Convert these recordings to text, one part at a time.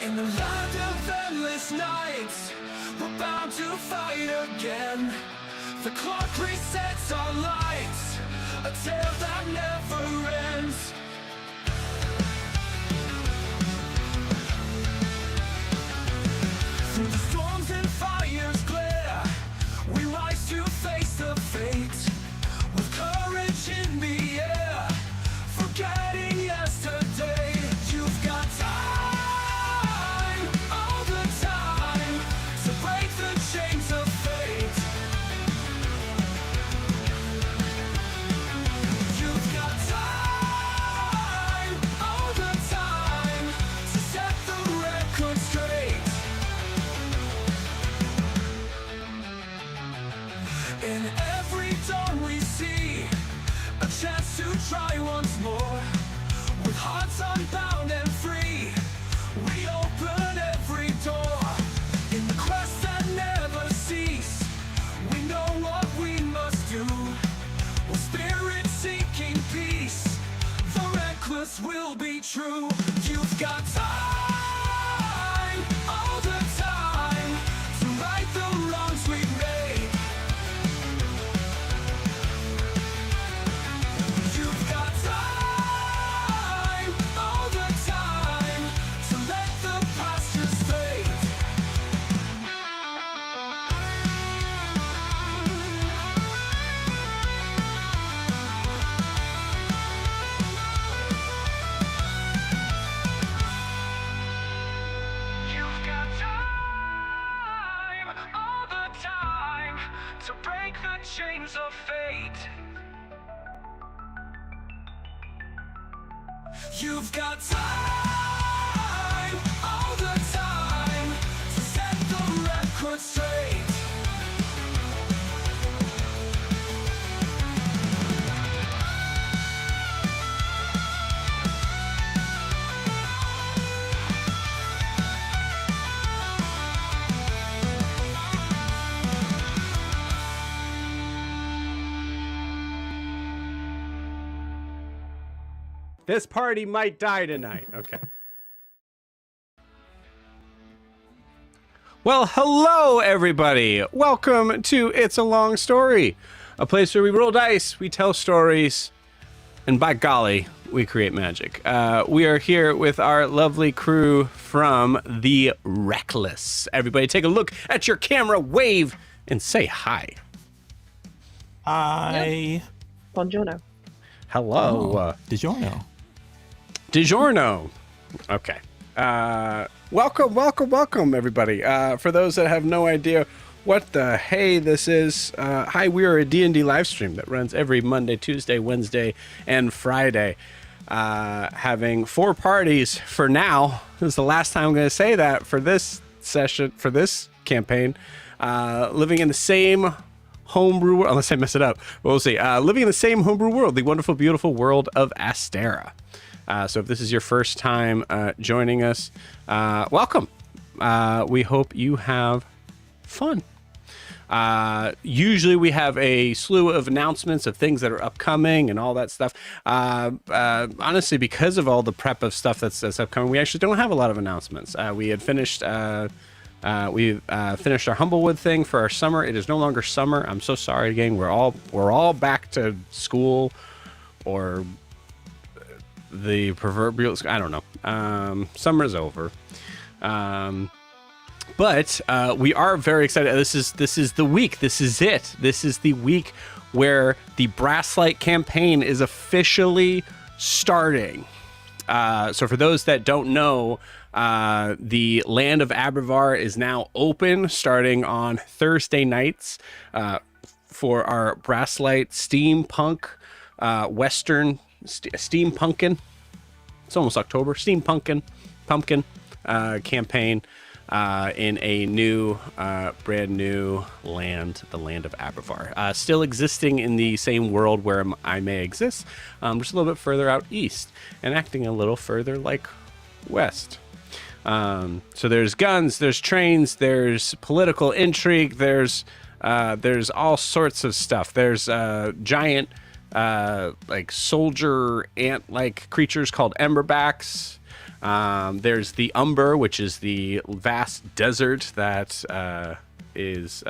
In the land of endless nights, we're bound to fight again. The clock resets our lights, a tale that never ends. Through the storms and fire's glare, we rise to face the fate. With courage in the air, forgetting yesterday. You've got time, all the time, to break the chains of fate. You've got time, all the time, to set the record straight. In every dawn we see a chance to try once more. With hearts unbound and free, we open every door. In the quest that never cease, we know what we must do. We're spirit seeking peace, the reckless will be true. You've got time, all the time, to right the wrongs we've made. You've got time, all the time, to let the past just fade. You've got time, all the time, to break the chains of fate. You've got time, all the time, to set the record straight. This party might die tonight. Okay. Well, hello, everybody. Welcome to It's a Long Story, a place where we roll dice, we tell stories, and by golly, we create magic. We are here with our lovely crew from the Wreckless. Everybody take a look at your camera, wave, and say hi. Hi. Buongiorno. Hello. DiGiorno. DiGiorno. Okay. Welcome, everybody. For those that have no idea what the hey this is, hi, we are a D&D live stream that runs every Monday, Tuesday, Wednesday, and Friday. Having 4 parties for now. This is the last time I'm going to say that for this session, for this campaign. Living in the same homebrew world, unless I mess it up. We'll see. Living in the same homebrew world, the wonderful, beautiful world of Astera. So if this is your first time joining us, welcome. We hope you have fun. Usually we have a slew of announcements of things that are upcoming and all that stuff. Honestly, because of all the prep of stuff that's upcoming, we actually don't have a lot of announcements. We had finished... we finished our Humblewood thing for our summer. It is no longer summer. I'm so sorry, gang. We're all back to school, or the proverbial. I don't know. Summer's over. But we are very excited. This is the week. This is it. This is the week where the Brasslight campaign is officially starting. So for those that don't know, the land of Abervar is now open starting on Thursday nights for our Brasslight steampunk western steampunkin. It's almost October. Steampunkin pumpkin campaign in a new brand new land, the land of Abervar. Still existing in the same world where I may exist, just a little bit further out east and acting a little further like west. So there's guns, there's trains, there's political intrigue, there's all sorts of stuff. There's giant like soldier ant-like creatures called emberbacks. There's the Umber, which is the vast desert that is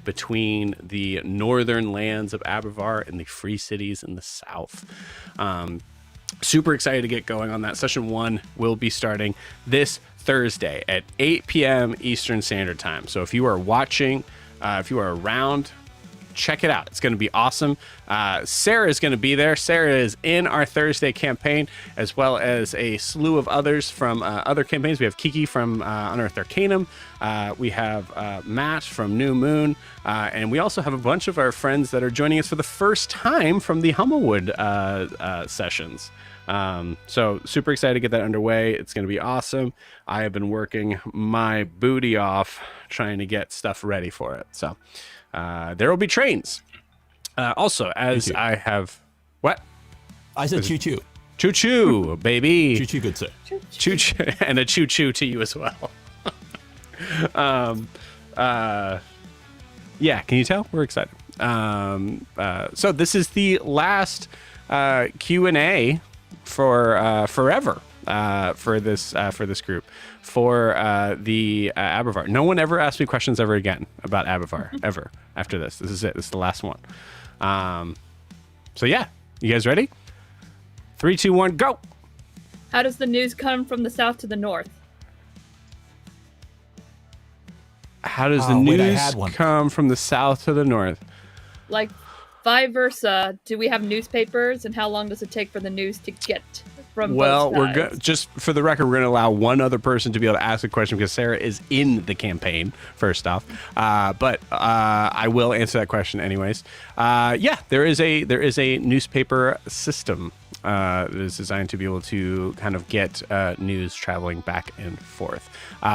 between the northern lands of Abervar and the free cities in the south. Super excited to get going on that. Session 1 will be starting this Thursday at 8 p.m. Eastern Standard Time. So if you are watching, if you are around, check it out. It's going to be awesome. Sarah is going to be there. Sarah is in our Thursday campaign, as well as a slew of others from other campaigns. We have Kiki from Unearthed Arcanum. We have Matt from New Moon. And we also have a bunch of our friends that are joining us for the first time from the Humblewood sessions. So super excited to get that underway. It's going to be awesome. I have been working my booty off trying to get stuff ready for it. So there will be trains. Also, as I have... What? I said choo-choo. Choo-choo, baby. Choo-choo, good sir. Choo-choo. And a choo-choo to you as well. Yeah, can you tell? We're excited. So this is the last Q&A for forever for this group, for the Abervar. No one ever asked me questions ever again about Abervar, ever, after this. This is it. This is the last one. So yeah, you guys ready? 3, 2, 1, go! How does the news come from the south to the north? How does the news come from the south to the north? Like, vice versa, do we have newspapers, and how long does it take for the news to get from both sides? Just for the record, we're going to allow one other person to be able to ask a question because Sarah is in the campaign, first off. But I will answer that question anyways. Yeah, there is a newspaper system that is designed to be able to kind of get news traveling back and forth.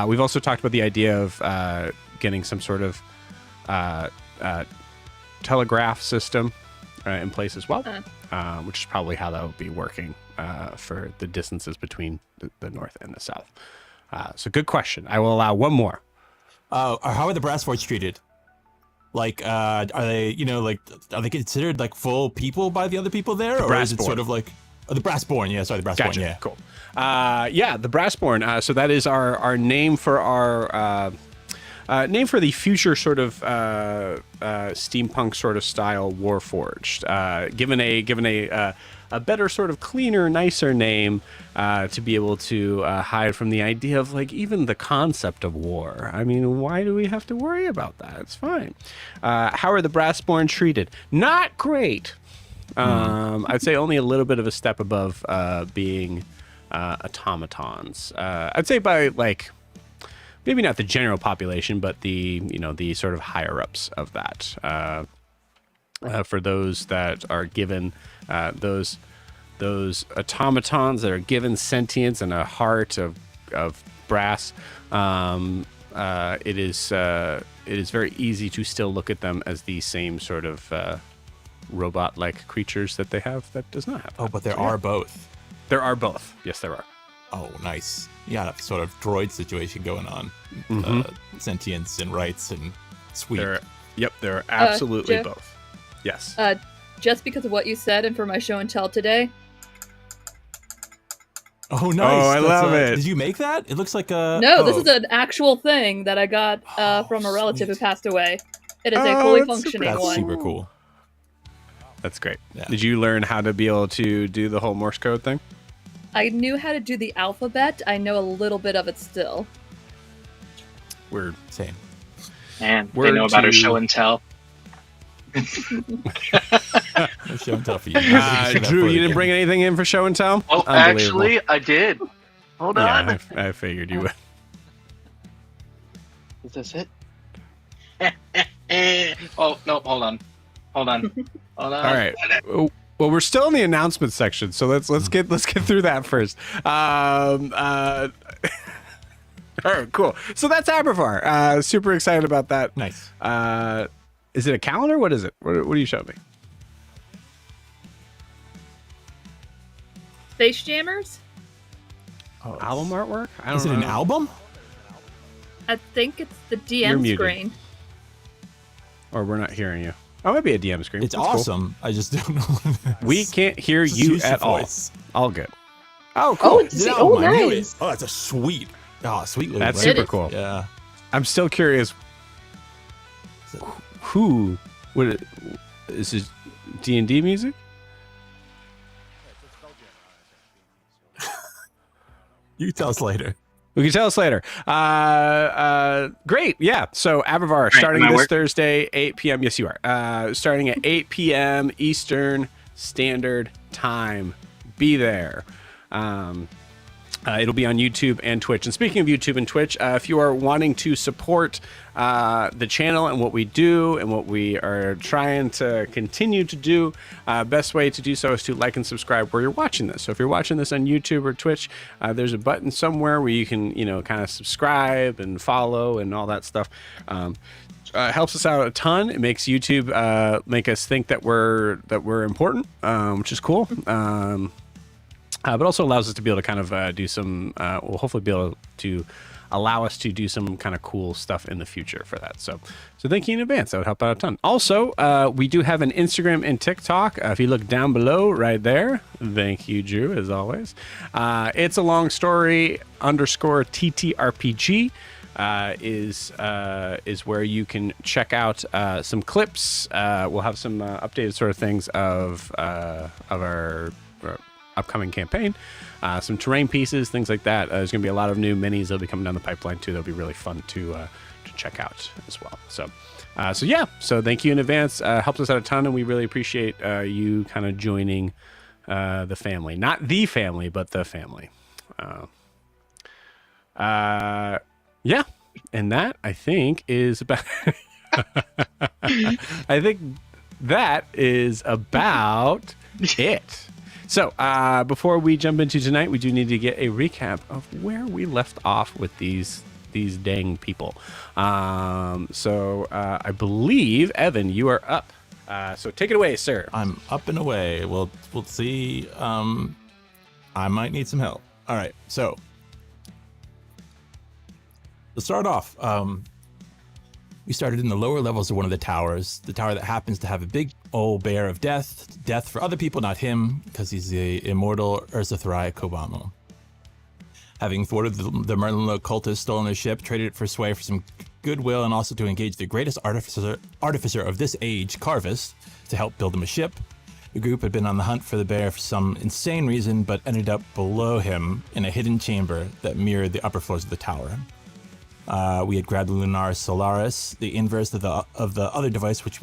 We've also talked about the idea of getting some sort of telegraph system in place as well, which is probably how that would be working for the distances between the north and the south. So good question. I will allow one more. How are the brass forts treated? Like, are they, are they considered like full people by the other people there, or is it sort of like Oh, the Brassborn. Yeah, sorry, the Brassborn. Gotcha. Yeah. Cool. Yeah, the Brassborn. So that is our name for our name for the future sort of steampunk sort of style Warforged. Given a better sort of cleaner, nicer name to be able to hide from the idea of like even the concept of war. I mean, why do we have to worry about that? It's fine. How are the Brassborn treated? Not great. I'd say only a little bit of a step above being automatons. I'd say by like maybe not the general population, but the sort of higher ups of that. For those that are given those automatons that are given sentience and a heart of brass, it is very easy to still look at them as the same sort of robot-like creatures that they have that does not have. Oh, but there are both. There are both. Yes, there are. Oh, nice. You got a sort of droid situation going on. Sentience and rights and sweet. There are absolutely Jeff? both. Yes. Just because of what you said and for my show and tell today. Oh, nice. Oh, I love it. Did you make that? It looks like a... No, oh. this is an actual thing that I got from a relative who sweet. passed away. It is a Oh, fully that's functioning That's one. super cool. That's great. Yeah. Did you learn how to be able to do the whole Morse code thing? I knew how to do the alphabet. I know a little bit of it still. We're Same. And they Word know about to- our show and tell. No show and tell for you. You should have Drew, fun you didn't again. bring anything in for show and tell? Oh, Unbelievable. actually, I did. Hold on. Yeah, I figured you would. Is this it? Oh, no, hold on. Hold on. All right. Well, we're still in the announcement section, so let's get through that first. All right, cool. So that's Abervar. Super excited about that. Nice. Is it a calendar? What is it? What do you show me? Space Jammers? Oh, Album artwork? I don't Is it know. an album? I think it's the You're DM muted. screen. Or we're not hearing you. Oh, maybe a DM screen. It's That's cool. awesome. I just don't know what it is. We can't hear Just you use your at all. voice. All good. Oh, cool. it's Yeah, oh, I knew nice. it. Oh, that's a sweet. Oh, sweet little. That's record. super cool. Yeah. I'm still curious. Who would it? Is this D&D music? You tell us later. We can tell us later. Great. Yeah. So Abervar starting am I this work? Thursday, 8 p.m. Yes, you are. Starting at 8 p.m. Eastern Standard Time. Be there. It'll be on YouTube and Twitch. And speaking of YouTube and Twitch, if you are wanting to support the channel and what we do and what we are trying to continue to do, best way to do so is to like and subscribe where you're watching this. So if you're watching this on YouTube or Twitch, there's a button somewhere where you can, kind of subscribe and follow and all that stuff. Helps us out a ton. It makes YouTube make us think that we're important, which is cool. But also allows us to be able to kind of do some, will hopefully be able to allow us to do some kind of cool stuff in the future for that. So thank you in advance. That would help out a ton. Also, we do have an Instagram and TikTok. If you look down below right there, thank you, Drew, as always. It's a long story _TTRPG. Is where you can check out some clips. We'll have some updated sort of things of our upcoming campaign, some terrain pieces, things like that. There's going to be a lot of new minis that'll be coming down the pipeline too. That'll be really fun to check out as well. So thank you in advance. Helps us out a ton, and we really appreciate you kind of joining the family, not the family, but the family. Yeah, and that I think is about. I think that is about it. So, before we jump into tonight, we do need to get a recap of where we left off with these dang people. I believe, Evan, you are up. So take it away, sir. I'm up and away. We'll see. I might need some help. All right. So to start off, We started in the lower levels of one of the towers, the tower that happens to have a big old bear of death for other people, not him, because he's the immortal Urzathrai Kobamo. Having thwarted the Merlin cultists, stolen their ship, traded it for sway for some goodwill, and also to engage the greatest artificer of this age, Carvis, to help build him a ship. The group had been on the hunt for the bear for some insane reason, but ended up below him in a hidden chamber that mirrored the upper floors of the tower. We had grabbed the Lunaris Solaris, the inverse of the other device which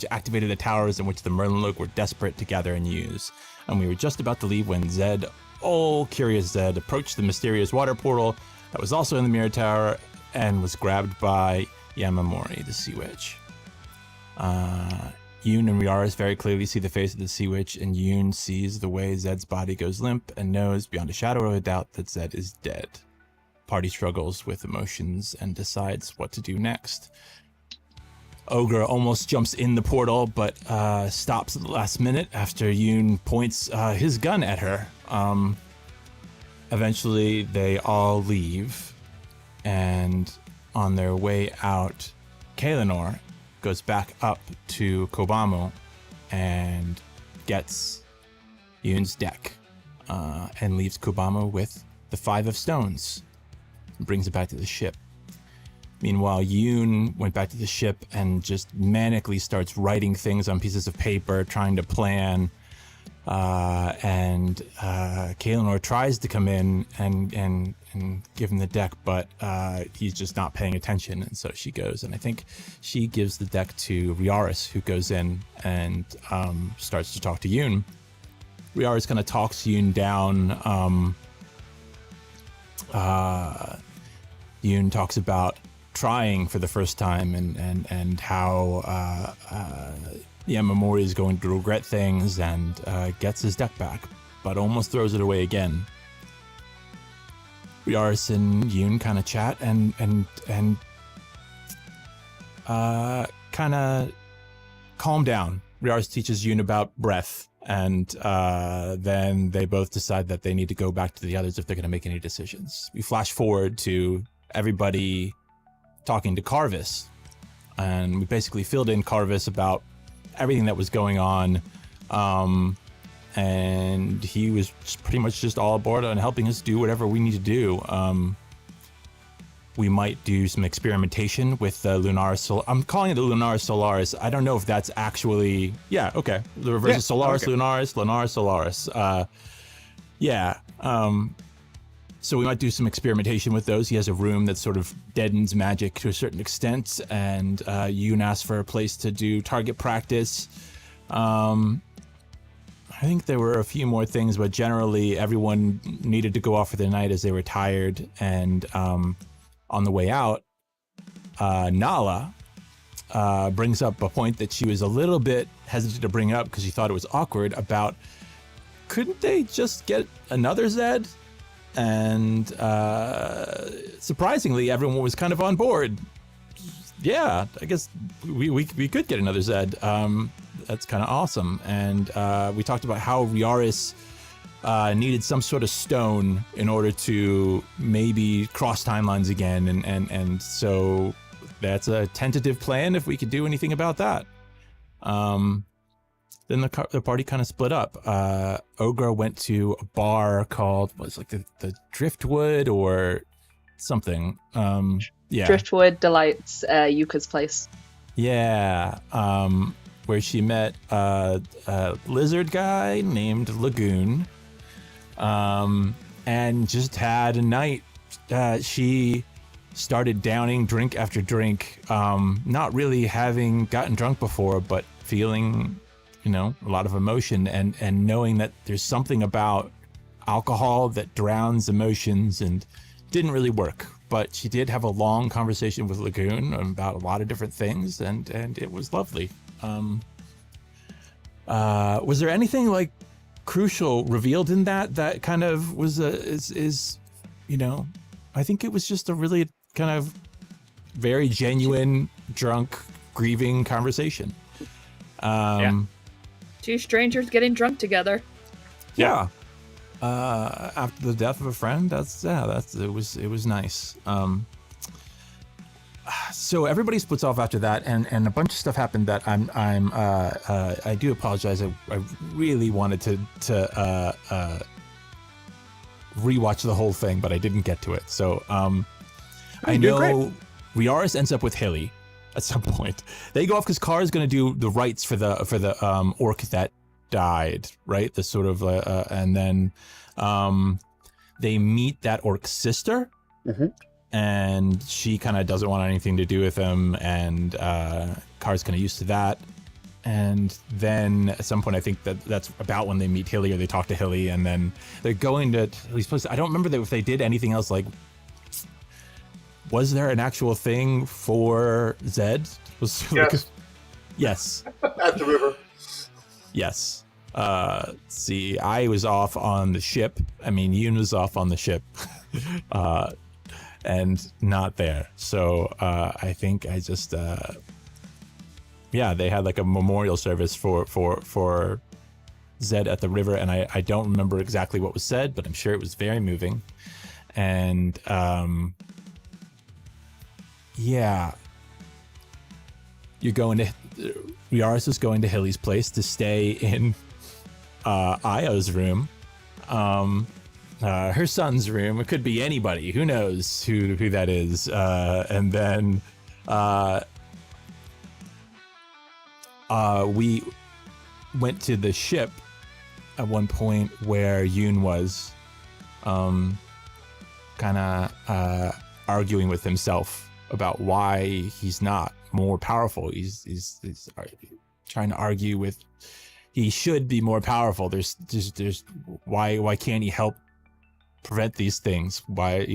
activated the towers in which the Merlin were desperate to gather and use. And we were just about to leave when Zed, curious Zed, approached the mysterious water portal that was also in the mirror tower and was grabbed by Yamamori, the Sea Witch. Yoon and Riaris very clearly see the face of the Sea Witch, and Yoon sees the way Zed's body goes limp and knows beyond a shadow of a doubt that Zed is dead. Party struggles with emotions and decides what to do next. Ogre almost jumps in the portal, but stops at the last minute after Yoon points his gun at her. Eventually, they all leave, and on their way out, Kaelinor goes back up to Kobamo and gets Yoon's deck and leaves Kobamo with the 5 of stones. Brings it back to the ship. Meanwhile, Yoon went back to the ship and just manically starts writing things on pieces of paper, trying to plan. And Kaelinor tries to come in and give him the deck, but he's just not paying attention, and so she goes. And I think she gives the deck to Riaris, who goes in and starts to talk to Yoon. Riaris kind of talks Yoon down. Yoon talks about trying for the first time and how Yamamori is going to regret things, and gets his deck back, but almost throws it away again. Riaris and Yoon kind of chat and kind of calm down. Riaris teaches Yoon about breath, and then they both decide that they need to go back to the others if they're going to make any decisions. We flash forward to everybody talking to Carvis, and we basically filled in Carvis about everything that was going on, and he was pretty much just all aboard on helping us do whatever we need to do. We might do some experimentation with the Lunaris. I'm calling it the Lunaris Solaris. I don't know if that's actually... Yeah, okay. The reverse is Solaris, okay. Lunaris Solaris. So we might do some experimentation with those. He has a room that sort of deadens magic to a certain extent, and Yoon asked for a place to do target practice. I think there were a few more things, but generally everyone needed to go off for the night as they were tired. And on the way out, Nala brings up a point that she was a little bit hesitant to bring up because she thought it was awkward about, couldn't they just get another Zed? And surprisingly, everyone was kind of on board. Yeah, I guess we could get another Zed. That's kind of awesome. And we talked about how Riaris needed some sort of stone in order to maybe cross timelines again, and so that's a tentative plan if we could do anything about that. Then the party kind of split up. Ogre went to a bar called, what was it, like the Driftwood or something. Yeah. Driftwood Delights, Yuka's place. Yeah. Where she met a lizard guy named Lagoon. And just had a night. She started downing drink after drink, not really having gotten drunk before, but feeling, a lot of emotion and knowing that there's something about alcohol that drowns emotions, and didn't really work. But she did have a long conversation with Lagoon about a lot of different things, and it was lovely. Was there anything like crucial revealed in that kind of was I think it was just a really kind of very genuine, drunk, grieving conversation. Two strangers getting drunk together. Yeah. After the death of a friend, it was nice. so everybody splits off after that, and a bunch of stuff happened that I do apologize. I really wanted to rewatch the whole thing, but I didn't get to it. So I know Riaris ends up with Hillie at some point. They go off because Carr is going to do the rites for the orc that died, right? The sort of and then they meet that orc's sister. Mm-hmm. And she kind of doesn't want anything to do with him, and Carr's kind of used to that. And then at some point, I think that's about when they meet Hillie, or they talk to Hillie, and then they're going to. I don't remember if they did anything else. Like, was there an actual thing for Zed? Yes. Yes. At the river. Yes. See, I was off on the ship. I mean, Yoon was off on the ship. And not there. So I think I just they had like a memorial service for Zed at the river, and I don't remember exactly what was said, but I'm sure it was very moving. And Riaris is going to Hillie's place to stay in Io's room. Her son's room. It could be anybody. Who knows who that is? And then we went to the ship at one point where Yoon was kind of arguing with himself about why he's not more powerful. He's trying to argue with he should be more powerful. There's why can't he help prevent these things? Why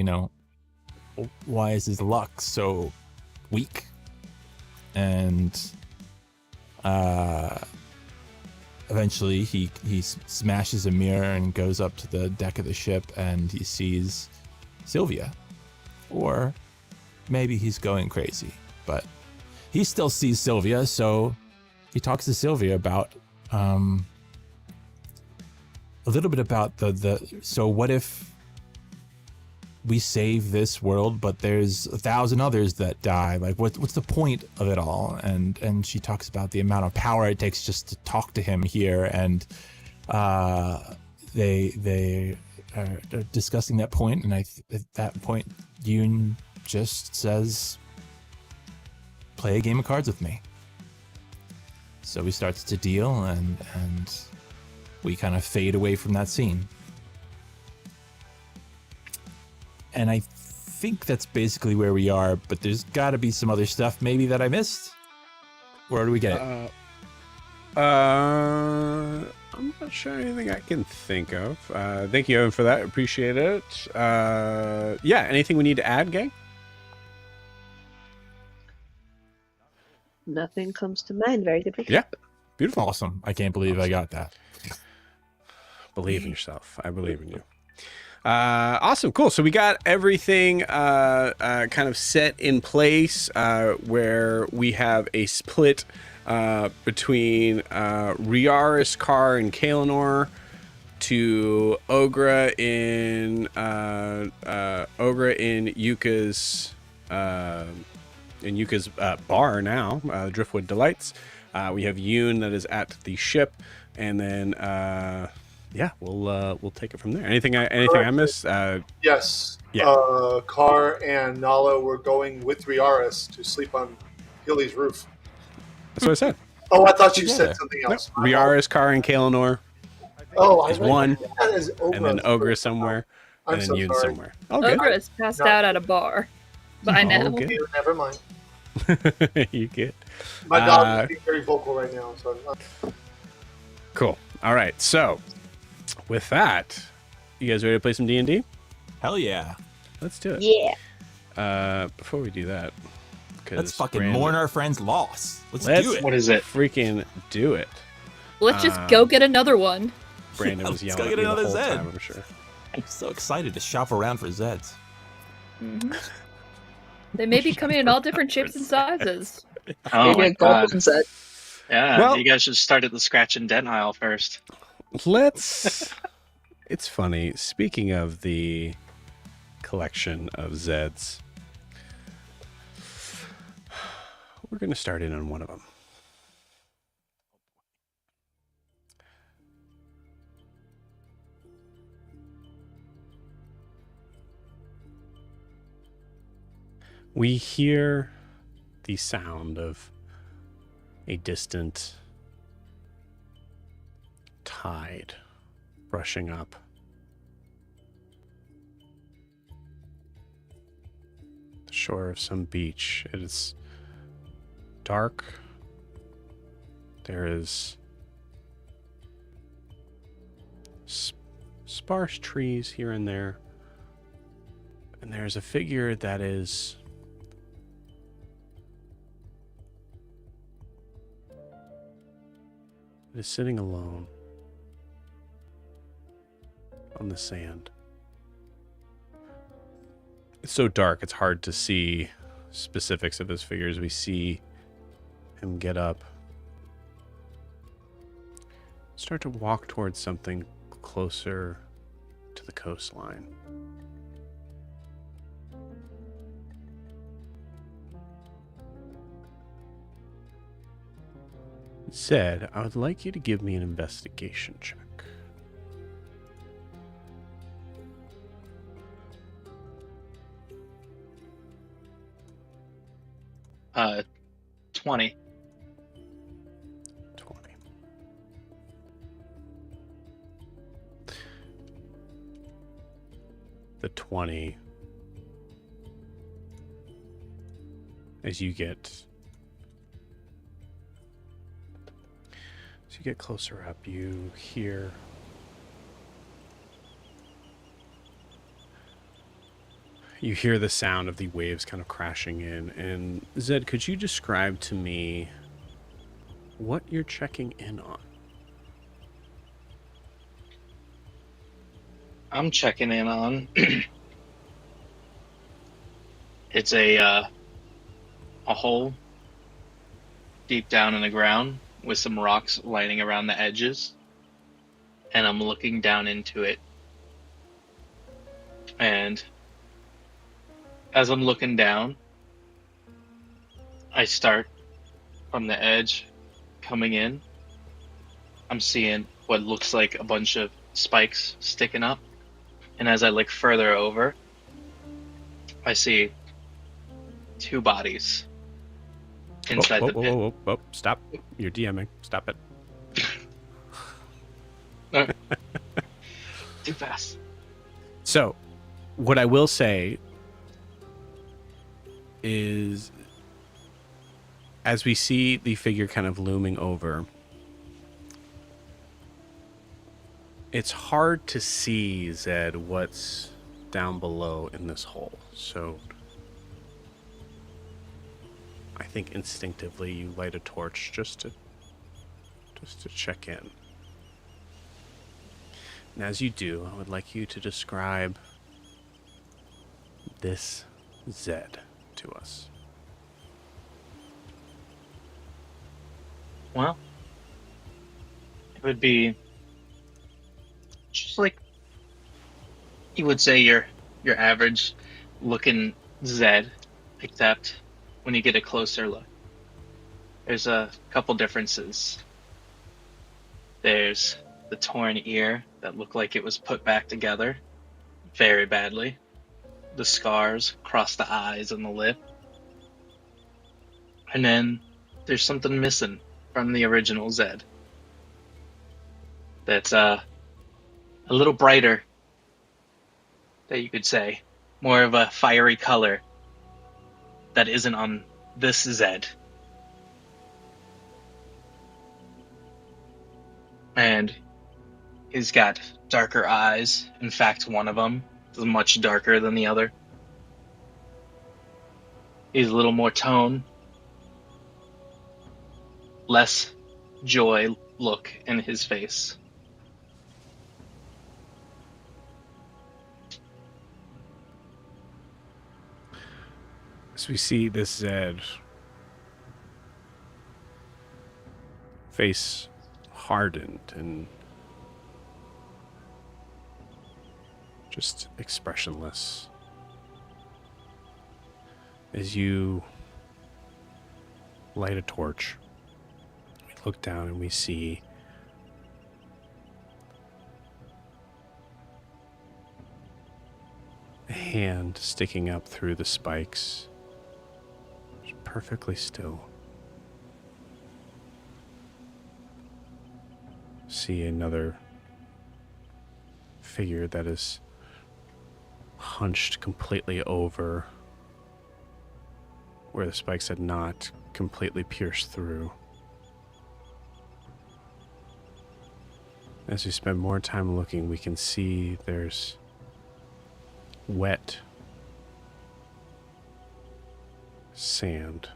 is his luck so weak? And eventually he smashes a mirror and goes up to the deck of the ship, and he sees Sylvia. Or maybe he's going crazy, but he still sees Sylvia, so he talks to Sylvia about a little bit about so what if we save this world, but there's 1,000 others that die? Like, what's the point of it all? And she talks about the amount of power it takes just to talk to him here, and they are discussing that point, and at that point, Yoon just says, "Play a game of cards with me." So he starts to deal, and we kind of fade away from that scene. And I think that's basically where we are, but there's got to be some other stuff maybe that I missed. Where do we get it? I'm not sure anything I can think of. Thank you, Evan, for that. Appreciate it. Anything we need to add, gang? Nothing comes to mind. Very good. Yeah. Beautiful. Awesome. I can't believe I got that. Believe in yourself. I believe in you. Awesome. Cool. So we got everything kind of set in place where we have a split between Riaris, Carr, and Kaelinor to Ogra in Yuka's bar now, Driftwood Delights. We have Yoon that is at the ship, and then we'll take it from there. Anything I missed? Yes. Yeah. Carr and Nala were going with Riaris to sleep on Hillie's roof. That's what I said. Oh, I thought you said something else. No. Riaris, Carr, and Kaelinor is one, that is and then Ogra somewhere, and then Yoon sorry. somewhere. Okay. Ogre is passed out at a bar by now. Okay. Never mind. You get. My dog is being very vocal right now. So Cool. All right. So, with that, you guys ready to play some D&D? Hell yeah. Let's do it. Yeah. Before we do that, Let's fucking mourn our friend's loss. Let's Let's do it. What is it? freaking do it. Let's just go get another one. Brandon was Let's yelling go at get me the another whole Zed. time, I'm sure. I'm so excited to shop around for Zeds. They may be coming in all different shapes and sizes. Oh Maybe my a god. golden set. Yeah, Well- you guys should start at the scratch and dent aisle first. Let's. It's funny. Speaking of the collection of Zeds, We're going to start in on one of them. We hear the sound of a distant tide brushing up. The shore of some beach. It is dark. There is sparse trees here and there. And there's a figure that is sitting alone on the sand. It's so dark, it's hard to see specifics of his figure as we see him get up, start to walk towards something closer to the coastline. Zed, I would like you to give me an investigation check. 20. 20. The 20, as you get closer up, you hear the sound of the waves kind of crashing in. And Zed, could you describe to me what you're checking in on? I'm checking in on. It's a hole deep down in the ground with some rocks lining around the edges, and I'm looking down into it. And as I'm looking down, I start from the edge coming in. I'm seeing what looks like a bunch of spikes sticking up. And as I look further over, I see two bodies inside the pit. Whoa. Stop. You're DMing. Stop it. Too fast. So, what I will say is, as we see the figure kind of looming over, it's hard to see, Zed, what's down below in this hole. So I think instinctively you light a torch just to check in. And as you do, I would like you to describe this Zed to us. Well, it would be just like you would say your average looking Zed, except when you get a closer look, there's a couple differences. There's the torn ear that looked like it was put back together very badly. The scars across the eyes and the lip. And then there's something missing from the original Zed. That's a little brighter, that you could say. More of a fiery color that isn't on this Zed. And he's got darker eyes. In fact, one of them is much darker than the other. He's a little more tone. Less joy look in his face. As we see this Zed, face hardened and just expressionless, as you light a torch. We look down and we see a hand sticking up through the spikes. It's perfectly still. See another figure that is hunched completely over where the spikes had not completely pierced through. As we spend more time looking, we can see there's wet sand.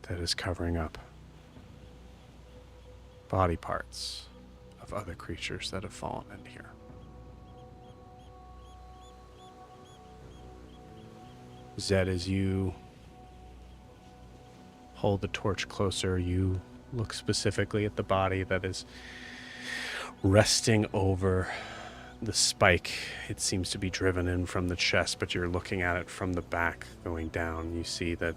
That is covering up body parts of other creatures that have fallen in here. Zed, as you hold the torch closer, you look specifically at the body that is resting over the spike. It seems to be driven in from the chest, but you're looking at it from the back going down. You see that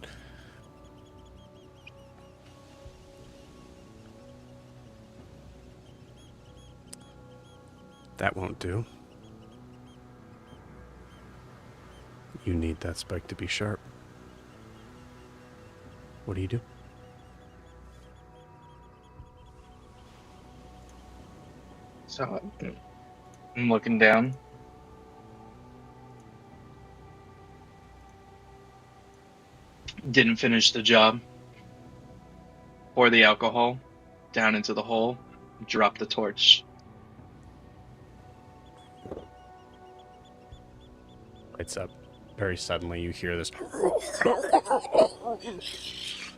that won't do. You need that spike to be sharp. What do you do? So I'm looking down. Didn't finish the job. Pour the alcohol down into the hole. Drop the torch. Lights up. Very suddenly you hear this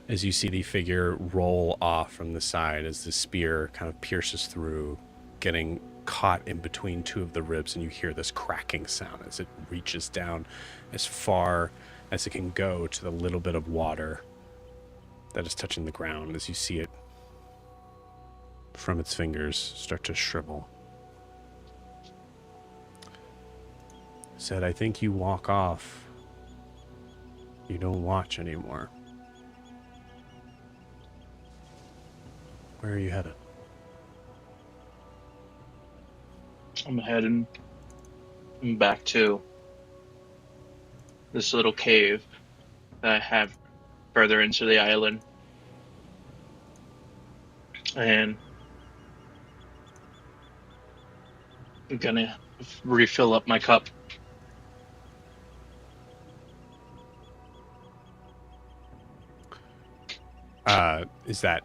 as you see the figure roll off from the side as the spear kind of pierces through, getting caught in between two of the ribs, and you hear this cracking sound as it reaches down as far as it can go to the little bit of water that is touching the ground as you see it from its fingers start to shrivel. Said, I think you walk off. You don't watch anymore. Where are you headed? I'm heading back to this little cave that I have further into the island. And I'm gonna refill up my cup. Is that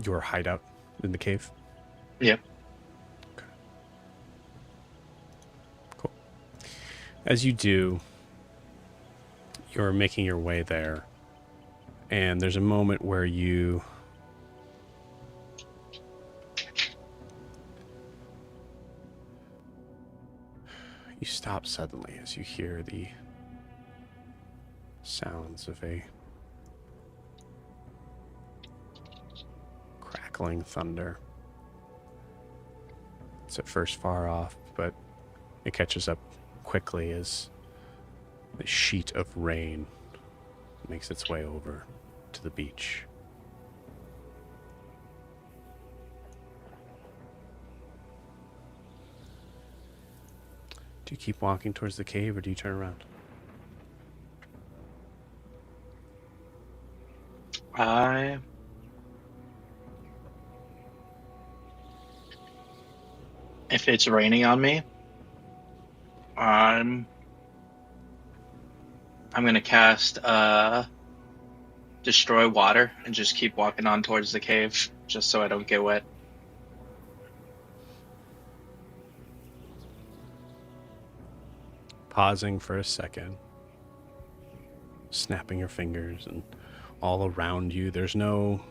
your hideout in the cave? Yep. Okay. Cool. As you do, you're making your way there, and there's a moment where you stop suddenly as you hear the sounds of a crackling thunder. It's at first far off, but it catches up quickly as the sheet of rain makes its way over to the beach. Do you keep walking towards the cave or do you turn around? If it's raining on me, I'm gonna cast Destroy Water and just keep walking on towards the cave, just so I don't get wet. Pausing for a second, snapping your fingers, and all around you there's no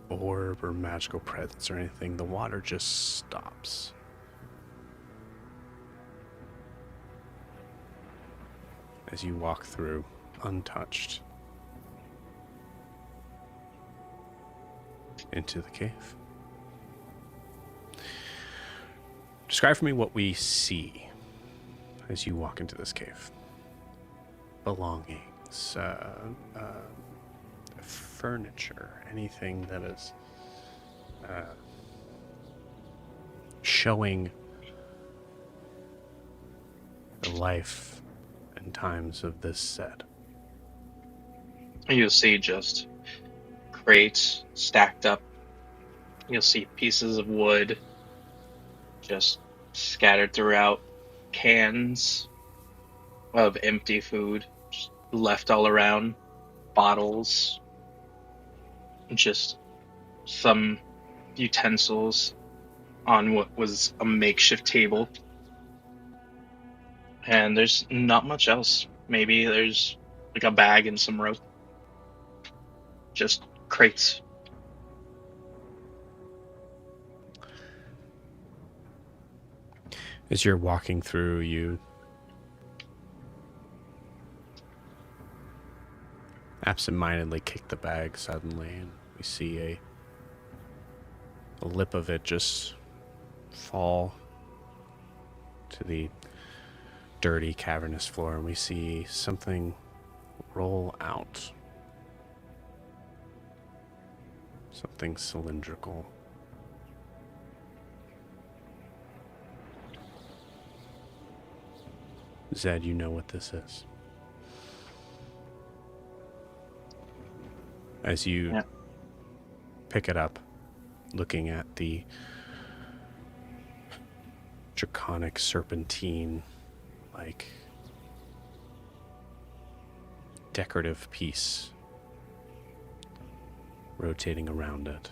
orb or magical presence or anything. The water just stops. As you walk through untouched into the cave. Describe for me what we see as you walk into this cave. Belongings, furniture, anything that is showing the life and times of this set. You'll see just crates stacked up. You'll see pieces of wood just scattered throughout, cans of empty food just left all around, bottles, just some utensils on what was a makeshift table. And there's not much else. Maybe there's like a bag and some rope. Just crates. As you're walking through, you absentmindedly kick the bag suddenly, and we see a lip of it just fall to the dirty, cavernous floor, and we see something roll out. Something cylindrical. Zed, you know what this is. As you pick it up, looking at the draconic serpentine, like decorative piece rotating around it.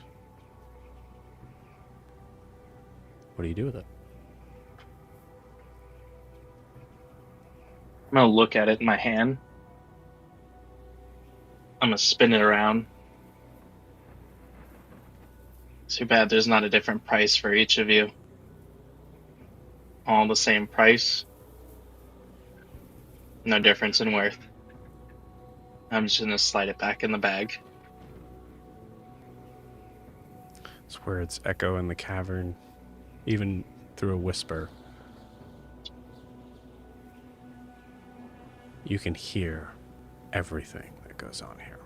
What do you do with it? I'm gonna look at it in my hand. I'm gonna spin it around. Too bad there's not a different price for each of you. All the same price. No difference in worth. I'm just gonna slide it back in the bag. It's where it's echo in the cavern, even through a whisper. You can hear everything that goes on here.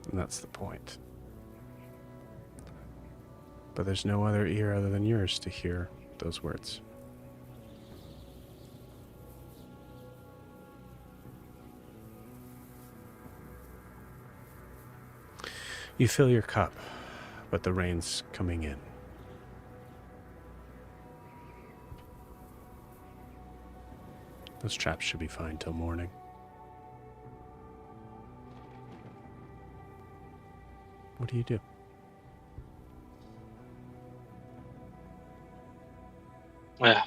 And that's the point. But there's no other ear other than yours to hear those words. You fill your cup, but the rain's coming in. Those traps should be fine till morning. What do you do? Yeah.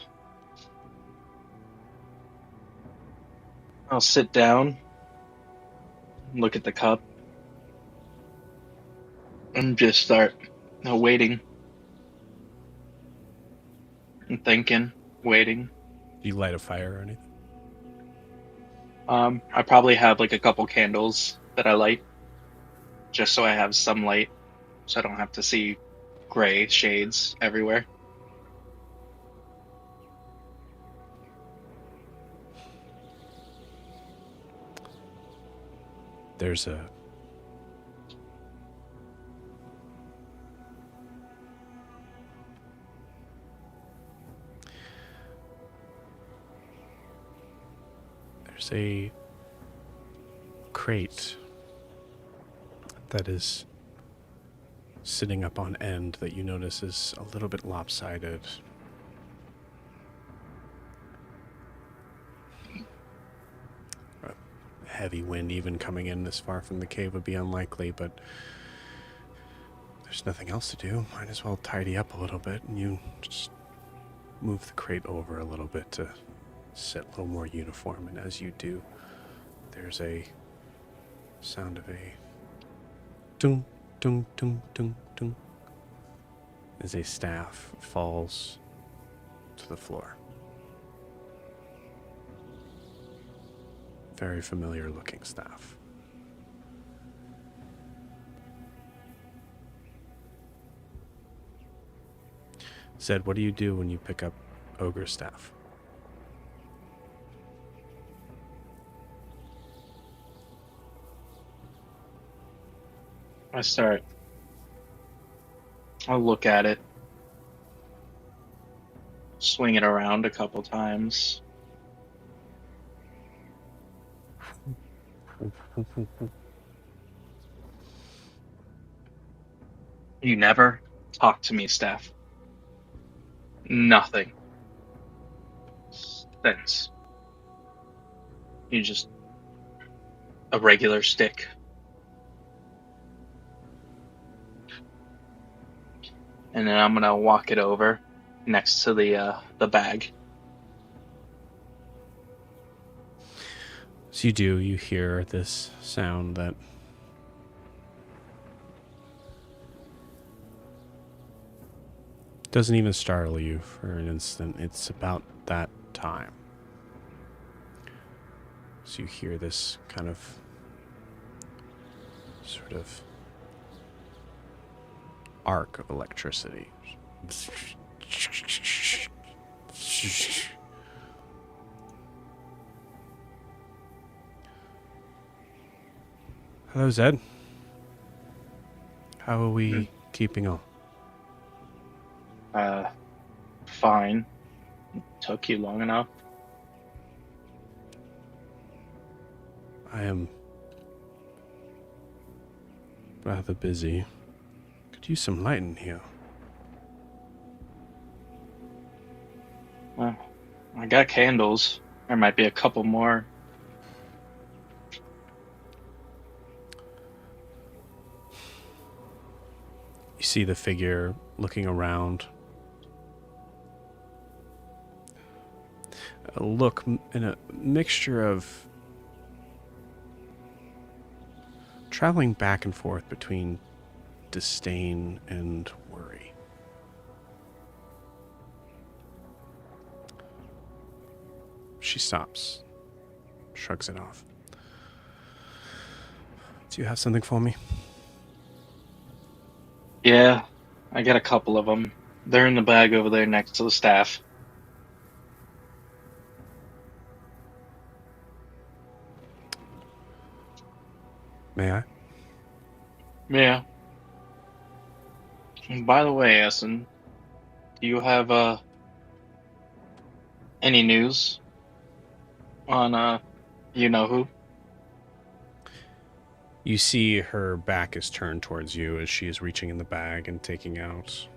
I'll sit down, look at the cup, and just start waiting. And thinking, waiting. Do you light a fire or anything? I probably have like a couple candles that I light, just so I have some light, so I don't have to see gray shades everywhere. There's a crate that is sitting up on end that you notice is a little bit lopsided. A heavy wind even coming in this far from the cave would be unlikely, but there's nothing else to do. Might as well tidy up a little bit, and you just move the crate over a little bit to sit a little more uniform, and as you do, there's a sound of a dung, dung, dung, dung, dung, as a staff falls to the floor. Very familiar looking staff. Zed, what do you do when you pick up ogre staff? I'll look at it, swing it around a couple times. You never talk to me, Steph. Nothing. Since. You just a regular stick. And then I'm gonna walk it over next to the bag. As you do, you hear this sound that doesn't even startle you for an instant. It's about that time. So you hear this kind of sort of arc of electricity. Hello, Zed. How are we keeping on? Fine. Took you long enough. I am rather busy. Could use some light in here. Well, I got candles. There might be a couple more. You see the figure looking around. A look in a mixture of traveling back and forth between disdain and worry. She stops, shrugs it off. Do you have something for me? Yeah, I got a couple of them. They're in the bag over there next to the staff. May I? Yeah. And by the way, Essen, do you have any news on you know who? You see her back is turned towards you as she is reaching in the bag and taking out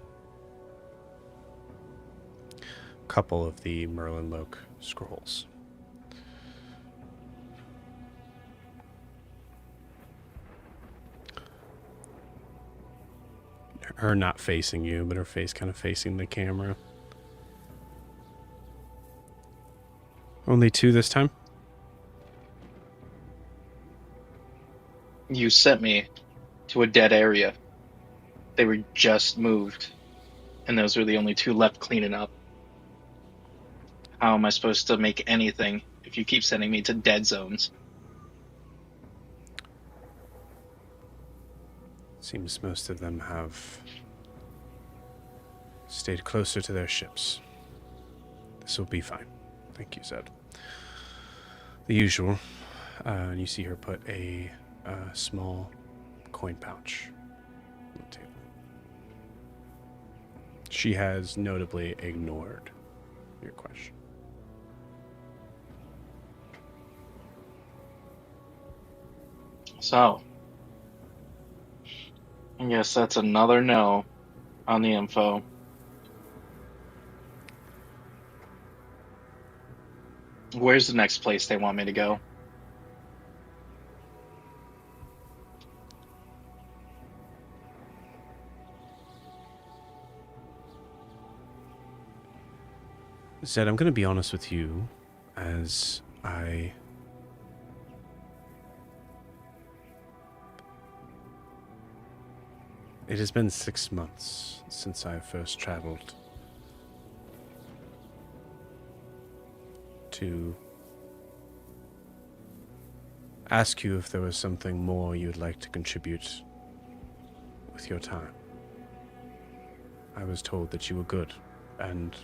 a couple of the Merlin Loke scrolls. Her not facing you, but her face kind of facing the camera. Only 2 this time? You sent me to a dead area. They were just moved, and those were the only 2 left cleaning up. How am I supposed to make anything if you keep sending me to dead zones? Seems most of them have stayed closer to their ships. This will be fine. Thank you, Zed. The usual. And you see her put a small coin pouch on the table. She has notably ignored your question. So, I guess that's another no on the info. Where's the next place they want me to go? Zed, I'm going to be honest with you, as it has been 6 months since I first traveled to ask you if there was something more you'd like to contribute with your time. I was told that you were good, and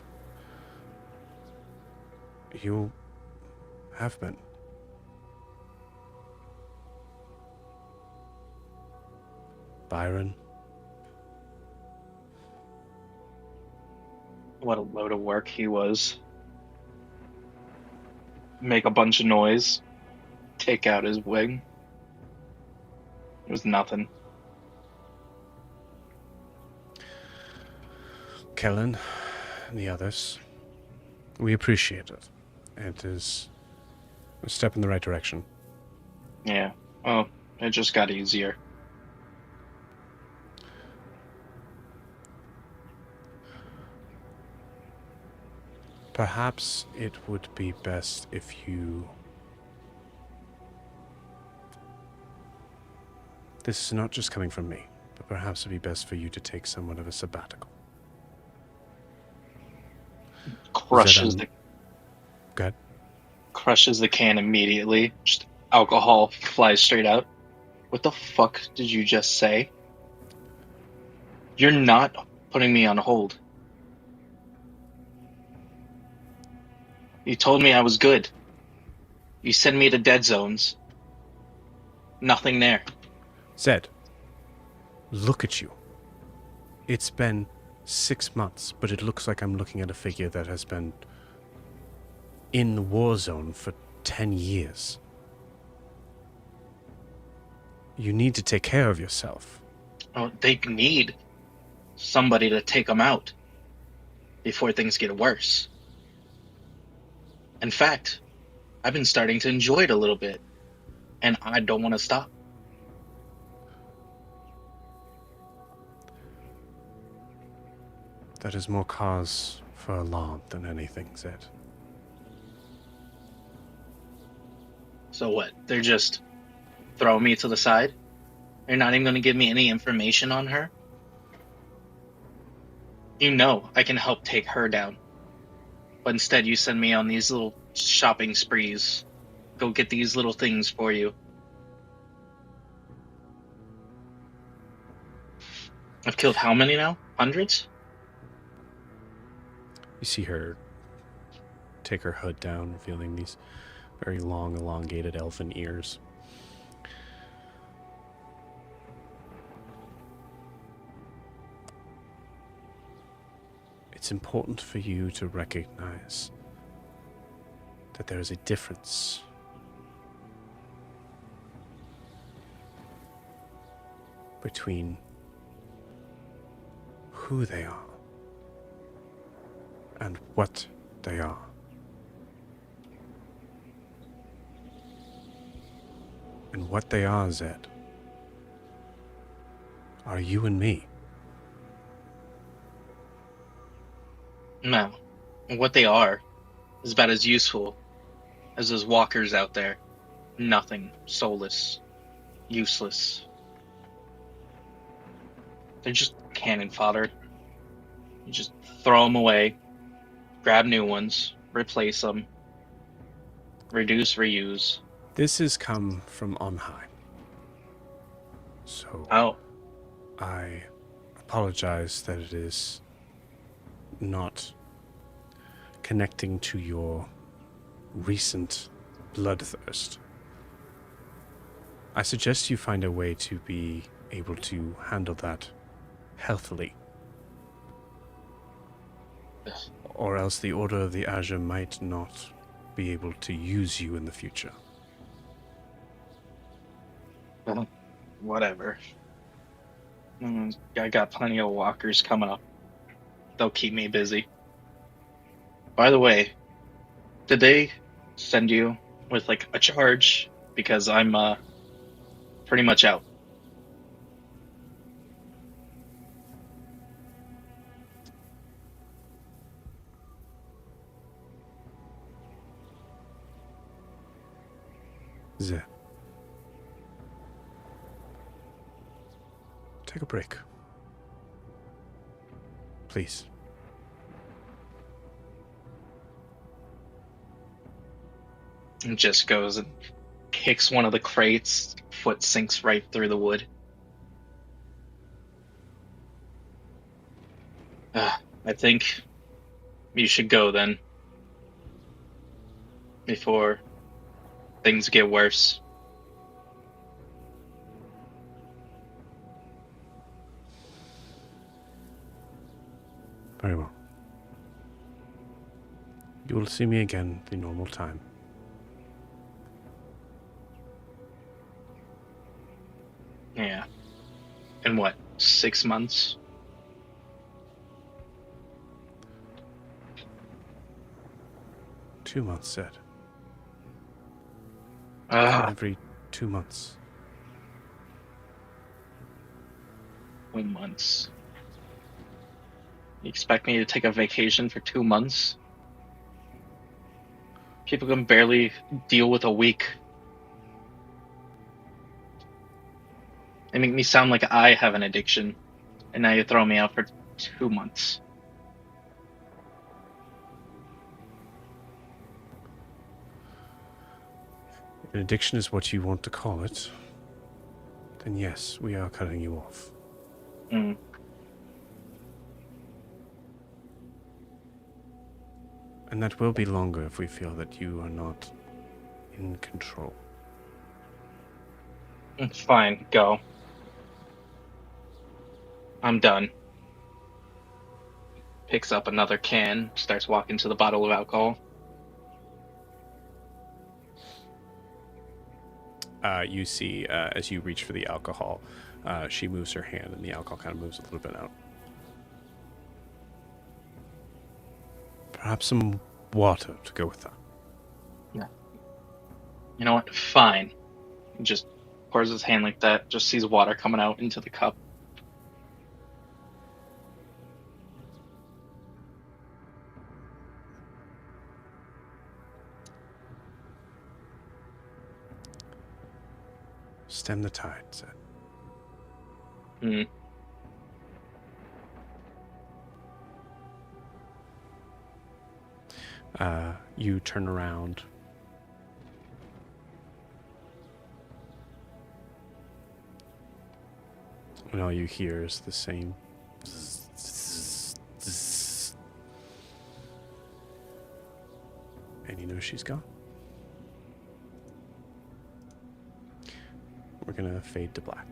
you have been. Byron. What a load of work he was. Make a bunch of noise, take out his wing. It was nothing. Kellen and the others, we appreciate it. It is a step in the right direction. Yeah. Oh, it just got easier. Perhaps it would be best if you... This is not just coming from me, but perhaps it would be best for you to take somewhat of a sabbatical. Crushes Go ahead. crushes the can immediately. Just alcohol flies straight out. What the fuck did you just say? You're not putting me on hold. You told me I was good. You sent me to dead zones. Nothing there. Zed, look at you. It's been 6 months, but it looks like I'm looking at a figure that has been in the war zone for 10 years. You need to take care of yourself. Oh, they need somebody to take them out before things get worse. In fact, I've been starting to enjoy it a little bit, and I don't want to stop. That is more cause for alarm than anything, Zed. So what? They're just throwing me to the side? They're not even going to give me any information on her? You know I can help take her down. But instead you send me on these little shopping sprees. Go get these little things for you. I've killed how many now? Hundreds? You see her take her hood down, revealing these very long, elongated elfin ears. It's important for you to recognize that there is a difference between who they are and what they are. And what they are, Zed, are you and me. No. And what they are is about as useful as those walkers out there. Nothing. Soulless. Useless. They're just cannon fodder. You just throw them away, grab new ones, replace them, reduce, reuse. This has come from on high. So Oh, I apologize that it is not connecting to your recent bloodthirst. I suggest you find a way to be able to handle that healthily. Or else the Order of the Azure might not be able to use you in the future. well, whatever. I got plenty of walkers coming up. They'll keep me busy. By the way, did they send you with like a charge? Because I'm pretty much out. Zed. Take a break. Please. And just goes and kicks one of the crates. Foot sinks right through the wood. I think you should go then. Before things get worse. Very well. You will see me again at the normal time. Yeah. In what, 6 months? Two months, said. Every Every 2 months. 2 months. You expect me to take a vacation for 2 months? People can barely deal with a week. They make me sound like I have an addiction, and now you're throwing me out for 2 months. If an addiction is what you want to call it, then yes, we are cutting you off. Mm. And that will be longer if we feel that you are not in control. It's fine, go. I'm done. Picks up another can, starts walking to the bottle of alcohol. You see, as you reach for the alcohol, she moves her hand and the alcohol kind of moves a little bit out. Perhaps some water to go with that. Yeah. You know what? Fine. He just pours his hand like that, just sees water coming out into the cup. Stem the tide, said. Hmm. You turn around. And all you hear is the same. And you know she's gone. We're gonna fade to black.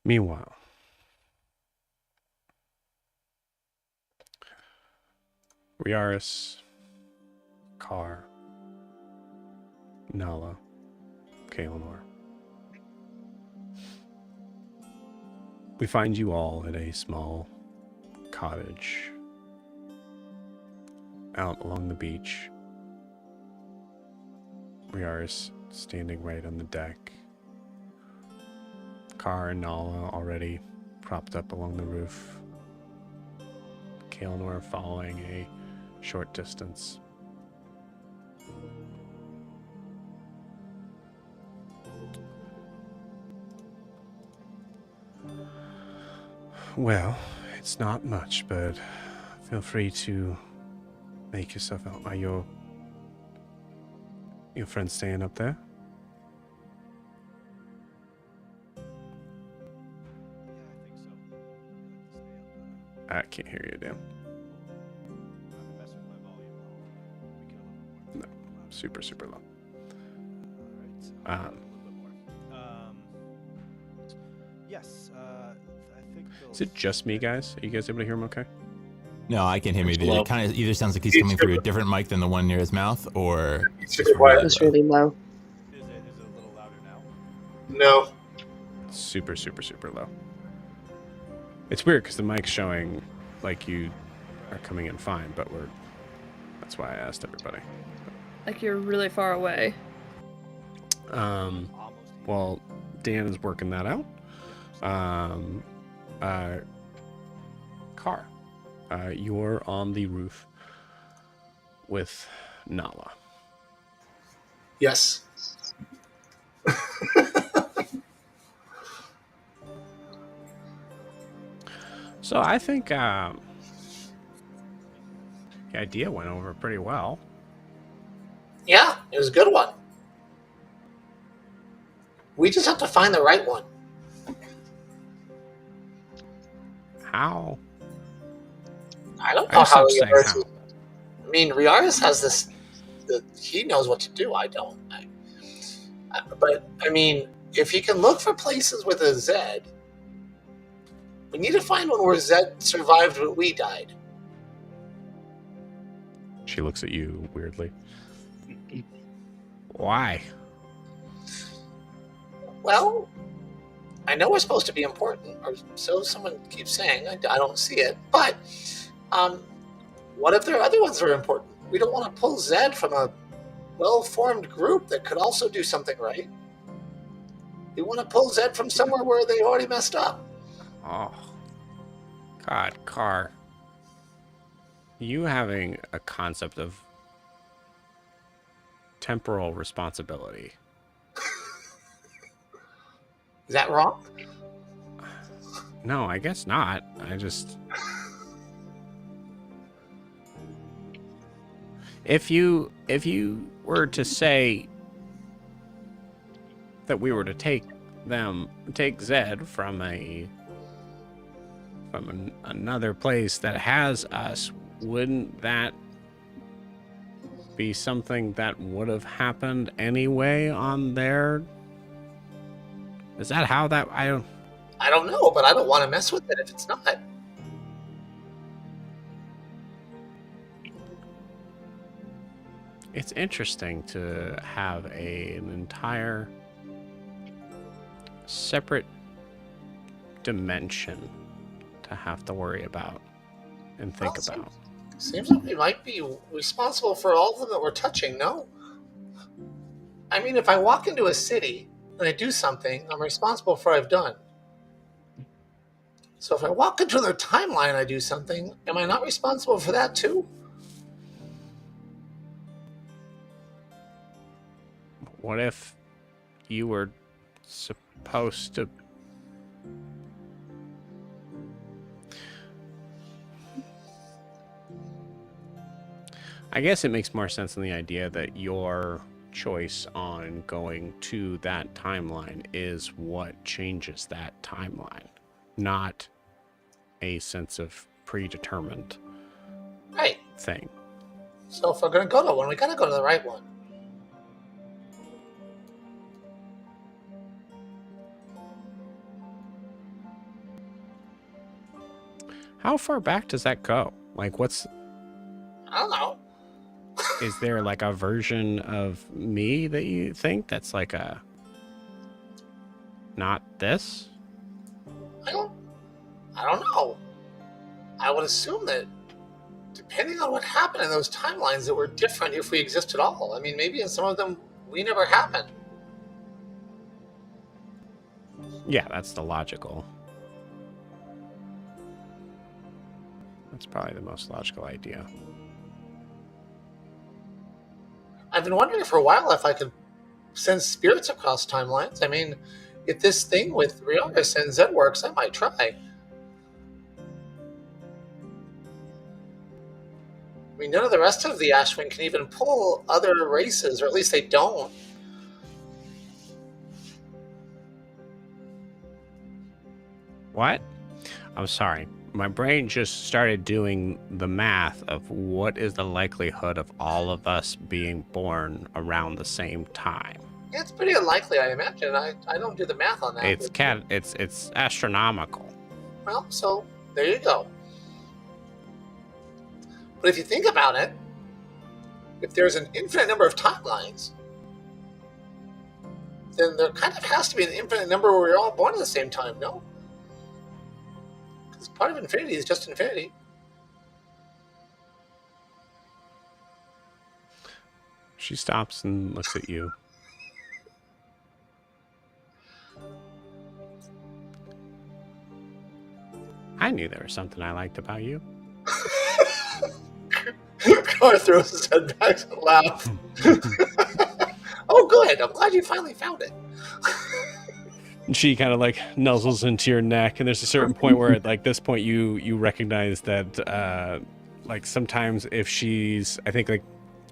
Meanwhile, Riaris, Carr, Nala, Kaelinor. We find you all at a small cottage out along the beach. Riaris standing right on the deck. Carr and Nala already propped up along the roof. Kaelinor following a short distance. Well, it's not much, but feel free to make yourself out. Are your friends staying up there? I can't hear you, Dan. No, super, super low. Yes, I think. Is it just me, guys? Are you guys able to hear him okay? No, I can't hear me. It's Dude. low. It kind of either sounds like he's coming through a different mic than the one near his mouth, or It's just super quiet. really It's low. really low. Is it a little louder now? No. Super, super, super low. It's weird because the mic's showing like you are coming in fine, but that's why I asked everybody. Like you're really far away. Almost. Well, Dan is working that out. Carr, you're on the roof with Nala. Yes. So I think the idea went over pretty well. Yeah, it was a good one. We just have to find the right one. How? I don't I know just how stopped saying Riaris. how. I mean, Riaris has this. He knows what to do. I don't. But I mean, if you can look for places with a Z, we need to find one where Z survived what we died. She looks at you weirdly. Why? Well, I know we're supposed to be important, or so someone keeps saying. I don't see it. But what if there are other ones that are important? We don't want to pull Z from a well-formed group that could also do something right. We want to pull Z from somewhere where they already messed up. Oh, God, Car. You having a concept of temporal responsibility. Is that wrong? No, I guess not. I just... If you were to say that we were to take Zed from another place that has us, wouldn't that be something that would have happened anyway on there? Is that how that... I don't know, but I don't want to mess with it if it's not. It's interesting to have an entire separate dimension to have to worry about and think about. Seems like we might be responsible for all of them that we're touching, no? I mean, if I walk into a city and I do something, I'm responsible for what I've done. So if I walk into their timeline and I do something, am I not responsible for that too? What if you were supposed to... I guess it makes more sense than the idea that your choice on going to that timeline is what changes that timeline, not a sense of predetermined thing. So if we're going to go to one, we got to go to the right one. How far back does that go? Like, what's... I don't know. Is there like a version of me that you think that's like a... not this? I don't know. I would assume that depending on what happened in those timelines, that we're different if we exist at all. I mean, maybe in some of them we never happened. Yeah, that's the logical. That's probably the most logical idea. I've been wondering for a while if I could send spirits across timelines. I mean, if this thing with Riaris and Zed works, I might try. I mean, none of the rest of the Ashwin can even pull other races, or at least they don't. What? I'm sorry. My brain just started doing the math of what is the likelihood of all of us being born around the same time. Yeah, it's pretty unlikely, I imagine. I don't do the math on that. It's astronomical. Well, so there you go. But if you think about it, if there's an infinite number of timelines, then there kind of has to be an infinite number where we're all born at the same time, no? Because part of infinity is just infinity. She stops and looks at you. I knew there was something I liked about you. Car throws his head back and laughs. Oh, good. I'm glad you finally found it. And she kind of like nuzzles into your neck, and there's a certain point where at like this point you recognize that like sometimes if she's, I think like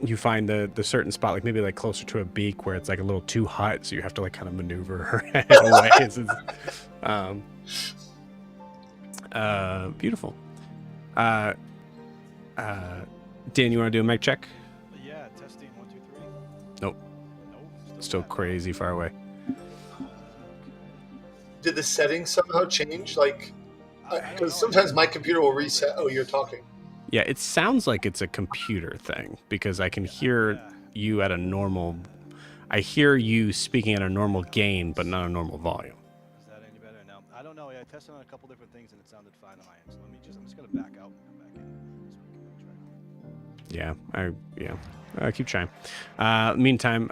you find the certain spot like maybe like closer to a beak where it's like a little too hot, so you have to like kind of maneuver her head away. Beautiful. Dan, you want to do a mic check? Yeah, testing 1, 2, 3. Nope. Nope. still crazy far away. Did the settings somehow change? Like, I don't know. because sometimes my computer will reset. Oh, you're talking. Yeah, it sounds like it's a computer thing because I can hear you at a normal. I hear you speaking at a normal gain, but not a normal volume. Is that any better? No, I don't know. I tested on a couple different things and it sounded fine on my end. So I'm just gonna back out and come back in. Yeah, keep trying. Meantime,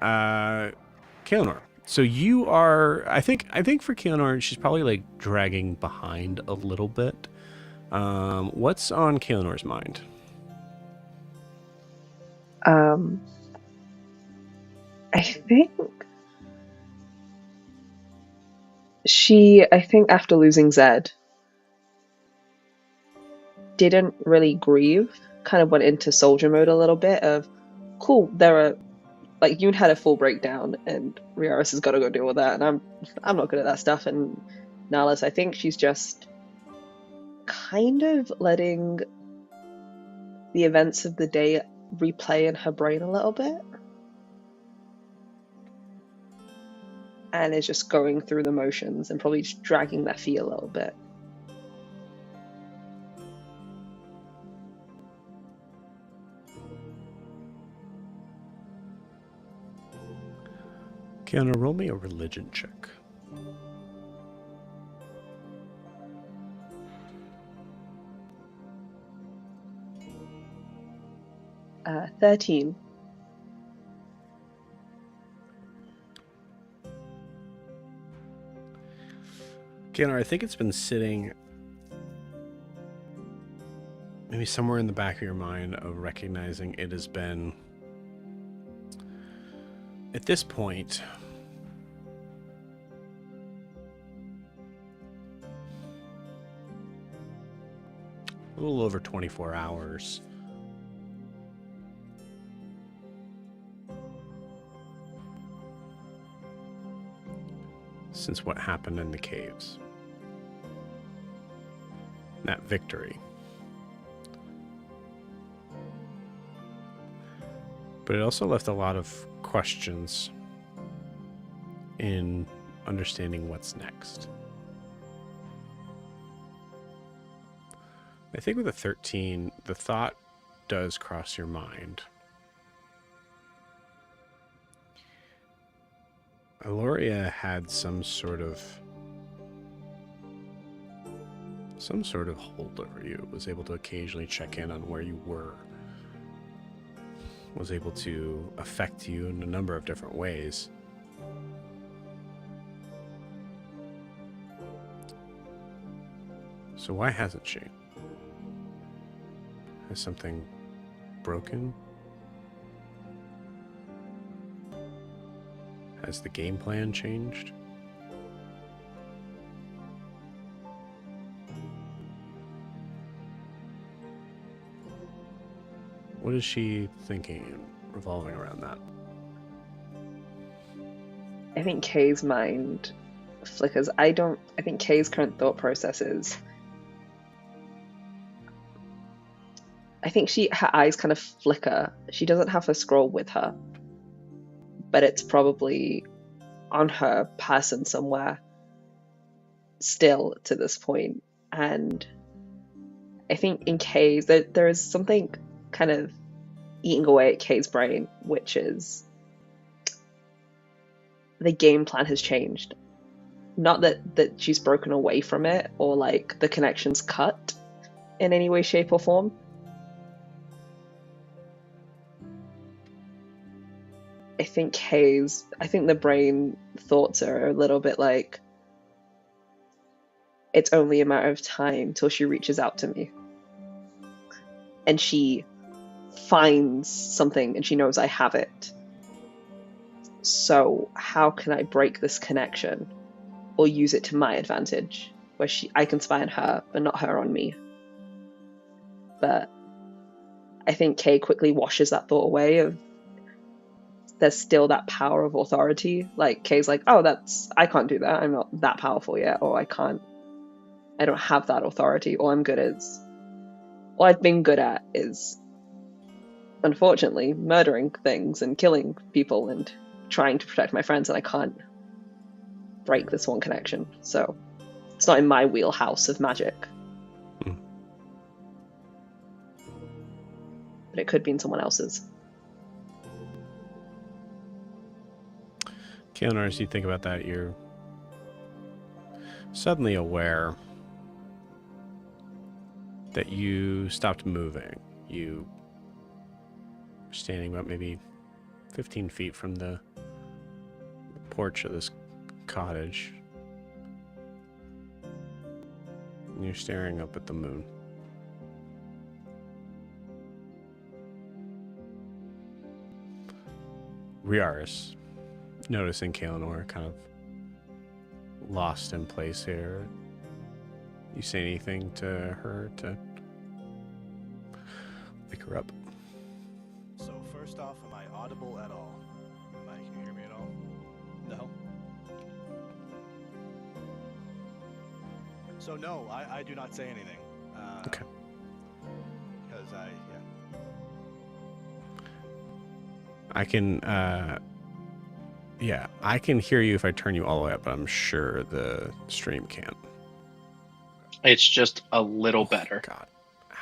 Kaelanor. So you are, I think for Kaelanor, she's probably like dragging behind a little bit. What's on Kaelanor's mind? I think after losing Zed, didn't really grieve, kind of went into soldier mode a little bit of, cool, there are, like, Yoon had a full breakdown and Rioris has got to go deal with that, and I'm not good at that stuff, and Nalas, I think she's just kind of letting the events of the day replay in her brain a little bit. And is just going through the motions and probably just dragging their feet a little bit. Kaelanor, roll me a religion check. 13. Kaelanor, I think it's been sitting maybe somewhere in the back of your mind of recognizing it has been, at this point, a little over 24 hours since what happened in the caves. That victory. But it also left a lot of questions in understanding what's next. I think with a 13, the thought does cross your mind. Aloria had some sort of hold over you. Was able to occasionally check in on where you were. Was able to affect you in a number of different ways. So why hasn't she? Has something broken? Has the game plan changed? What is she thinking revolving around that? I think Kay's mind flickers. I think Kay's current thought process is, I think her eyes kind of flicker. She doesn't have her scroll with her, but it's probably on her person somewhere still to this point. And I think in Kay's, there is something kind of eating away at Kay's brain, which is the game plan has changed. Not that she's broken away from it or like the connection's cut in any way, shape, or form. I think the brain thoughts are a little bit like, it's only a matter of time till she reaches out to me. And she finds something and she knows I have it. So how can I break this connection or use it to my advantage, where I can spy on her, but not her on me? But I think Kay quickly washes that thought away of, there's still that power of authority. Like Kay's like, oh, I can't do that. I'm not that powerful yet, or I don't have that authority. All I've been good at is, unfortunately, murdering things and killing people and trying to protect my friends, and I can't break this one connection. So it's not in my wheelhouse of magic. But it could be in someone else's. Keonor, as you think about that, you're suddenly aware that you stopped moving. You were standing about maybe 15 feet from the porch of this cottage. And you're staring up at the moon. Riaris, noticing Kaelinor kind of lost in place here. You say anything to her to wake her up? So first off, am I audible at all? Can you hear me at all? No? So no, I do not say anything. Okay. Because I can, yeah, I can hear you if I turn you all the way up, but I'm sure the stream can't. It's just a little better. God. Ow.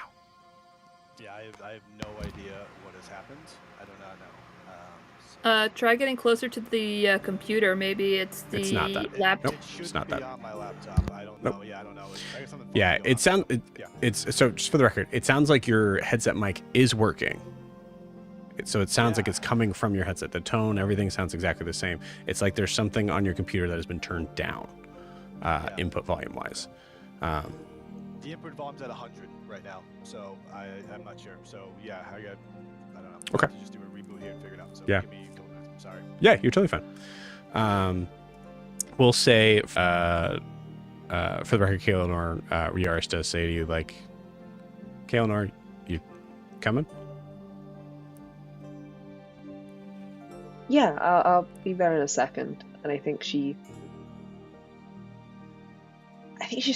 yeah, I have no idea what has happened. I do not know. Try getting closer to the computer. Maybe it's the It's not that. laptop. Nope, It should it's not be that. on my laptop. I don't Nope. know. Yeah, I don't know. I guess something Yeah, funny going it sounds. on. Yeah. It's so. Just for the record, it sounds like your headset mic is working. So it sounds like Yeah. it's coming from your headset. The tone, everything sounds exactly the same. It's like there's something on your computer that has been turned down, input volume wise. The input volume's at 100 right now, so I'm not sure. So yeah, I don't know. Okay. We'll have to just do a reboot here and figure it out. So Yeah. give me a couple minutes. Sorry. Yeah, you're totally fine. We'll say, for the record, Kaelinor, Riaris does say to you, like, Kaelinor, you coming? Yeah, I'll be there in a second. And I think she's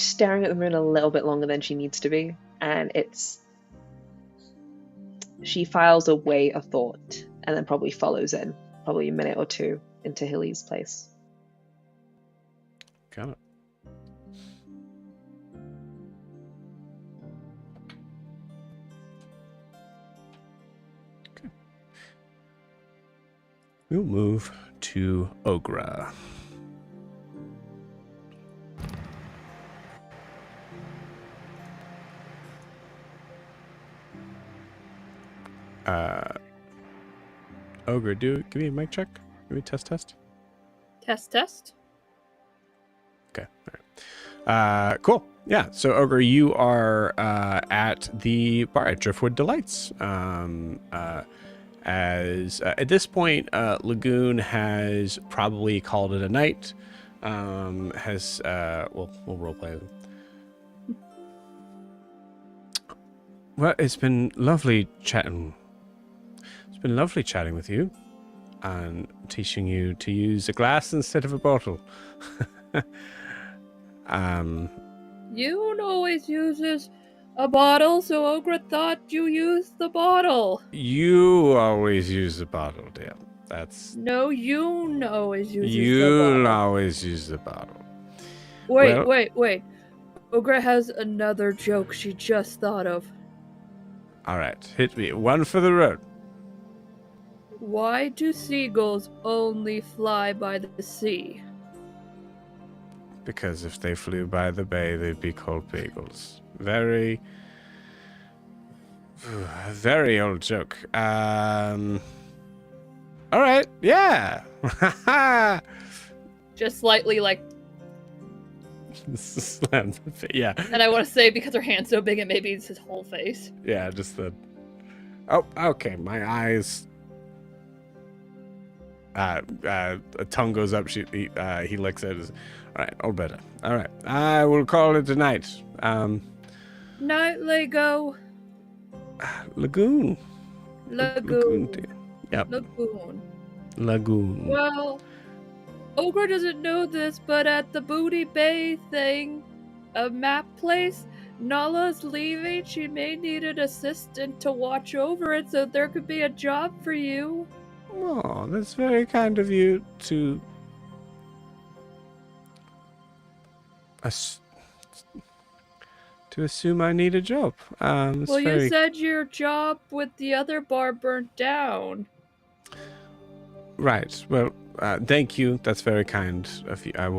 staring at the moon a little bit longer than she needs to be. And she files away a thought and then probably follows in, probably a minute or two into Hillie's place. Got it. Okay. We'll move to Ogra. Ogre, give me a mic check. Give me a test. Test. Okay. All right. Cool. Yeah. So, Ogre, you are at the bar at Driftwood Delights. As at this point, Lagoon has probably called it a night. We'll roleplay. Well, it's been lovely chatting. It's been lovely chatting with you and teaching you to use a glass instead of a bottle. You always uses a bottle, so Ogre thought you used the bottle. You always use the bottle, dear. That's No, you always uses the you'll bottle. always use the bottle. Wait, Well- wait. Ogre has another joke she just thought of. All right, hit me. One for the road. Why do seagulls only fly by the sea? Because if they flew by the bay, they'd be called bagels. Very, very old joke. All right, yeah. Just slightly like, Slam the face. Yeah, and I want to say because her hand's so big, it maybe it's his whole face. yeah. Just the. Oh, okay. My eyes. A tongue goes up. He licks it. All right, all better. All right, I will call it a night. Night, Lego. Lagoon. Lagoon. Dear. Yep. Lagoon. Lagoon. Well, Ogre doesn't know this, but at the Booty Bay thing, a map place, Nala's leaving. She may need an assistant to watch over it, so there could be a job for you. Oh, that's very kind of you to assume I need a job. It's Well, you very said your job with the other bar burnt down. right. Well, thank you. That's very kind of you. I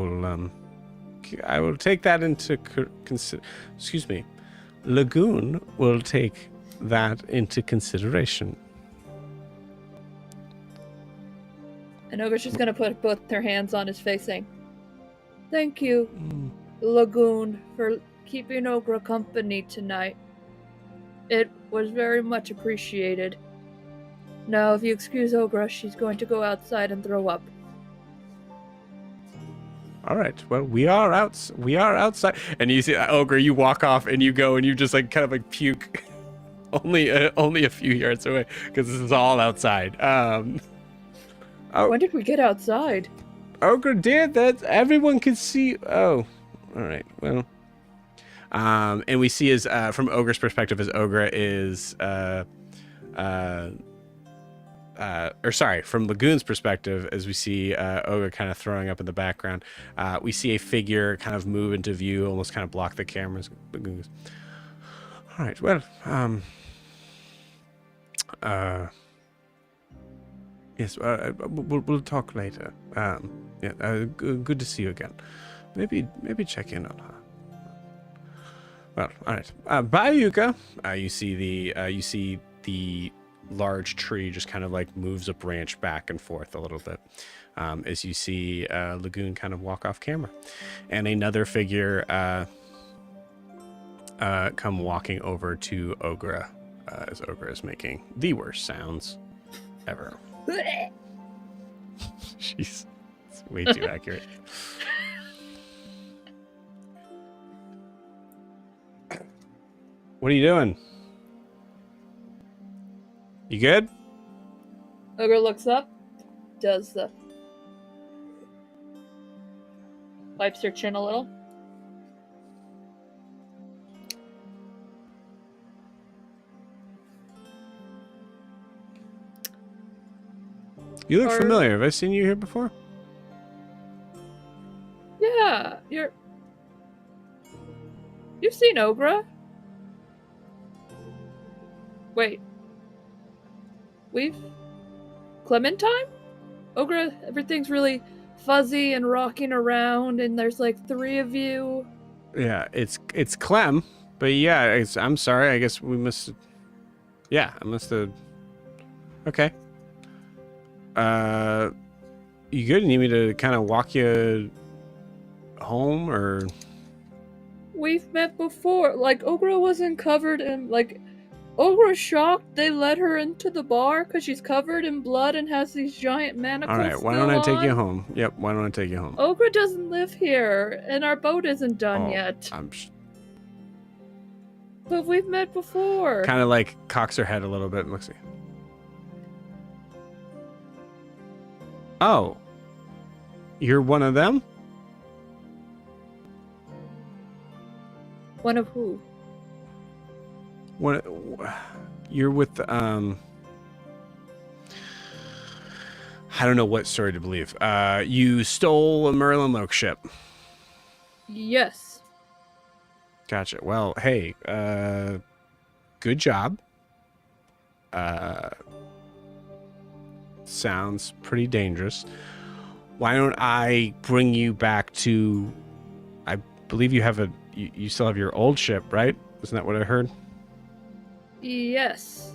will take that into excuse me. Lagoon will take that into consideration. And Ogre's just gonna put both her hands on his face, saying, "Thank you, Lagoon, for keeping Ogre company tonight. It was very much appreciated. Now, if you excuse Ogre, she's going to go outside and throw up." All right. Well, we are outside. And you see Ogre, you walk off and you go and you just like kind of like puke only a few yards away because this is all outside. When did we get outside? Ogre did that. Everyone can see. Oh, all right. Well, and we see as from Ogre's perspective, as Ogre is or sorry, from Lagoon's perspective, as we see Ogre kind of throwing up in the background, we see a figure kind of move into view, almost kind of block the cameras. Lagoon goes, all right, well, yes, we'll talk later. Good to see you again. Maybe check in on her. Well, all right. Bye, Yuka. You see the large tree just kind of like moves a branch back and forth a little bit as you see Lagoon kind of walk off camera, and another figure come walking over to Ogre as Ogre is making the worst sounds ever. Jeez, it's way too accurate. What are you doing? You good? Ogre looks up, does the... wipes her chin a little. You look familiar. Have I seen you here before? Yeah, you've seen Ogre. Wait. Clementine? Ogre, everything's really fuzzy and rocking around, and there's like 3 of you. Yeah, it's Clem, but yeah, I'm sorry. I guess we must. Yeah, I must have. Okay. You good? Need me to kind of walk you home, or? We've met before. Like, Ogre wasn't covered in, like, Ogre was shocked they let her into the bar because she's covered in blood and has these giant manacles. All right, why don't I take you home? Yep, why don't I take you home? Ogre doesn't live here, and our boat isn't done yet. But we've met before. Kind of like cocks her head a little bit and looks at you. Oh, you're one of them? One of who? You're with I don't know what story to believe. You stole a Merlin Loke ship. Yes. Gotcha. Well, hey, good job. Sounds pretty dangerous. Why don't I bring you back to, I believe you have you still have your old ship, right? Isn't that what I heard? Yes,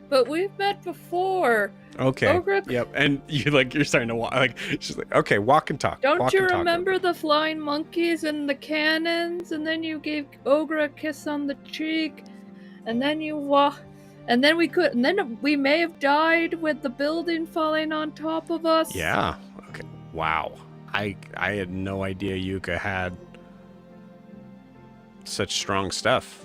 but we've met before. Okay. Ogre... Yep. And you're starting to walk. Like she's like, okay, walk and talk. Don't you remember the flying monkeys and the cannons? And then you gave Ogre a kiss on the cheek, and then you walk. And then we may have died with the building falling on top of us. Yeah. Okay. Wow. I had no idea Yuka had such strong stuff.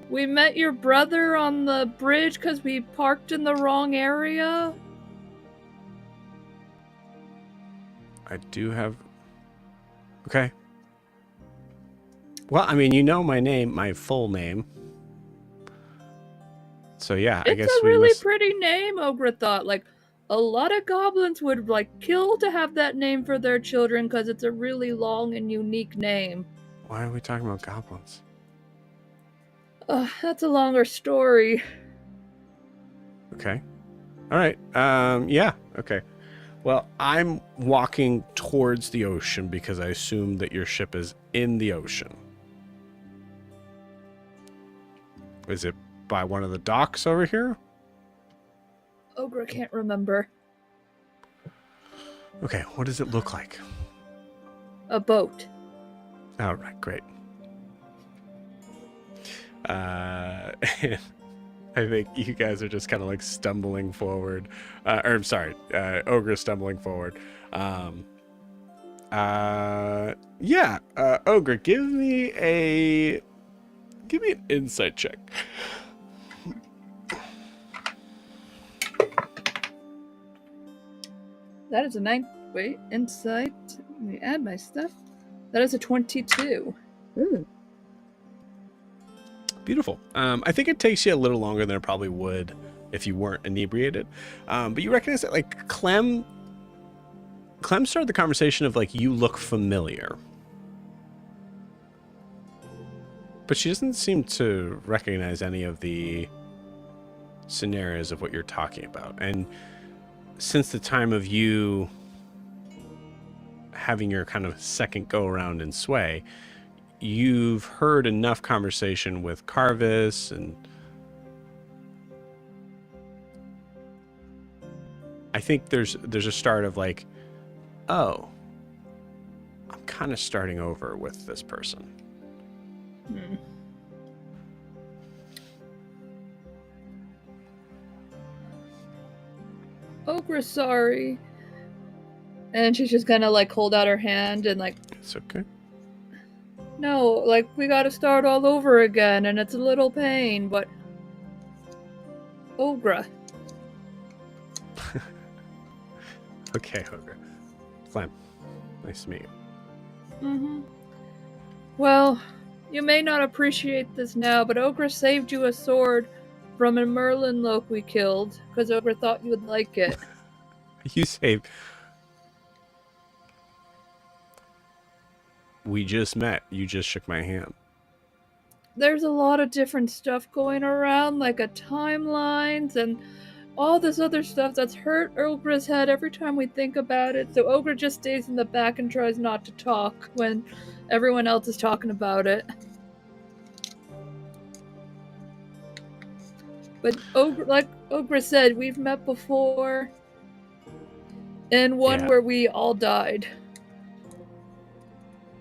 We met your brother on the bridge because we parked in the wrong area. I do have... Okay. Well, I mean, you know my name, my full name. So yeah, I guess It's a we really must... pretty name, Ogre thought. Like, a lot of goblins would, like, kill to have that name for their children because it's a really long and unique name. Why are we talking about goblins? That's a longer story. Okay. All right. Yeah. Okay. Well, I'm walking towards the ocean because I assume that your ship is in the ocean. Is it by one of the docks over here? Ogre can't remember. Okay. What does it look like? A boat. All right. Great. I think you guys are just kind of like stumbling forward. I'm sorry, Ogre stumbling forward. Yeah, Ogre, give me an insight check. That is a 9. Wait, insight. Let me add my stuff. That is a 22. Ooh. Beautiful. I think it takes you a little longer than it probably would if you weren't inebriated. But you recognize that, like, Clem started the conversation of, like, you look familiar. But she doesn't seem to recognize any of the scenarios of what you're talking about. And since the time of you having your kind of second go around in Sway, you've heard enough conversation with Carvis, and I think there's a start of like, oh, I'm kind of starting over with this person. Ogre, sorry. And she's just gonna, like, hold out her hand and, like, It's okay. no, like, we gotta start all over again, and it's a little pain, but... Ogre. Okay, Ogre. Clem, nice to meet you. Mm-hmm. Well, you may not appreciate this now, but Ogre saved you a sword from a Merlin Loke we killed, because Ogre thought you would like it. You say we just met. You just shook my hand. There's a lot of different stuff going around, like a timelines and all this other stuff that's hurt Ogre's head every time we think about it. So Ogre just stays in the back and tries not to talk when everyone else is talking about it. But Ogre, like Ogre said, we've met before. And one Yeah. where we all died.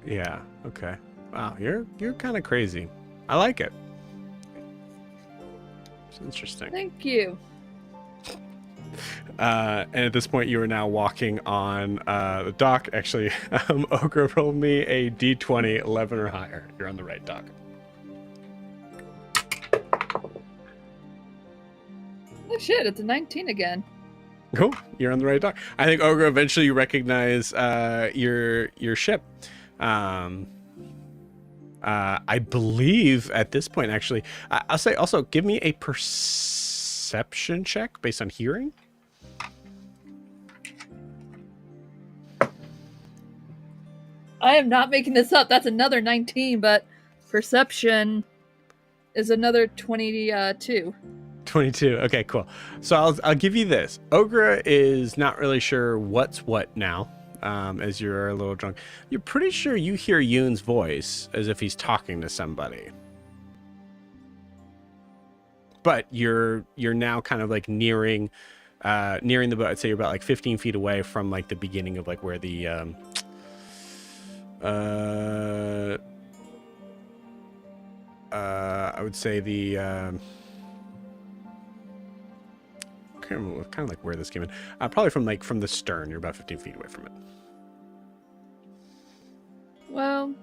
Yeah. Okay. Wow. You're kind of crazy. I like it. It's interesting. Thank you. And at this point, you are now walking on the dock. Actually, Ogre, roll me a d20, 11 or higher. You're on the right dock. Oh shit, it's a 19 again. Cool. You're on the right dock. I think Ogre, eventually you recognize your ship. I believe at this point, actually, I'll say also give me a perception check based on hearing. I am not making this up. That's another 19, but perception is another 22. 22. Okay, cool. So I'll give you this. Ogre is not really sure what's what now, as you're a little drunk. You're pretty sure you hear Yoon's voice as if he's talking to somebody. But you're now kind of like nearing the boat. I'd say you're about like 15 feet away from like the beginning of like where the I would say the kind of like where this came in. Probably from the stern. You're about 15 feet away from it. Well,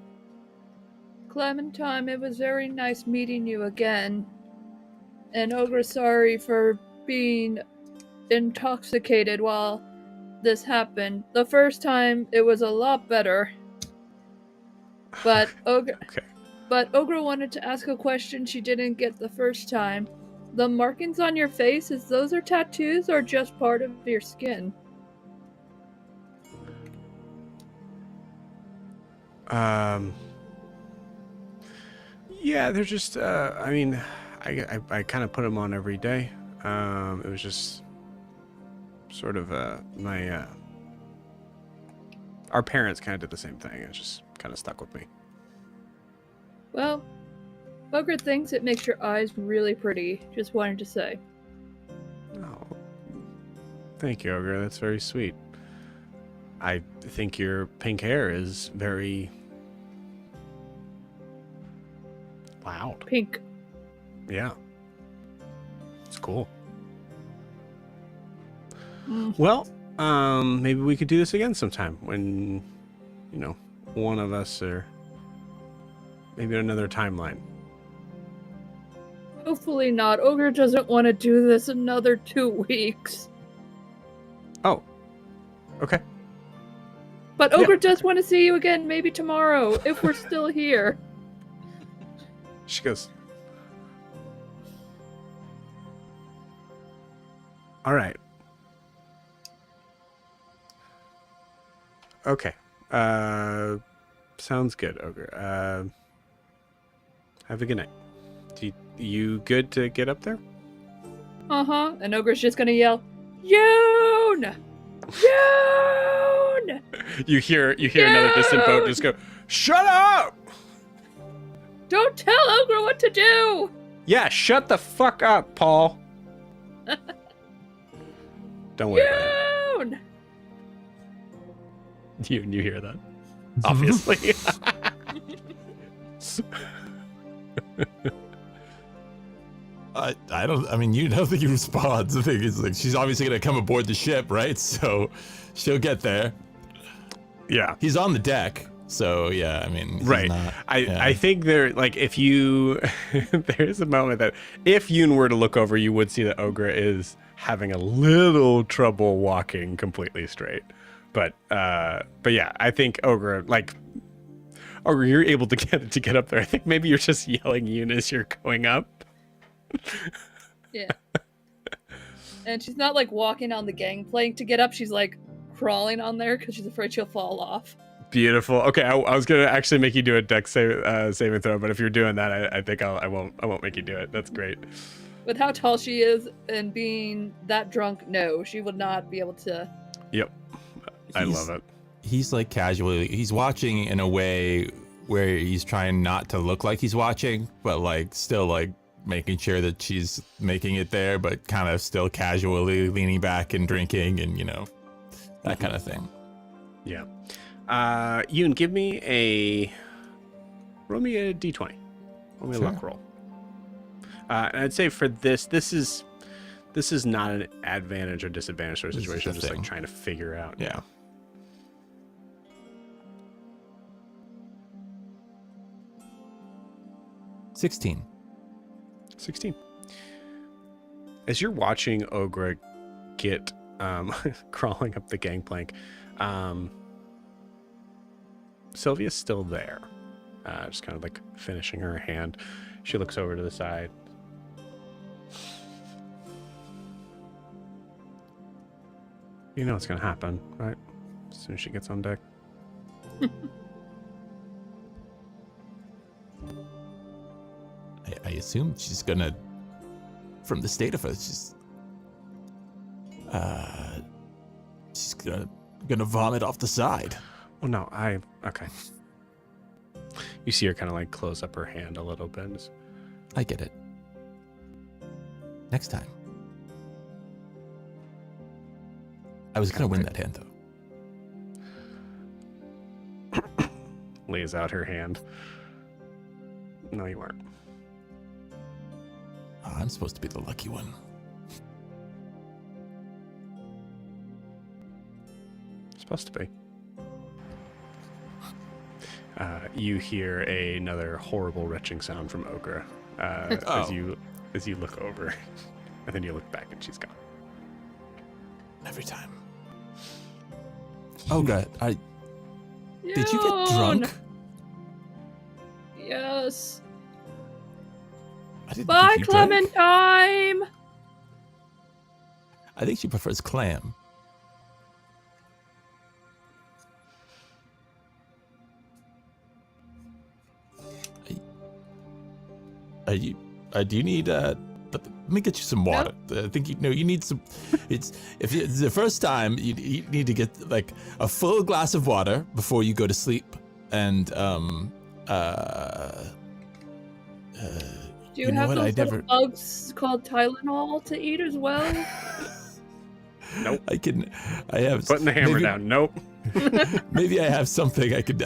Clementine, it was very nice meeting you again. And Ogre, sorry for being intoxicated while this happened. The first time, it was a lot better. But Ogre... Okay. But Ogre wanted to ask a question she didn't get the first time. the markings on your face, is those are tattoos or just part of your skin? Yeah, they're just, I mean, I kind of put them on every day. It was just sort of, our parents kind of did the same thing. It just kind of stuck with me. Well, Ogre thinks it makes your eyes really pretty. Just wanted to say. Oh, thank you, Ogre. That's very sweet. I think your pink hair is very loud. Pink. Yeah. It's cool. Mm. Well, maybe we could do this again sometime when, you know, one of us or maybe another timeline. Hopefully not. Ogre doesn't want to do this another 2 weeks. Oh, okay. But Ogre does want to see you again, maybe tomorrow, if we're still here. She goes, all right. Okay. Sounds good, Ogre. Have a good night. You good to get up there? Uh-huh. And Ogre's just gonna yell, Yoon! Yoon! You hear another distant boat just go, shut up! Don't tell Ogre what to do! Yeah, shut the fuck up, Paul. Don't worry about Yoon! it. You hear that? Obviously. I don't. I mean, you know that he responds. The thing is, like, she's obviously gonna come aboard the ship, right? So she'll get there. Yeah. He's on the deck. So yeah, I mean, he's Right. not- I think there, like, if you, there's a moment that if Yoon were to look over, you would see that Ogre is having a little trouble walking completely straight. But yeah, I think Ogre, you're able to get up there. I think maybe you're just yelling Yoon as you're going up. Yeah. And she's not like walking on the gangplank to get up, she's like crawling on there because she's afraid she'll fall off. Beautiful. Okay, I was gonna actually make you do a dex saving throw, but if you're doing that, I think I won't make you do it. That's great. With how tall she is and being that drunk, no, she would not be able to. Yep. I love it. He's like casually. He's watching in a way where he's trying not to look like he's watching, but like still like making sure that she's making it there, but kind of still casually leaning back and drinking and, you know, that kind of thing. Yeah. Yoon, roll me a d20. Roll me a luck roll. And I'd say for this is not an advantage or disadvantage sort of This is situation. the I'm just thing. like trying to figure out. Yeah. Yeah. 16. 16. As you're watching Ogre get crawling up the gangplank, Sylvia's still there, just kind of like finishing her hand. She looks over to the side. You know what's gonna happen, right? As soon as she gets on deck. I assume she's gonna, from the state of her, she's gonna vomit off the side. Well, no, okay. You see her kind of like close up her hand a little bit. Just, I get it. Next time. I was gonna win that hand though. lays out her hand. No, you weren't. Oh, I'm supposed to be the lucky one. Supposed to be. You hear another horrible retching sound from Ogre as you look over, and then you look back and she's gone. Every time. Ogre, did you get drunk? Yes. I didn't Bye, think you drank. Clementine! I think she prefers clam. Do you need let me get you some water. I think you need some. If it's the first time, you need to get like a full glass of water before you go to sleep, and Do you have what? those little bugs called Tylenol to eat as well? Nope. I have Putting the hammer down. Nope. Maybe I have something I could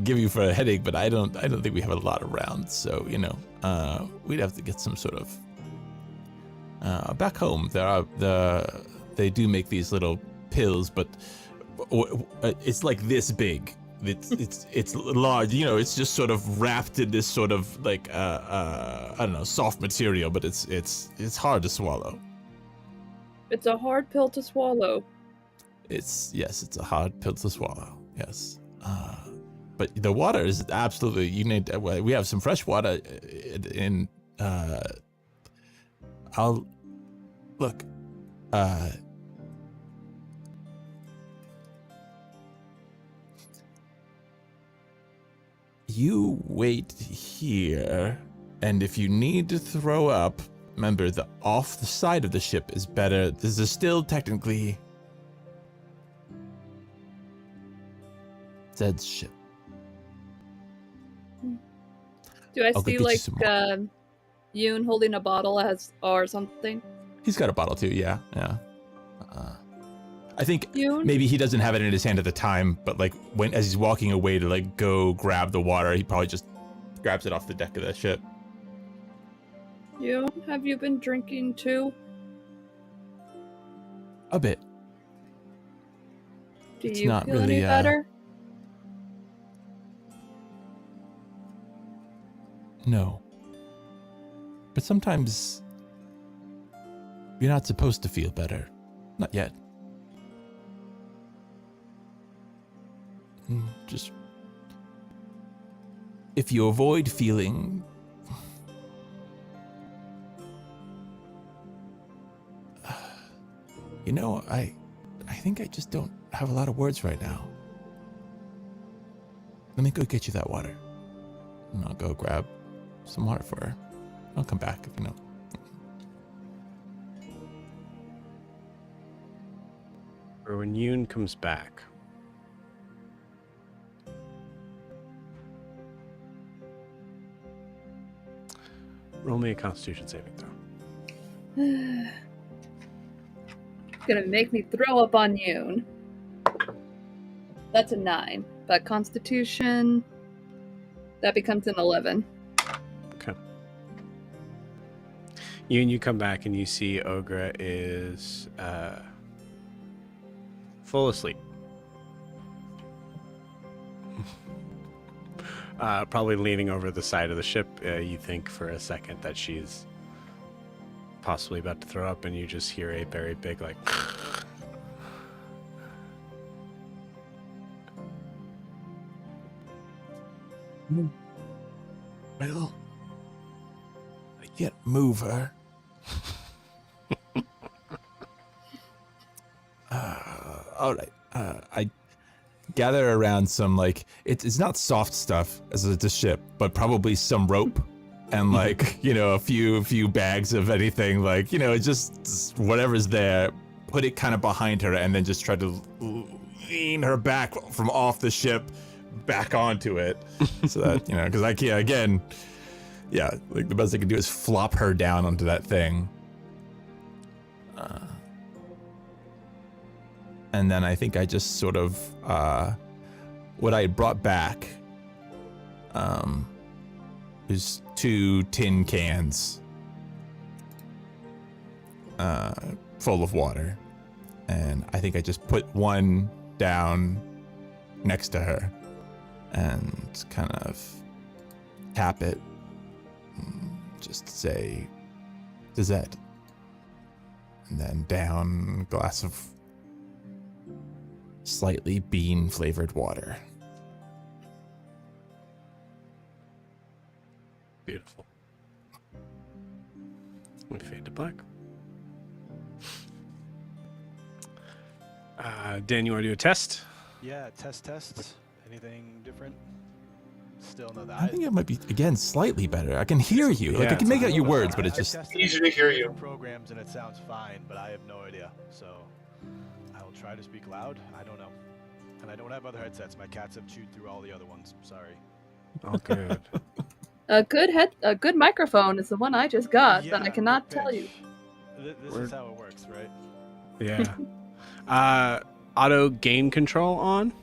give you for a headache, but I don't think we have a lot around. So we'd have to get some sort of. Back home, they do make these little pills, but it's like this big. It's large. It's just sort of wrapped in this sort of like I don't know, soft material, but it's hard to swallow. It's a hard pill to swallow. It's a hard pill to swallow. Yes. But the water is absolutely. You need. We have some fresh water in. I'll look. You wait here, and if you need to throw up, remember the off the side of the ship is better. This is still technically Zed's ship. Do I I'll go see get you like some more. Yoon holding a bottle or something? He's got a bottle too. Yeah. I think Yoon? maybe he doesn't have it in his hand at the time, but like as he's walking away to like go grab the water, he probably just grabs it off the deck of the ship. Yoon, have you been drinking too? A bit. Do It's you not feel really, any better? No. But sometimes you're not supposed to feel better. Not yet. Just if you avoid feeling I think I just don't have a lot of words right now. Let me go get you that water. And I'll go grab some water for her. I'll come back if you know. Or when Yoon comes back. Roll me a Constitution saving throw. Gonna make me throw up on Yoon. That's a 9. But Constitution, that becomes an 11. Okay. Yoon, you come back and you see Ogra is full asleep. Probably leaning over the side of the ship. You think for a second that she's possibly about to throw up, and you just hear a very big, like... Well, I can't move her. All right. I gather around some, like, it's not soft stuff as it's a ship, but probably some rope and, like, a few bags of anything, like, just whatever's there. Put it kind of behind her and then just try to lean her back from off the ship back onto it. So that, because I can't, again, like the best I can do is flop her down onto that thing. And then I think I just sort of, what I had brought back is 2 tin cans full of water. And I think I just put one down next to her and kind of tap it. Just say, to Zed. And then down a glass of slightly bean-flavored water. Beautiful. We fade to black. Dan, you want to do a test? Yeah, test. Anything different? Still no that. I think it might be, again, slightly better. I can hear you. Like, Yeah. I can make out your words, but it's I've just... tested Easy it to in hear different you. programs and it sounds fine, but I have no idea. So I will try to speak loud. I don't know. And I don't have other headsets. My cats have chewed through all the other ones. Sorry. Oh, good. A good microphone is the one I just got that I Yeah, cannot good tell you. pitch. This is how it works, right? Yeah. Auto gain control on.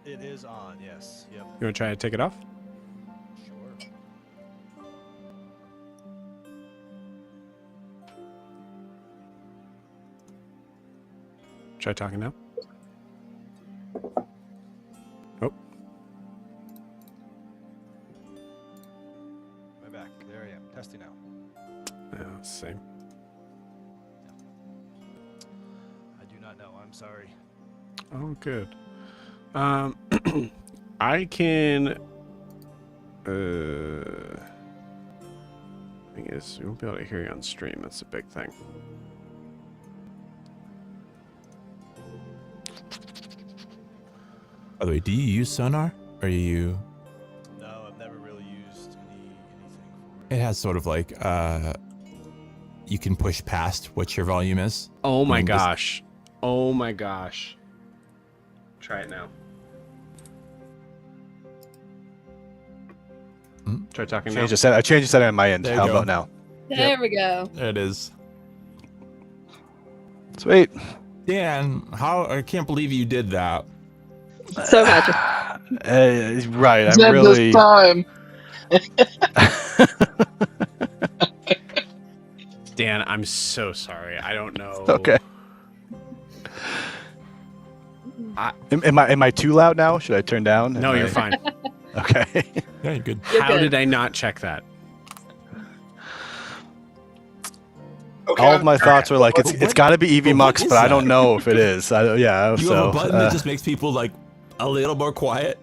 It is on, yes. Yep. You want to try to take it off? Sure. Try talking now. Oh, I'm back. There I am. Testing now. yeah, same. I do not know. I'm sorry. Oh, good. I can. Thing is, we won't be able to hear you on stream. That's a big thing. By the way, do you use sonar? Or you... No, I've never really used anything for It has sort of like, you can push past what your volume is. Oh my I mean, this- gosh. Oh my gosh. Try it now. Try talking now. I changed the setting on my end. There you How go. about now? There we go. There it is. Sweet. Dan, I can't believe you did that. So magic. Right. I'm Zed really. this time. Dan, I'm so sorry. I don't know. Okay. Am I too loud now? Should I turn down? No, Am you're I- fine. Okay. Yeah, you're good. You're How good. did I not check that? Okay, All of my thoughts were like, But it's what- got to be EV but what Mux, is but I don't that? know if it is. Yeah. You so have a button that just makes people like a little more quiet.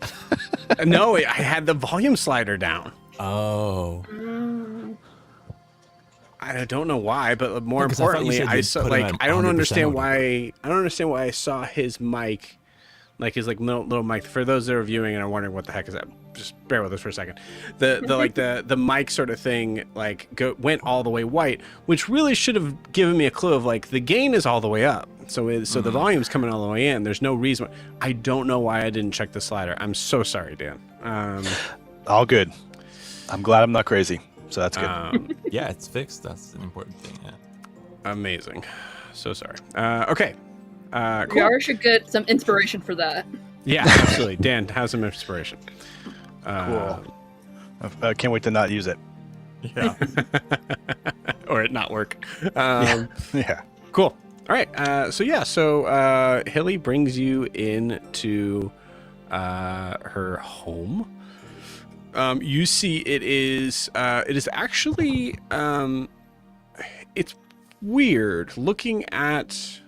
No, I had the volume slider down. Oh. I don't know why, but more Because I thought you importantly, said I you'd saw put him like at I don't 100% understand or whatever. why I don't understand why I saw his mic, like his like little mic. For those that are viewing and are wondering what the heck is that, just bear with us for a second. The like the mic sort of thing like went all the way white, which really should have given me a clue of like the gain is all the way up, so the volume's coming all the way in. There's no reason. I don't know why I didn't check the slider. I'm so sorry, Dan. all good. I'm glad I'm not crazy. So that's good. Yeah, it's fixed. That's an important thing. Yeah. Amazing. So sorry. Okay. Cool. Yara should get some inspiration for that. Yeah, absolutely. Dan, have some inspiration. Cool. I can't wait to not use it. Yeah. Or it not work. Yeah. Cool. All right. So Hillie brings you into her home. You see it is actually it's weird looking at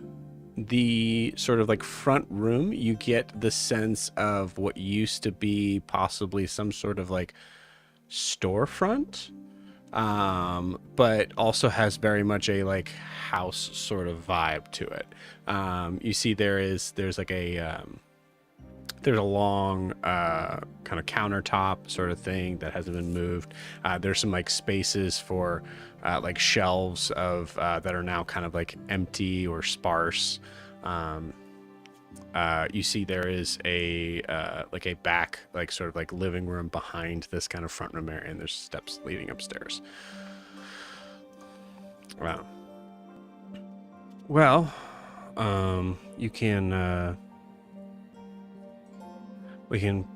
the sort of like front room. You get the sense of what used to be possibly some sort of like storefront, but also has very much a like house sort of vibe to it. You see there's like a there's a long kind of countertop sort of thing that hasn't been moved. There's some like spaces for like shelves of that are now kind of like empty or sparse. You see there is a like a back like sort of like living room behind this kind of front room area, and there's steps leading upstairs. Wow. Well, you can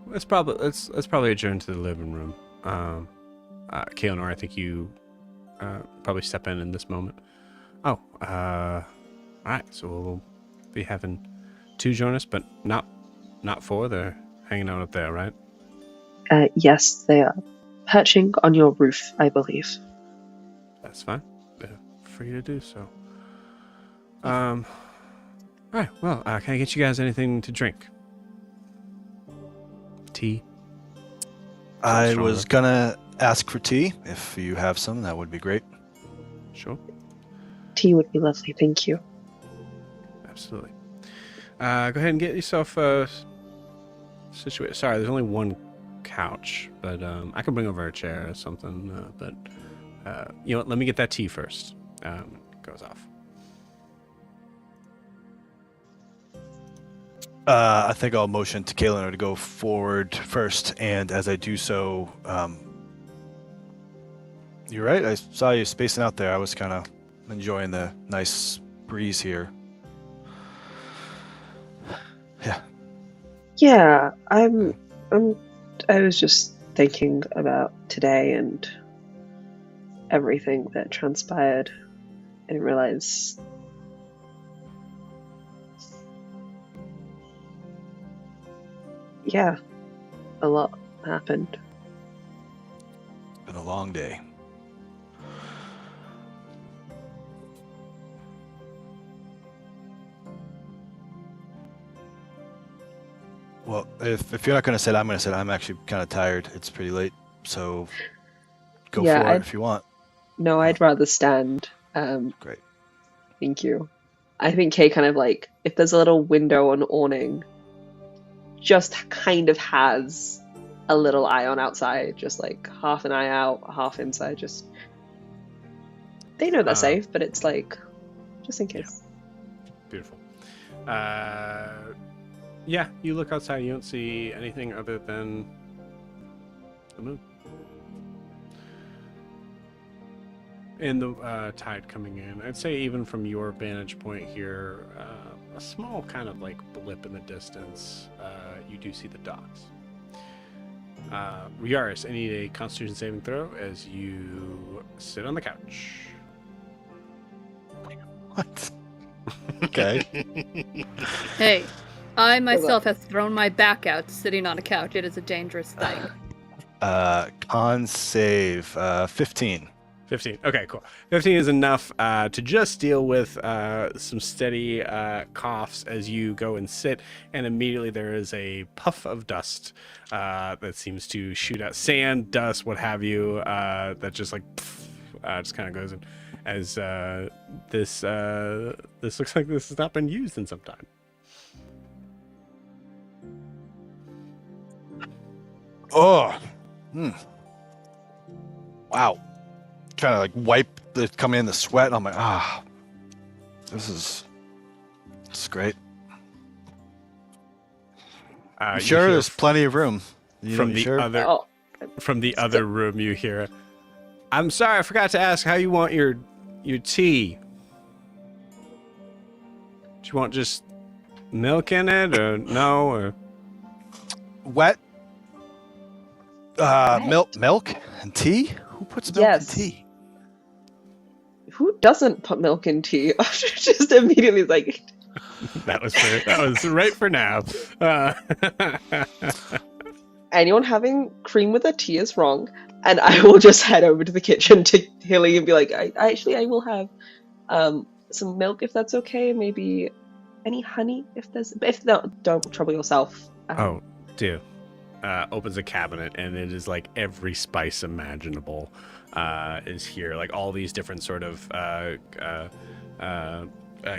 let's probably adjourn to the living room. Kaelenor, I think you probably step in this moment. Oh, all right. So we'll be having 2 join us, but not 4. They're hanging out up there, right? Yes, they are perching on your roof, I believe. That's fine. They're free to do so. All right. Well, can I get you guys anything to drink? Tea. I Stronger. was gonna ask for tea. If you have some, that would be great. Sure. Tea would be lovely, thank you. Absolutely. Go ahead and get yourself situated. Sorry, there's only one couch, but I can bring over a chair or something. But you know what? Let me get that tea first. Goes off. I think I'll motion to Kaelin to go forward first, and as I do so, you're right. I saw you spacing out there. I was kind of enjoying the nice breeze here. Yeah. Yeah, I was just thinking about today and everything that transpired. I didn't realize. Yeah, a lot happened. Been a long day. Well, if you're not going to sit, I'm going to sit. I'm actually kind of tired. It's pretty late, so go Yeah, for it if you want. No, I'd rather stand. Great. Thank you. I think Kay kind of like, if there's a little window on awning, just kind of has a little eye on outside, just like half an eye out, half inside. Just they know they're safe, but it's like just in case. Beautiful. Yeah, you look outside. You don't see anything other than the moon and the tide coming in. I'd say even from your vantage point here, a small kind of like blip in the distance. You do see the docks. Riaris, I need a Constitution saving throw as you sit on the couch. What? Okay. Hey, I myself have thrown my back out sitting on a couch. It is a dangerous thing. Con save 15. 15. Okay, cool. 15 is enough to just deal with some steady coughs as you go and sit, and immediately there is a puff of dust that seems to shoot out sand, dust, what have you, that just like just kind of goes in as this looks like this has not been used in some time. Oh. Wow. Trying to like wipe the coming in the sweat, and I'm like, this is great. I'm sure there's plenty of room. From the other room, you hear, "I'm sorry, I forgot to ask how you want your tea. Do you want just milk in it, or no, or wet? Milk and tea? Who puts milk in tea? Who doesn't put milk in tea? Just immediately like that was right for now. Anyone having cream with their tea is wrong, and I will just head over to the kitchen to Hillie and be like, I will have some milk if that's okay, maybe any honey if not, don't trouble yourself. Oh dear. Opens a cabinet, and it is like every spice imaginable is here, like all these different sort of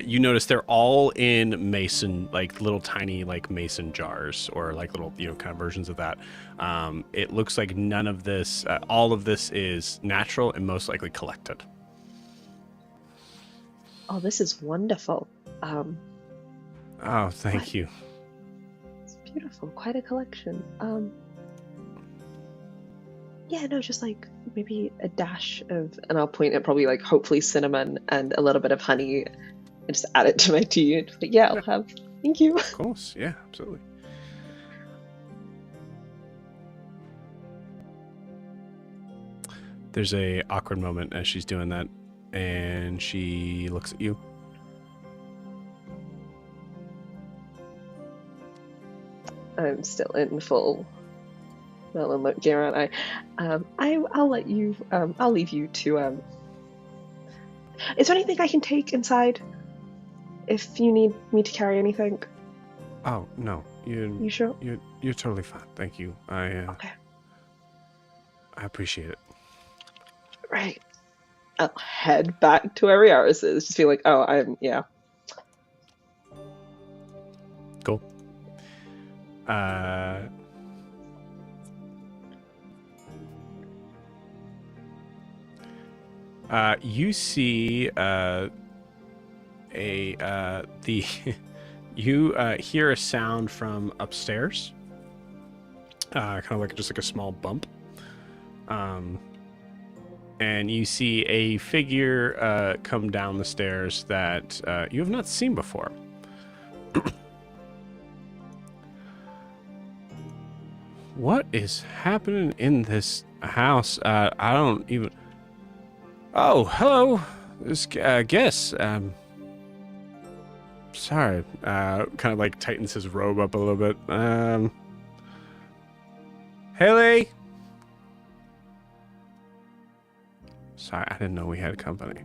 you notice they're all in mason, like little tiny like mason jars, or like little kind of versions of that. It looks like none of this, all of this is natural and most likely collected. Oh, this is wonderful. Oh, thank you. Beautiful, quite a collection. Yeah, no, just like maybe a dash of, and I'll point at probably like hopefully cinnamon and a little bit of honey, and just add it to my tea. But yeah, I'll have. Thank you. Of course, yeah, absolutely. There's a awkward moment as she's doing that, and she looks at you. I'm still in full Merlin gear, aren't I? I'll let you. I'll leave you to. Is there anything I can take inside? If you need me to carry anything. Oh no, you sure? You're totally fine. Thank you. Okay. I appreciate it. Right. I'll head back to where Riaris is. Just be like, oh, yeah. Cool. You see you hear a sound from upstairs, kind of like just like a small bump, and you see a figure come down the stairs that you have not seen before. What is happening in this house? I don't even. Oh, hello. This guess. Sorry. Kind of like tightens his robe up a little bit. Hillie. Sorry, I didn't know we had company.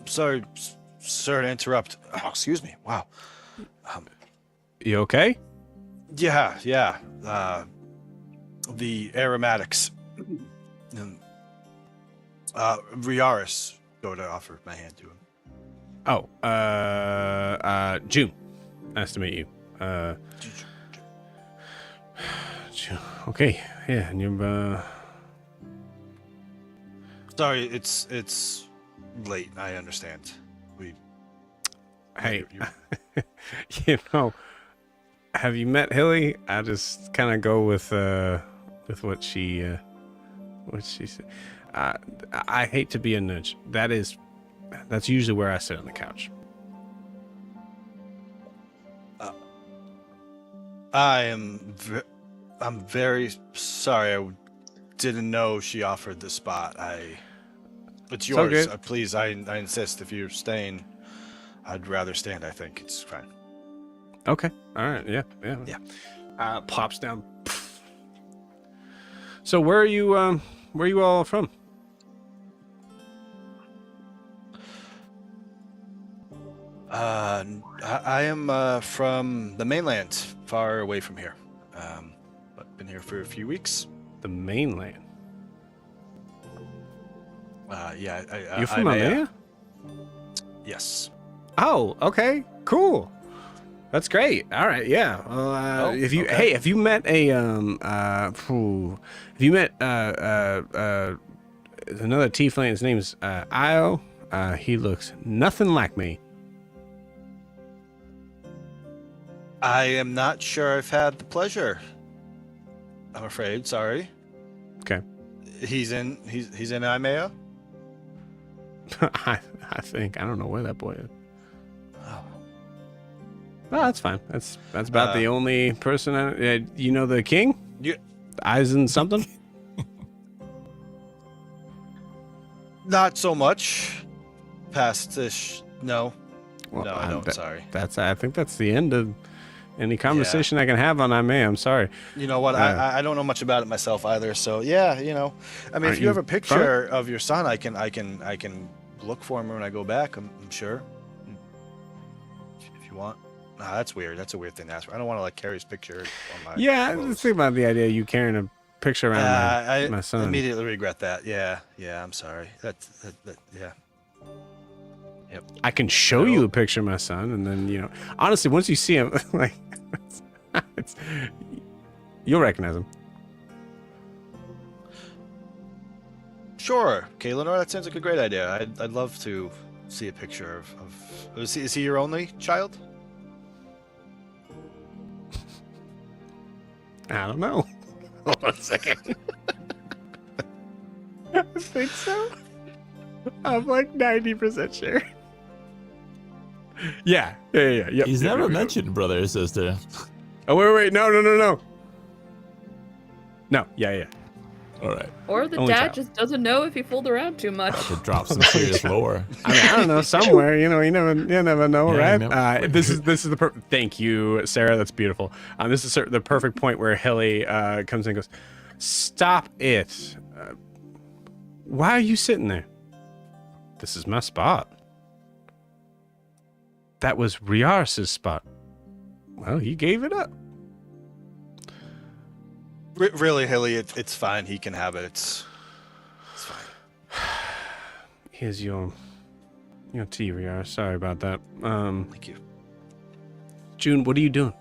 Sorry, sir, to interrupt. Oh, excuse me. Wow. You okay? Yeah. The aromatics. Riaris, go to offer my hand to him. Oh, June. Nice to meet you. June. Okay, yeah, and you're, Sorry, it's late. I understand. Hey, you know, have you met Hillie? I just kind of go with what she said. I hate to be a nudge. That's usually where I sit on the couch. I'm very sorry. I didn't know she offered the spot. It's yours. Okay. Please, I insist. If you're staying, I'd rather stand. I think it's fine. Okay. All right. Yeah. Plops down. So where are you all from? I am from the mainland, far away from here. But been here for a few weeks. The mainland. Yeah. You're from Amaya? Yes. Oh, okay, cool. That's great. All right, yeah. Well, if you met another tiefling, his name's Io. He looks nothing like me. I am not sure I've had the pleasure. I'm afraid. Sorry. Okay. He's in Imea? I think I don't know where that boy is. Oh. No, that's fine. That's about the only person you know the king? Yeah. Eisen something? Not so much. Past this, no. Well, No, I don't. Sorry. I think that's the end of any conversation I can have on Imea. I'm sorry. You know what? I don't know much about it myself either. So yeah, you know, I mean, if you have a picture of your son, I can look for him when I go back. I'm sure. If you want. Nah, that's weird. That's a weird thing to ask for. I don't want to like carry his picture on my. Yeah, clothes. just think about the idea of you carrying a picture around my son. I immediately regret that. Yeah. I'm sorry. Yeah. Yep. I can show you a picture of my son, and then honestly, once you see him, like, you'll recognize him. Sure, Kaelinor, that sounds like a great idea. I'd love to see a picture of is he your only child? I don't know. Hold on a second. I think so. I'm like 90% sure. Yeah. Yep, He's never mentioned brother or sister. Oh, wait. No. No, yeah. All right. Or the Only dad child. just doesn't know if he fooled around too much. To drop some serious lore. I mean, I don't know, somewhere, you never know, Yeah, I right? know. This is the perfect. Thank you, Sarah. That's beautiful. This is the perfect point where Hillie comes in and goes, "Stop it! Why are you sitting there? This is my spot. That was Riaris' spot. Well, he gave it up." Really, Hillie, it's fine. He can have it. Here's your tea, Riara. Sorry about that. Thank you. June, what are you doing?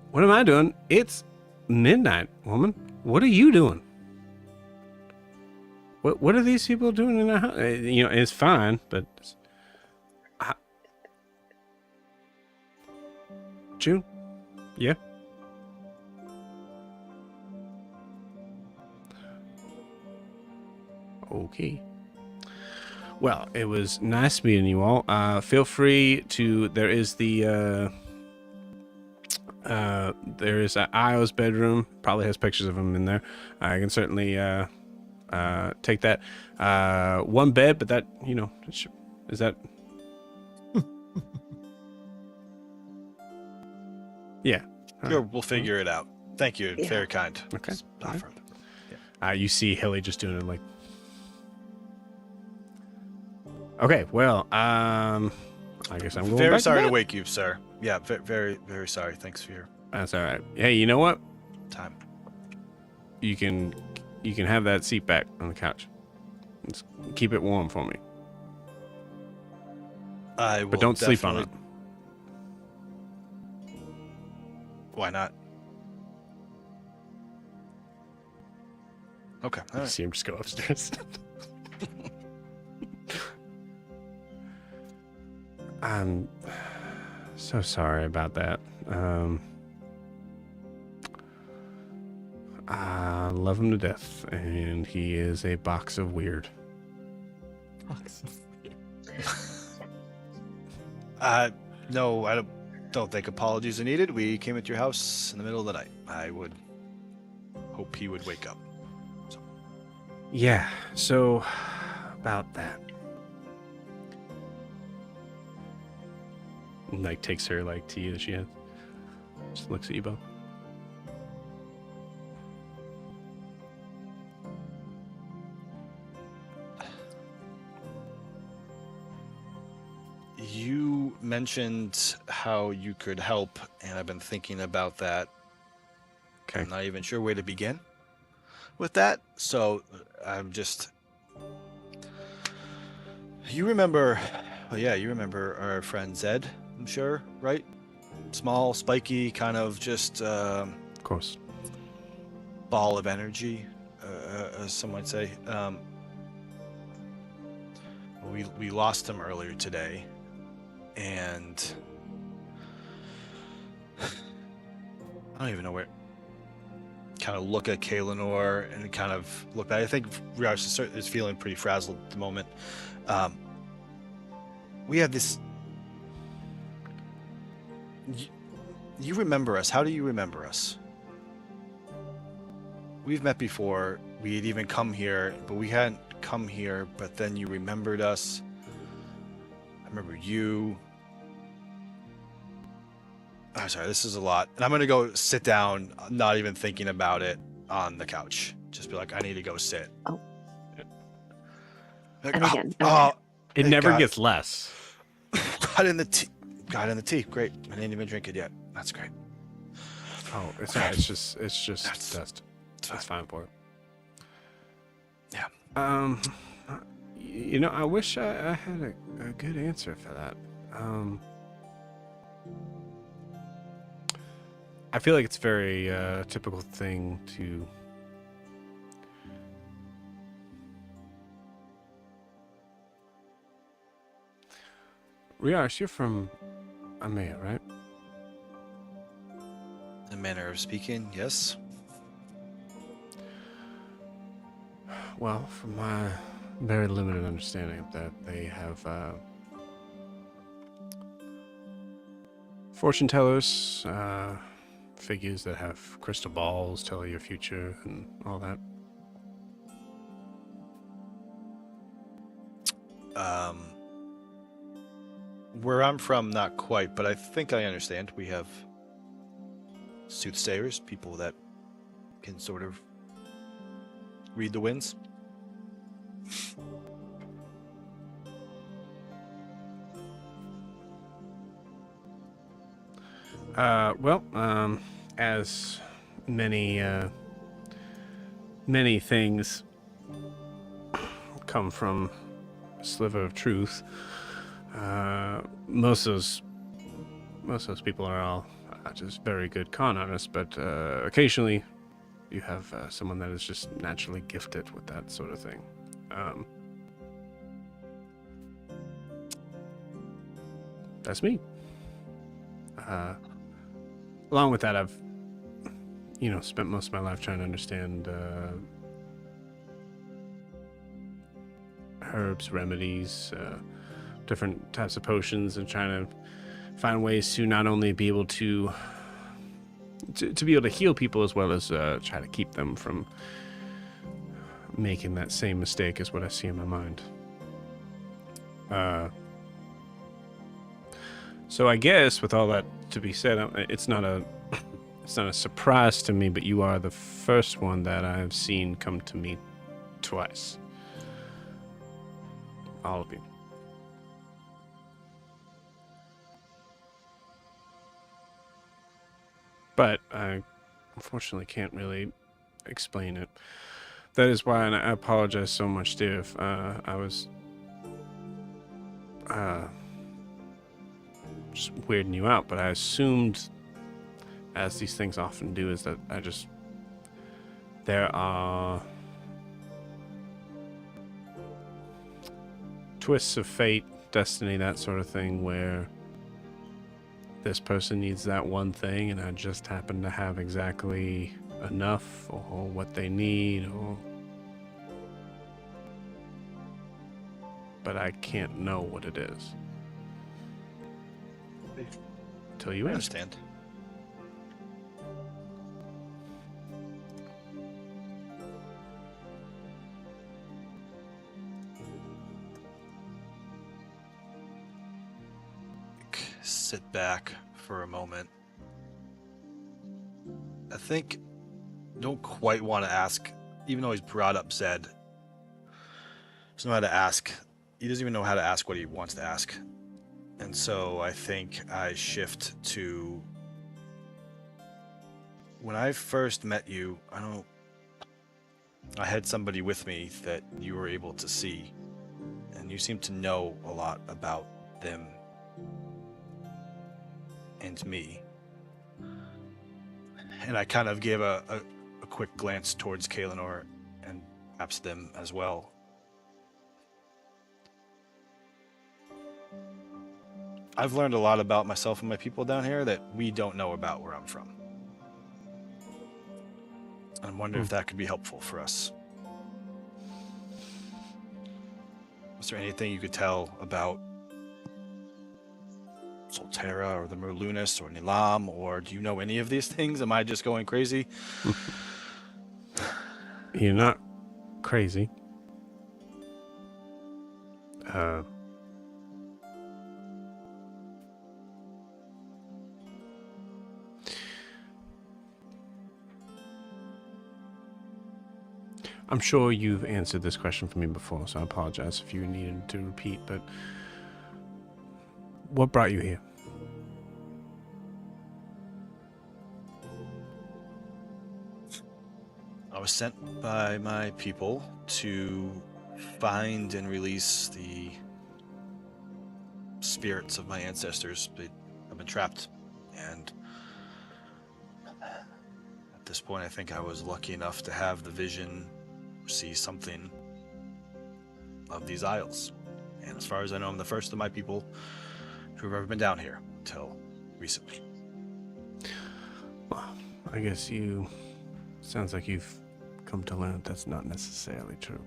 What am I doing? It's midnight, woman. What are you doing? What are these people doing in the house? It's fine, but June, yeah. Okay. Well, it was nice meeting you all. Feel free to. There is Io's bedroom. Probably has pictures of him in there. I can certainly take that. One bed, but that is that. Yeah. Sure, we'll figure it out. Thank you. Yeah. Very kind. Okay. Offered. You see Hillie just doing it like. Okay, well, I guess I'm going Very back sorry to to bed. wake you, sir. Yeah, very, very sorry. Thanks for your That's all right. Hey, you know what? time. You can have that seat back on the couch. Just keep it warm for me, I will but don't sleep on it. definitely- Why not? Okay. All You right. see him just go upstairs. I'm so sorry about that. I love him to death, and he is a box of weird. No, I don't think apologies are needed. We came at your house in the middle of the night. I would hope he would wake up. Yeah, so about that. And, like, takes her like tea that she has. Just looks at you both. You mentioned how you could help, and I've been thinking about that. Okay. I'm not even sure where to begin with that. So I'm just. You remember, you remember our friend Zed, I'm sure, right? Small, spiky, kind of just Of course. ball of energy, as some might say. We lost him earlier today, and I don't even know where. Kind of look at Kaelinor and kind of look. I think Rios is feeling pretty frazzled at the moment. We have this. You remember us? How do you remember us? We've met before. We had even come here, but we hadn't come here. But then you remembered us. I remember you. I'm sorry, this is a lot. And I'm going to go sit down, not even thinking about it, on the couch. Just be like, I need to go sit. Oh. Like, And again, It thank never God. gets less. Got in the tea. Got in the tea. Great. I didn't even drink it yet. That's great. Oh, it's all right. It's just That's- dust. That's fine for it. Yeah. I wish I had a good answer for that. I feel like it's a very typical thing to. Rios, you're from Amaya, right? In a manner of speaking, yes. Well, from my very limited understanding of that, they have fortune tellers, figures that have crystal balls tell your future and all that. Where I'm from, not quite, but I think I understand. We have soothsayers, people that can sort of read the winds. As many things come from sliver of truth. Most of those people are all just very good con artists, but occasionally you have someone that is just naturally gifted with that sort of thing. That's me. Along with that, I've spent most of my life trying to understand herbs, remedies, different types of potions, and trying to find ways to not only be able to be able to heal people, as well as try to keep them from making that same mistake as what I see in my mind. So I guess with all that to be said, it's not a surprise to me, but you are the first one that I've seen come to me twice. All of you. But I unfortunately can't really explain it. That is why, and I apologize so much, dear, if I was just weirding you out, but I assumed, as these things often do, is that there are twists of fate, destiny, that sort of thing, where this person needs that one thing and I just happen to have exactly enough or what they need, but I can't know what it is until you I ask. understand. Sit back for a moment. I think don't quite want to ask, even though he's brought up Zed. Doesn't know how to ask. He doesn't even know how to ask what he wants to ask. And so I think I shift to when I first met you. I had somebody with me that you were able to see, and you seem to know a lot about them and me. And I kind of gave a quick glance towards Kaelinor and perhaps them as well. I've learned a lot about myself and my people down here that we don't know about where I'm from. I wonder if that could be helpful for us. Is there anything you could tell about Solterra or the Merlunis or Nilam, or do you know any of these things? Am I just going crazy? You're not crazy. I'm sure you've answered this question for me before, so I apologize if you needed to repeat, but what brought you here? I was sent by my people to find and release the spirits of my ancestors. I've been trapped, and at this point I think I was lucky enough to have the vision, see something of these isles. And as far as I know, I'm the first of my people who've ever been down here until recently. Well, I guess sounds like you've come to learn that that's not necessarily true.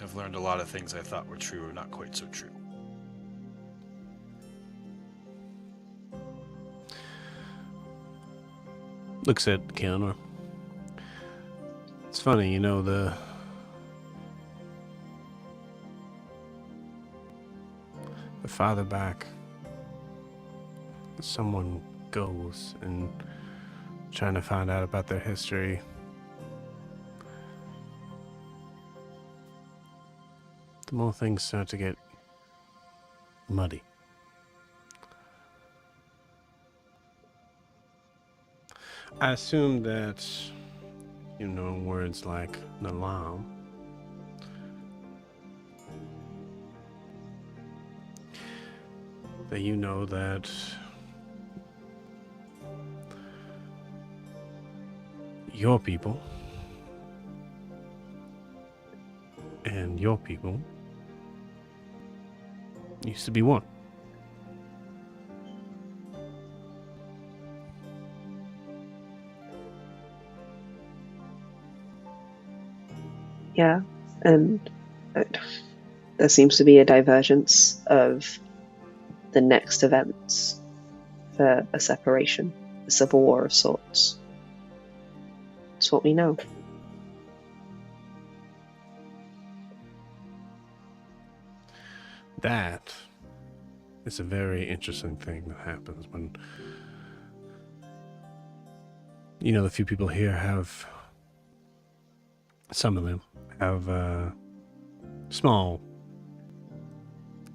I've learned a lot of things I thought were true are not quite so true. Looks at Kaelinor. It's funny, the farther back someone goes and trying to find out about their history, the more things start to get muddy. I assume that, words like Nalam that you know that your people and your people used to be one. Yeah, and there seems to be a divergence of the next events for a separation, a civil war of sorts. It's what we know. That is a very interesting thing that happens when, you know, the few people here have, some of them have small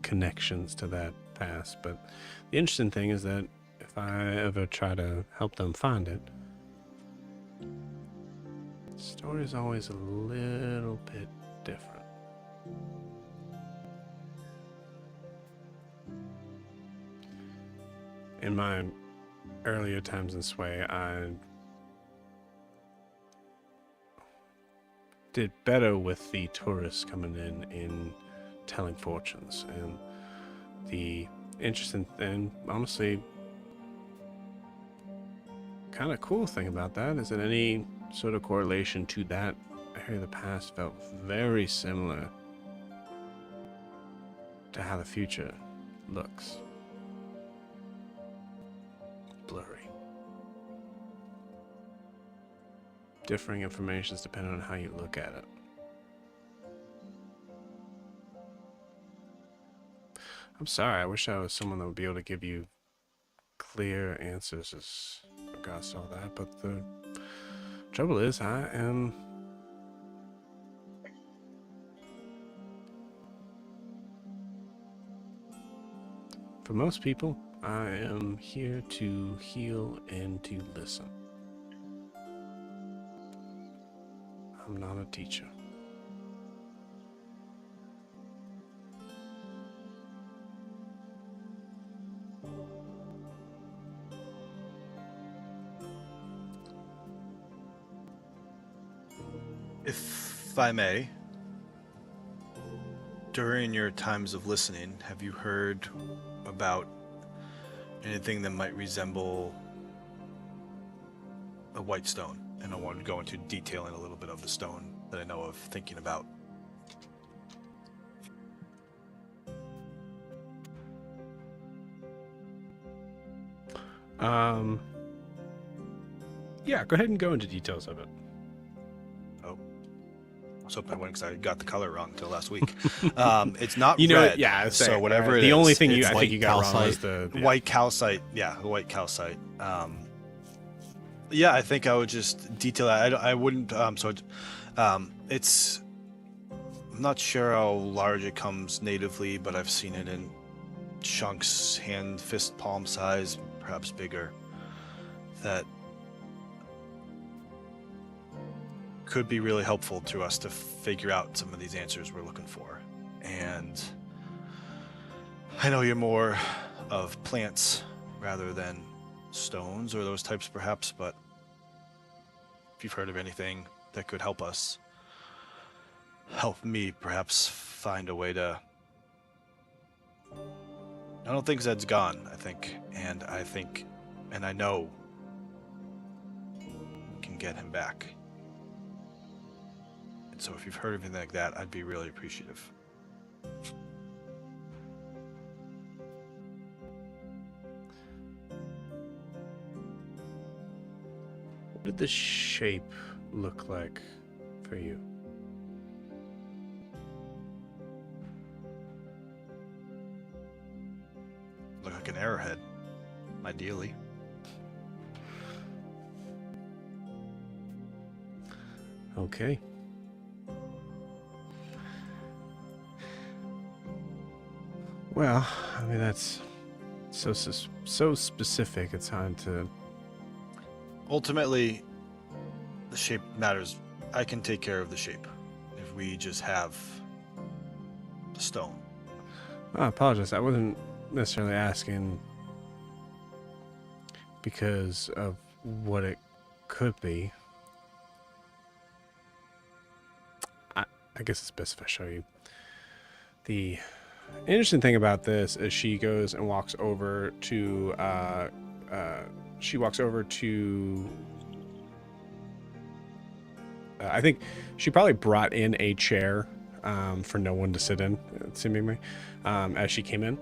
connections to that past. But the interesting thing is that if I ever try to help them find it, the story is always a little bit different. In my earlier times in Sway, I did better with the tourists coming in telling fortunes. And the interesting and honestly kind of cool thing about that is that any sort of correlation to that area of the past felt very similar to how the future looks. Blurry. Differing informations depending on how you look at it. I'm sorry, I wish I was someone that would be able to give you clear answers as regards to all that, but the trouble is I am for most people, I am here to heal and to listen. I'm not a teacher. If I may, during your times of listening, have you heard about anything that might resemble a white stone? And I want to go into detailing a little bit of the stone that I know of thinking about. Yeah, go ahead and go into details of it. Oh, I was hoping I wouldn't because I got the color wrong until last week. It's not You know, red. yeah, So whatever it the is, only thing it's I think you got wrong was the white calcite. Yeah, the white calcite. Yeah, I think I would just detail that. I wouldn't. It's. I'm not sure how large it comes natively, but I've seen it in chunks, hand, fist, palm size, perhaps bigger. That could be really helpful to us to figure out some of these answers we're looking for. And I know you're more of plants rather than stones or those types perhaps, but if you've heard of anything that could help us, help me perhaps find a way to... I don't think Zed's gone, I think, and I know we can get him back. And so if you've heard of anything like that, I'd be really appreciative. What did the shape look like for you? Look like an arrowhead, ideally. Okay. Well, I mean, that's so specific, it's hard to... Ultimately, the shape matters. I can take care of the shape if we just have the stone. I apologize. I wasn't necessarily asking because of what it could be. I guess it's best if I show you. The interesting thing about this is she goes and walks over to I think she probably brought in a chair for no one to sit in, seemingly, as she came in.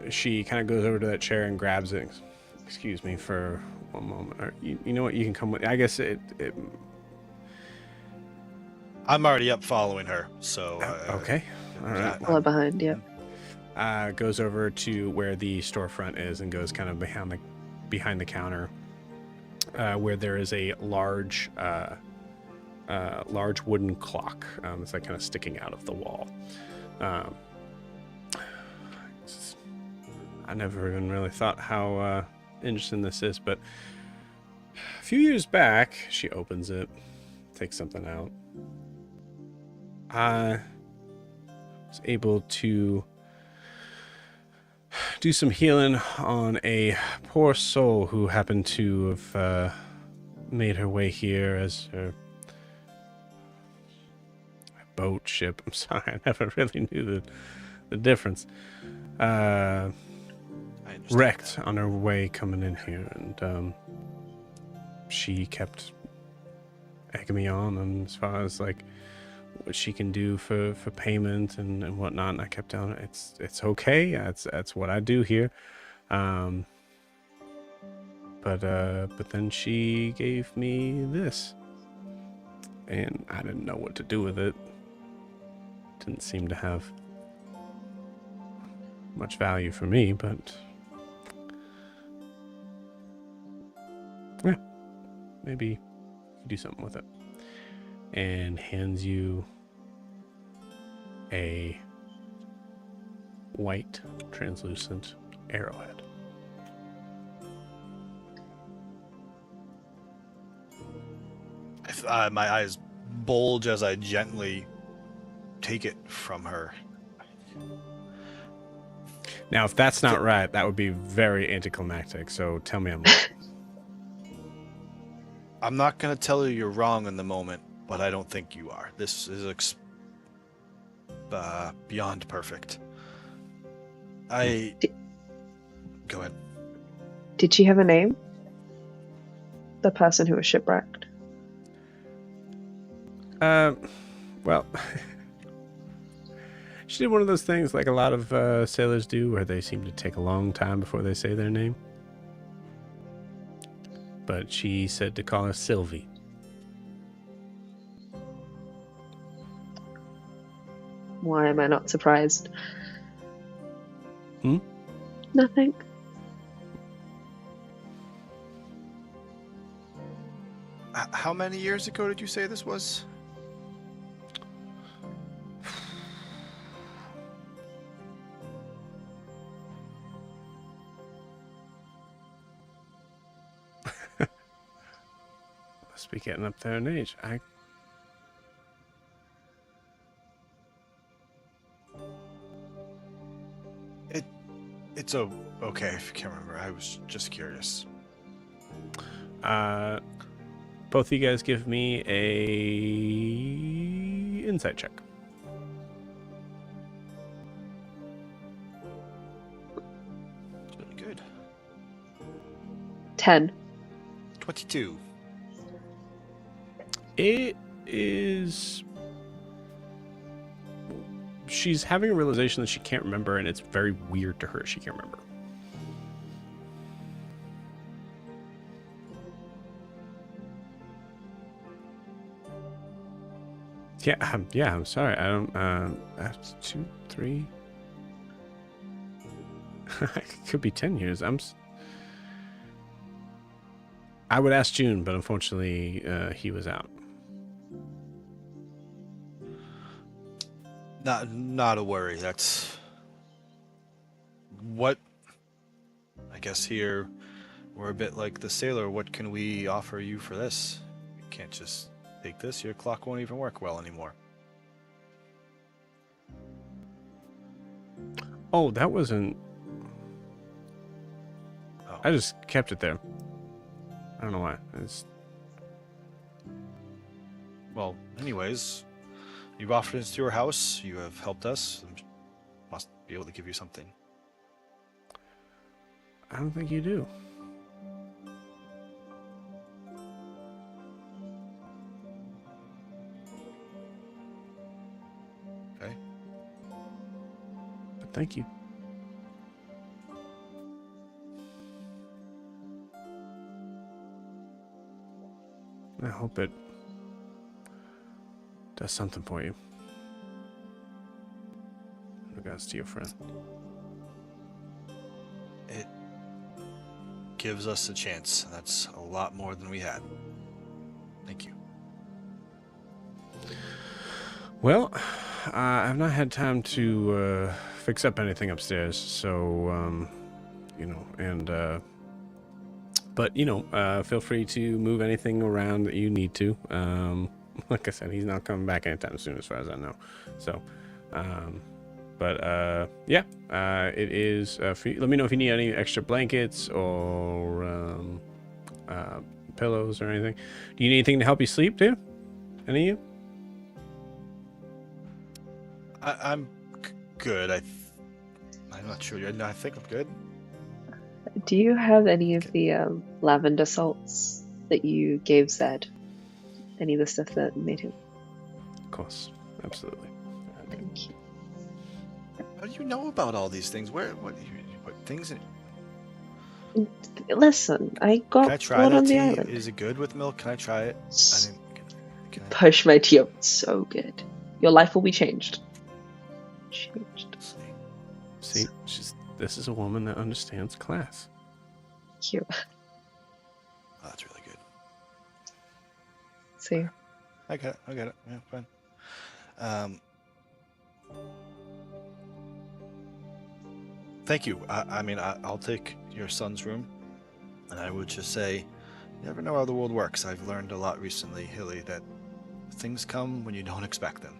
She kind of goes over to that chair and grabs it. Excuse me for one moment. Or, you know what? You can come with. I guess it I'm already up following her, so... okay. All right. Follow behind, yeah. Goes over to where the storefront is and goes kind of behind the counter, where there is a large wooden clock. It's like kind of sticking out of the wall. I never even really thought how interesting this is, but a few years back, she opens it, takes something out. I was able to do some healing on a poor soul who happened to have made her way here as her boat ship. I'm sorry, I never really knew the difference. Wrecked on her way coming in here, and she kept egging me on, and as far as like what she can do for payment and whatnot, and I kept telling her it's okay. That's what I do here. But then she gave me this, and I didn't know what to do with it. Didn't seem to have much value for me, but yeah, maybe do something with it. And hands you a white, translucent arrowhead. My eyes bulge as I gently take it from her. Now, if that's not right, that would be very anticlimactic, so tell me I'm right. I'm not going to tell you you're wrong in the moment, but I don't think you are. This is beyond perfect. Go ahead. Did she have a name? The person who was shipwrecked? Well, she did one of those things like a lot of sailors do where they seem to take a long time before they say their name. But she said to call her Sylvie. Why am I not surprised? Hmm? Nothing. How many years ago did you say this was? Must be getting up there in age. It's okay if you can't remember. I was just curious. Both of you guys give me a insight check. Really good. 10. 22. It is... She's having a realization that she can't remember, and it's very weird to her. She can't remember. Yeah, I'm sorry. I don't, that's 2, 3. It could be 10 years. I would ask June, but unfortunately, he was out. Not a worry. That's what I guess here we're a bit like the sailor. What can we offer you for this? You can't just take this. Your clock won't even work well anymore. Oh, that wasn't I just kept it there. I don't know why. Well, anyways, you've offered us to your house. You have helped us. Must be able to give you something. I don't think you do. Okay. But thank you. I hope it does something for you. In regards to your friend. It gives us a chance. That's a lot more than we had. Thank you. Well, I've not had time to fix up anything upstairs, so but feel free to move anything around that you need to. Like I said, he's not coming back anytime soon, as far as I know. So, it is. Let me know if you need any extra blankets or pillows or anything. Do you need anything to help you sleep, too? Any of you? I'm good. I'm not sure. I think I'm good. Do you have any of the lavender salts that you gave Zed? Any of the stuff that made him? Of course, absolutely. Thank you. How do you know about all these things? What things? Listen, I Can I got try one that on the tea? island. Is it good with milk? Can I try it? Can I? Push my tea up. It's so good. Your life will be changed. See, this is a woman that understands class. Thank you. Oh, that's really good. See. I got it. Yeah, fine. Thank you. I'll take your son's room, and I would just say, you never know how the world works. I've learned a lot recently, Hillie, that things come when you don't expect them.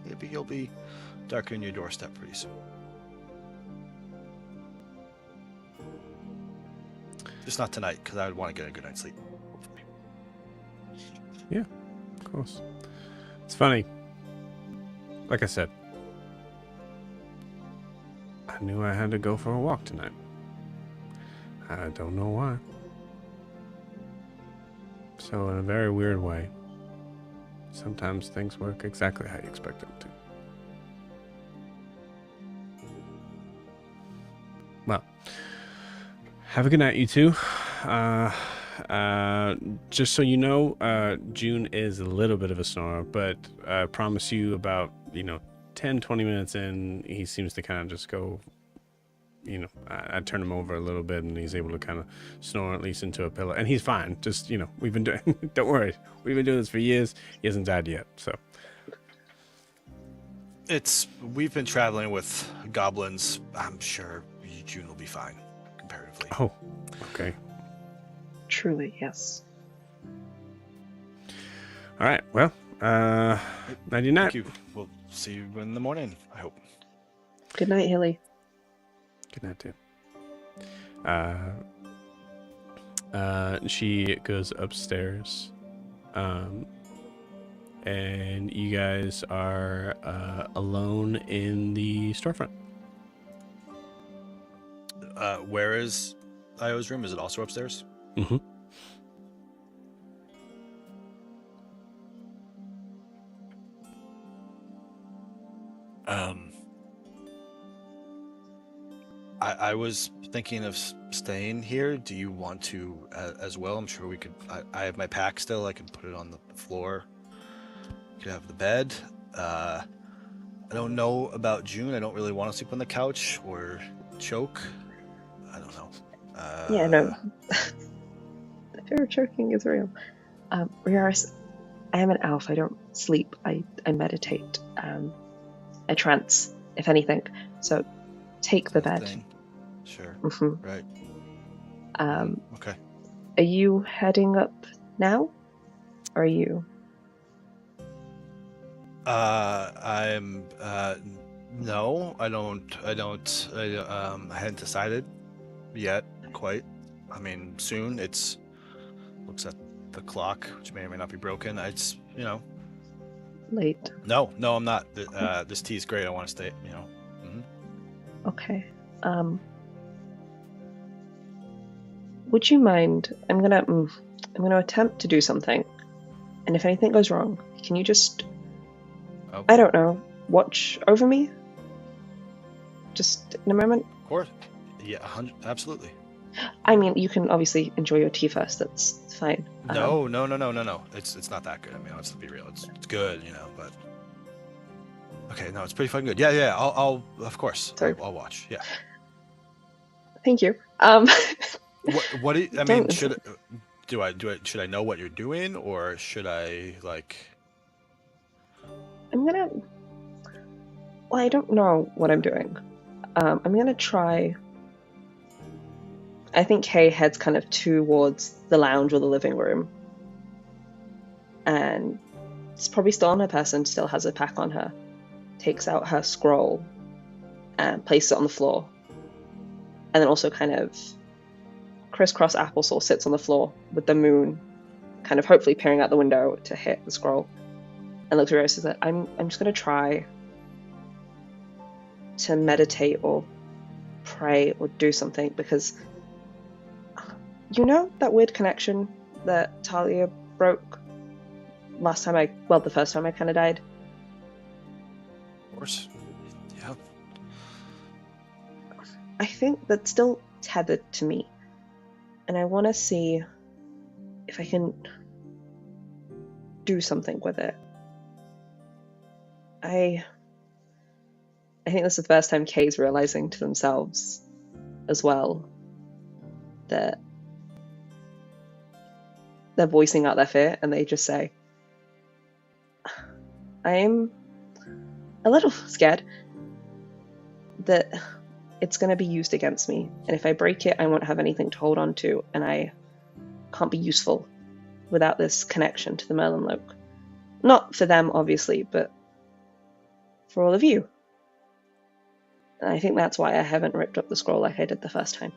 Maybe you'll be darkening your doorstep pretty soon. Just not tonight, because I would want to get a good night's sleep, hopefully. Yeah, of course. It's funny. Like I said, I knew I had to go for a walk tonight. I don't know why. So in a very weird way, sometimes things work exactly how you expect them to. Well, have a good night, you two. Just so you know, June is a little bit of a snorer, but I promise you about, 10, 20 minutes in, he seems to kind of just go, I turn him over a little bit and he's able to kind of snore at least into a pillow. And he's fine. Just, we've been doing, don't worry. We've been doing this for years. He hasn't died yet, so. We've been traveling with goblins. I'm sure June will be fine, comparatively. Oh, okay. Truly, yes. All right. Well, nighty night. Thank you. We'll see you in the morning, I hope. Good night, Hillie. Good night, too. She goes upstairs, and you guys are alone in the storefront. Where is Io's room? Is it also upstairs? Mm-hmm. I was thinking of staying here. Do you want to as well? I'm sure we could. I have my pack still. I can put it on the floor. You could have the bed. I don't know about June. I don't really want to sleep on the couch or choke. I don't know. Yeah, no. The fear of choking is real. Riaris, I am an elf. I don't sleep. I meditate. I trance, if anything. So take the bed. Thing. Sure. Mm-hmm. Right. Okay. Are you heading up now? Or are you? I'm. No, I don't. I hadn't decided yet. quite. I mean, soon. It's looks at the clock, which may or may not be broken. It's Late. no, I'm not. This tea is great. I want to stay. Okay. Would you mind? I'm gonna attempt to do something, and if anything goes wrong, can you just, Oh. I don't know, watch over me? Just in a moment. Of course. Yeah, absolutely. I mean, you can obviously enjoy your tea first. That's fine. No. It's not that good. I mean, let's be real. It's good, but okay. No, it's pretty fucking good. Yeah. I'll of course. Sorry. I'll watch. Yeah. Thank you. What do you, I mean? Don't- Should I know what you're doing, or should I like? Well, I don't know what I'm doing. I'm gonna try. I think Kay heads kind of towards the lounge or the living room. And it's probably still on her person, still has a pack on her. Takes out her scroll and places it on the floor. And then also kind of crisscross applesauce sits on the floor with the moon kind of hopefully peering out the window to hit the scroll. And looks at Rose and says, I'm just gonna try to meditate or pray or do something, because you know that weird connection that Talia broke the first time I kind of died? Of course. Yeah. I think that's still tethered to me. And I want to see if I can do something with it. I think this is the first time Kay's realizing to themselves as well that they're voicing out their fear, and they just say, I'm a little scared that it's going to be used against me, and if I break it, I won't have anything to hold on to, and I can't be useful without this connection to the Merlin Loke. Not for them, obviously, but for all of you. And I think that's why I haven't ripped up the scroll like I did the first time.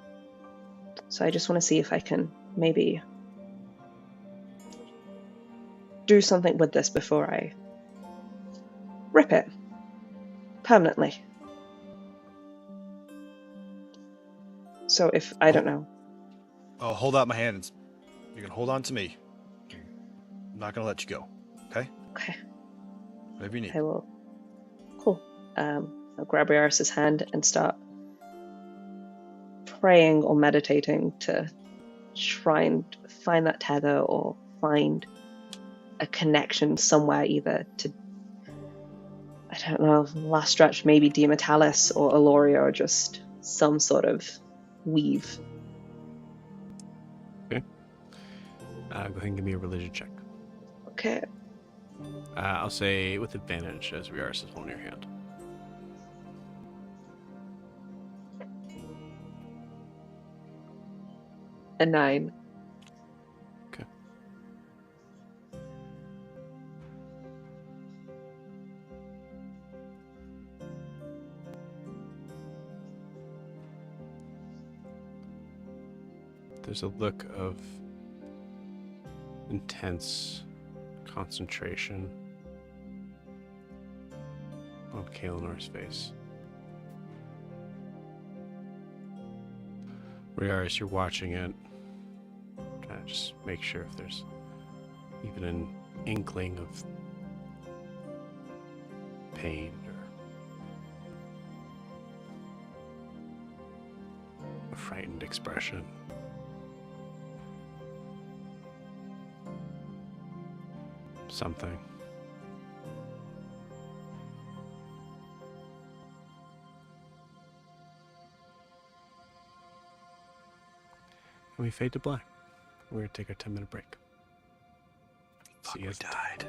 So I just want to see if I can maybe do something with this before I rip it permanently. So if I don't know. Oh, hold out my hands. You can hold on to me. I'm not gonna let you go. Okay? Okay. Whatever you need. I will. Cool. I'll grab Riaris's hand and start praying or meditating to try and find that tether or find a connection somewhere, either to, I don't know, last stretch, maybe Diametalis or Aloria, or just some sort of weave. Okay. Go ahead and give me a religion check. Okay. I'll say with advantage as Riaris is holding your hand. A 9. Okay. There's a look of intense concentration on Kalinor's face. Riaris, you're watching it, trying to just make sure if there's even an inkling of pain or a frightened expression. Something. And we fade to black. We're going to take our 10-minute break. Fuck, See you we guys. died.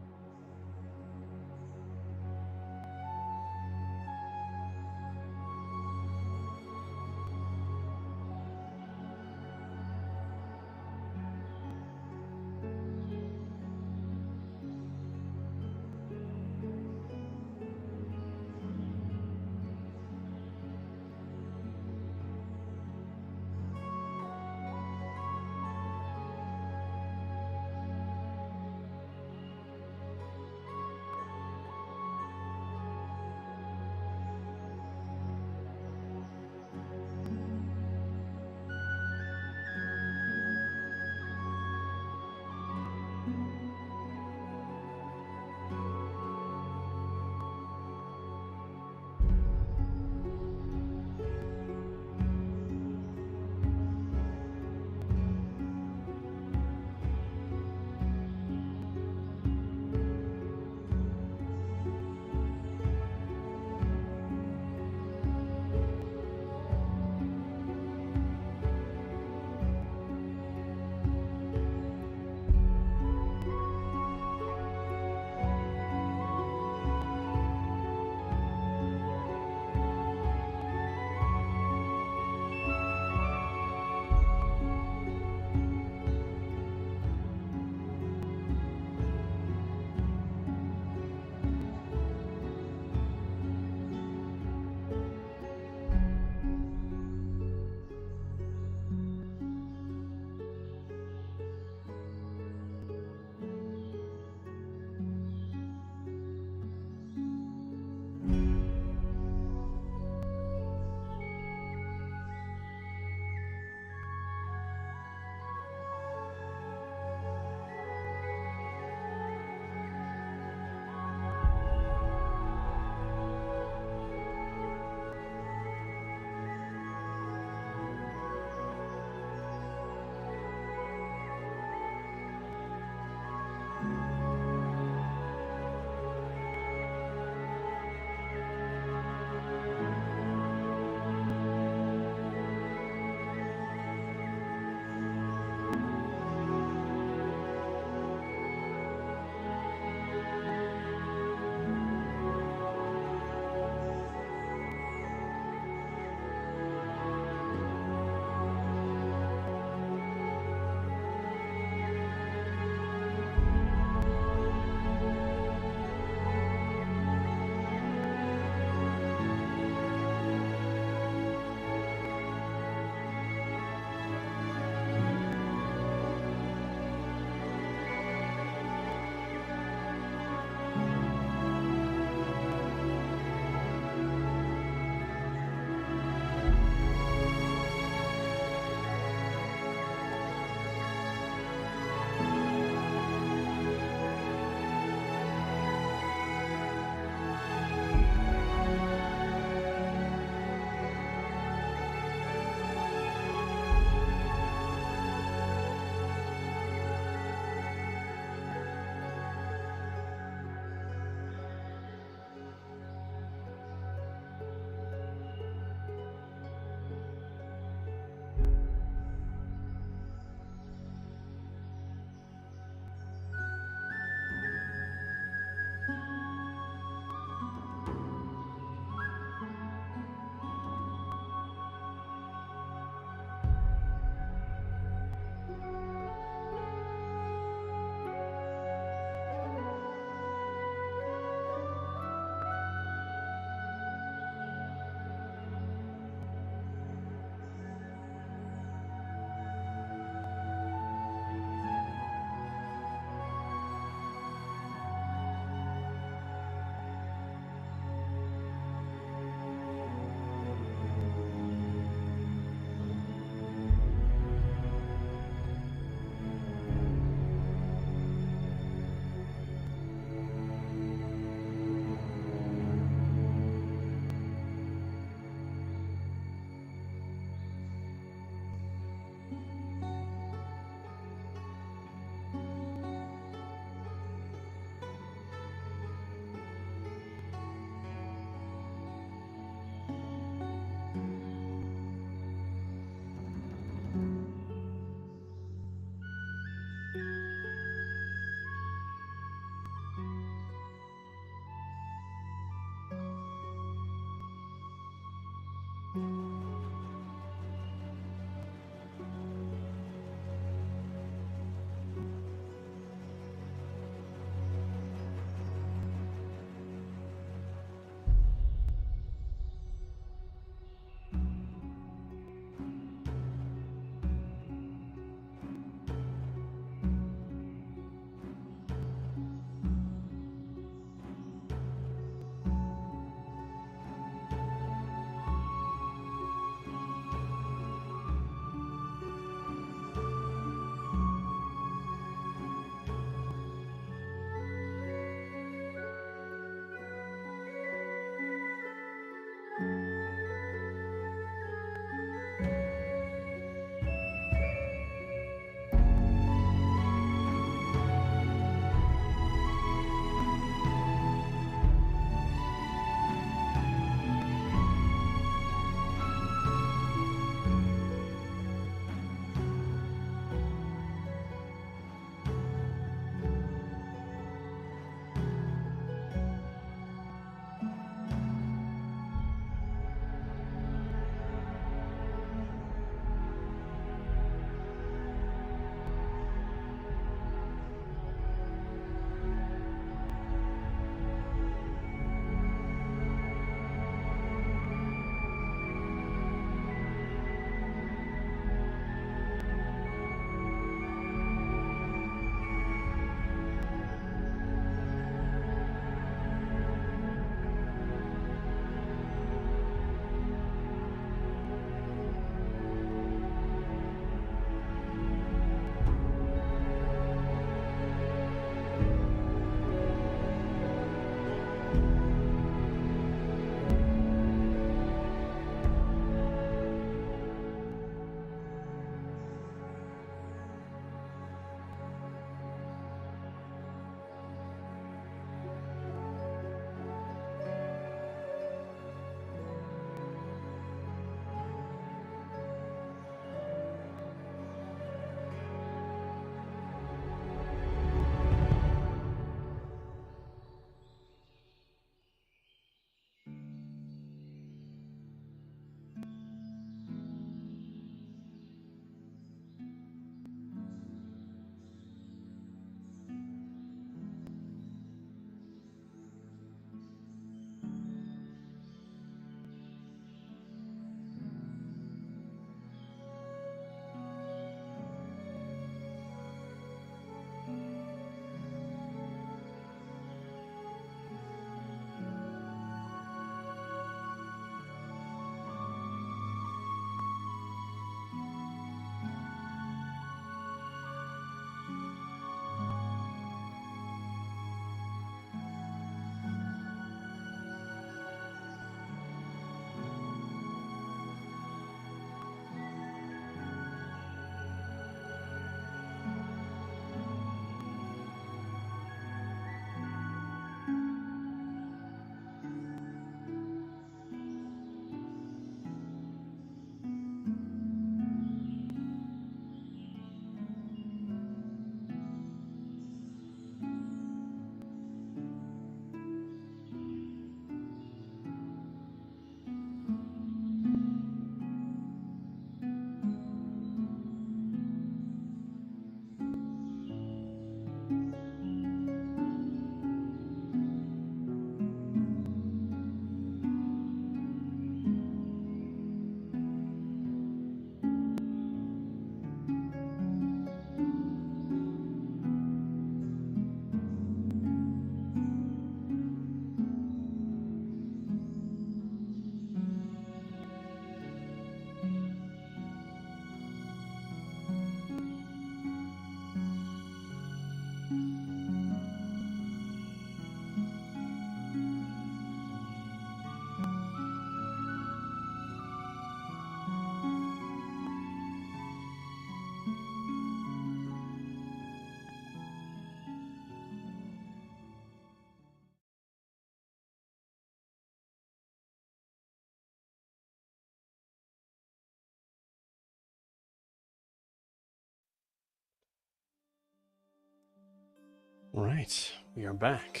All right, we are back.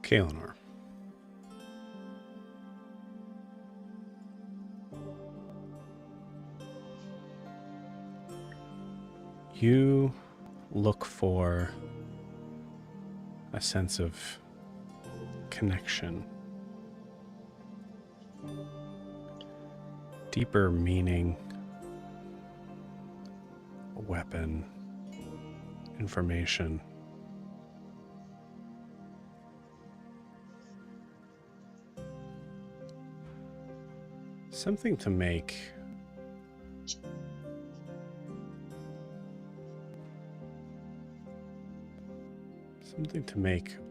Kaelinor. You look for a sense of connection, deeper meaning, a weapon, information. Something to make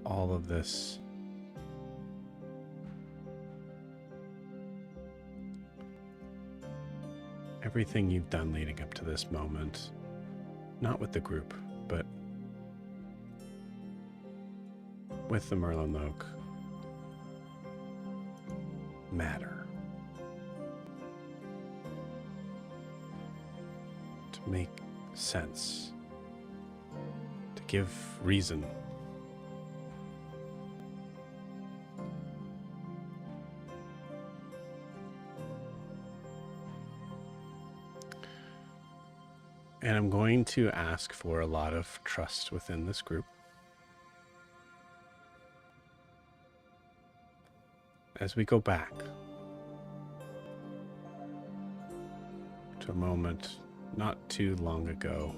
all of this everything you've done leading up to this moment, not with the group, but with the Merlin Oak, matter. To make sense. To give reason. And I'm going to ask for a lot of trust within this group. As we go back to a moment not too long ago,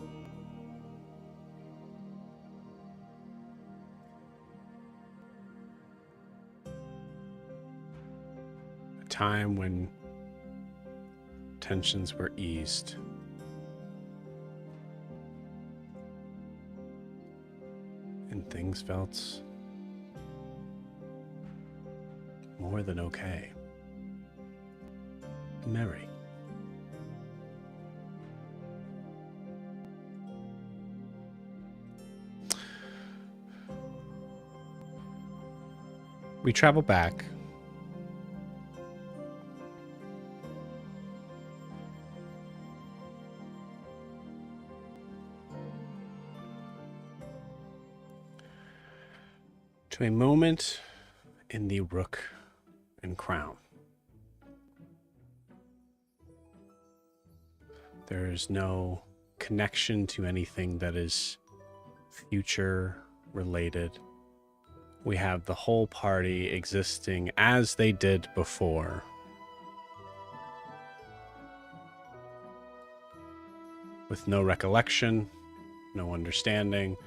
a time when tensions were eased. And things felt more than okay. Merry. We travel back. To a moment in the Rook and Crown. There is no connection to anything that is future related. We have the whole party existing as they did before. With no recollection, no understanding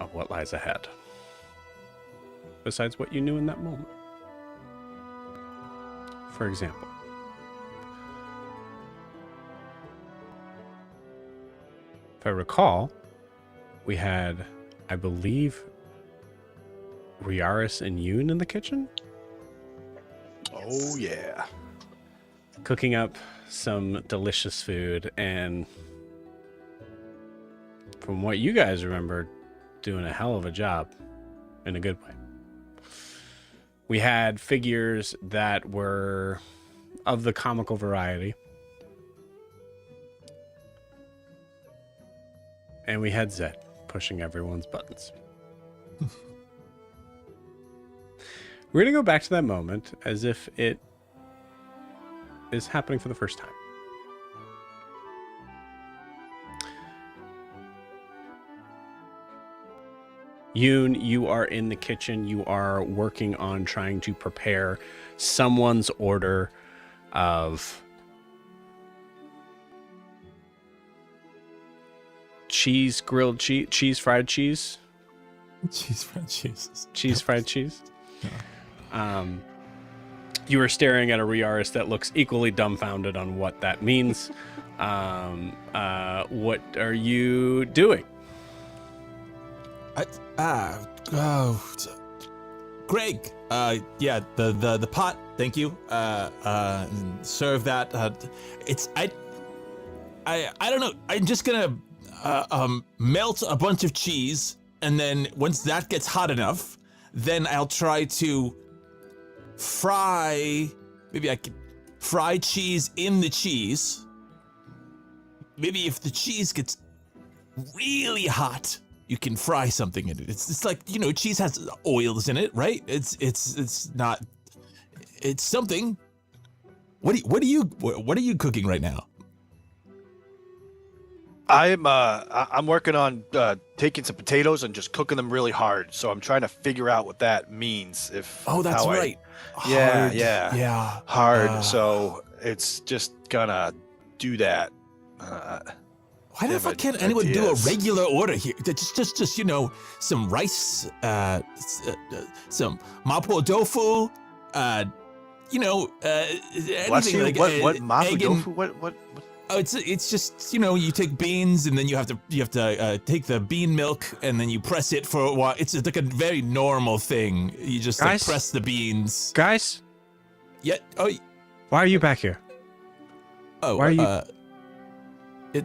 of what lies ahead. Besides what you knew in that moment. For example, if I recall, we had, I believe, Riaris and Yoon in the kitchen? Oh, yeah. Cooking up some delicious food, and from what you guys remember, doing a hell of a job in a good way. We had figures that were of the comical variety. And we had Zed pushing everyone's buttons. We're going to go back to that moment as if it is happening for the first time. Yoon, you are in the kitchen. You are working on trying to prepare someone's order of grilled cheese, fried cheese. Cheese fried cheese. Cheese fried cheese. Yeah. You are staring at a Riaris that looks equally dumbfounded on what that means. What are you doing? Greg. Yeah, the pot. Thank you. Serve that. I don't know. I'm just gonna melt a bunch of cheese, and then once that gets hot enough, then I'll try to fry. Maybe I could fry cheese in the cheese. Maybe if the cheese gets really hot, you can fry something in it. It's like, you know, cheese has oils in it, right? It's not. It's something. What are you cooking right now? I'm working on taking some potatoes and just cooking them really hard. So I'm trying to figure out what that means. That's right. Yeah. Hard. So it's just gonna do that. Why the fuck can't anyone do a regular order here? Just you know, some rice, some mapo tofu, you know, anything like what mapo tofu? What? Oh, it's just, you know, you take beans and then you have to take the bean milk and then you press it for a while. It's like a very normal thing. You just like, press the beans. Guys? Yeah. Oh. Why are you back here? Oh. Why are you?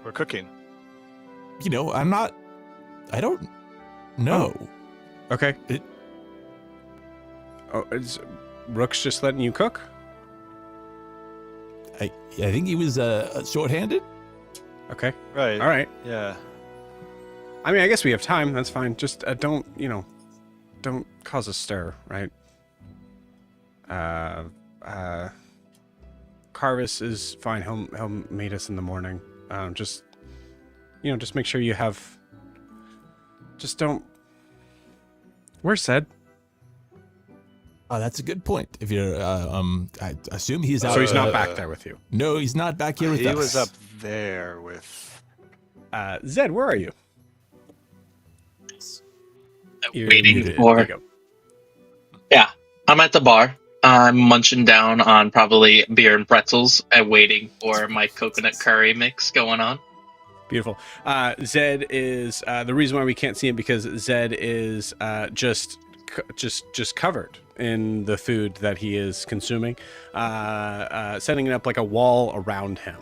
We're cooking. You know, I don't know. Oh. Okay. Is Rook's just letting you cook? I think he was short-handed. Okay. Right. All right. Yeah. I mean, I guess we have time. That's fine. Just don't cause a stir, right? Carvis is fine. He'll meet us in the morning. Just make sure you have. Just don't. Where's Zed? Oh, that's a good point. If you're, I assume he's out. So he's not back there with you. No, he's not back here with us. He was up there with. Zed, where are you? Waiting for. Yeah, I'm at the bar. I'm munching down on probably beer and pretzels and waiting for my coconut curry mix going on. Beautiful. Zed is the reason why we can't see him because Zed is just covered in the food that he is consuming, setting up like a wall around him.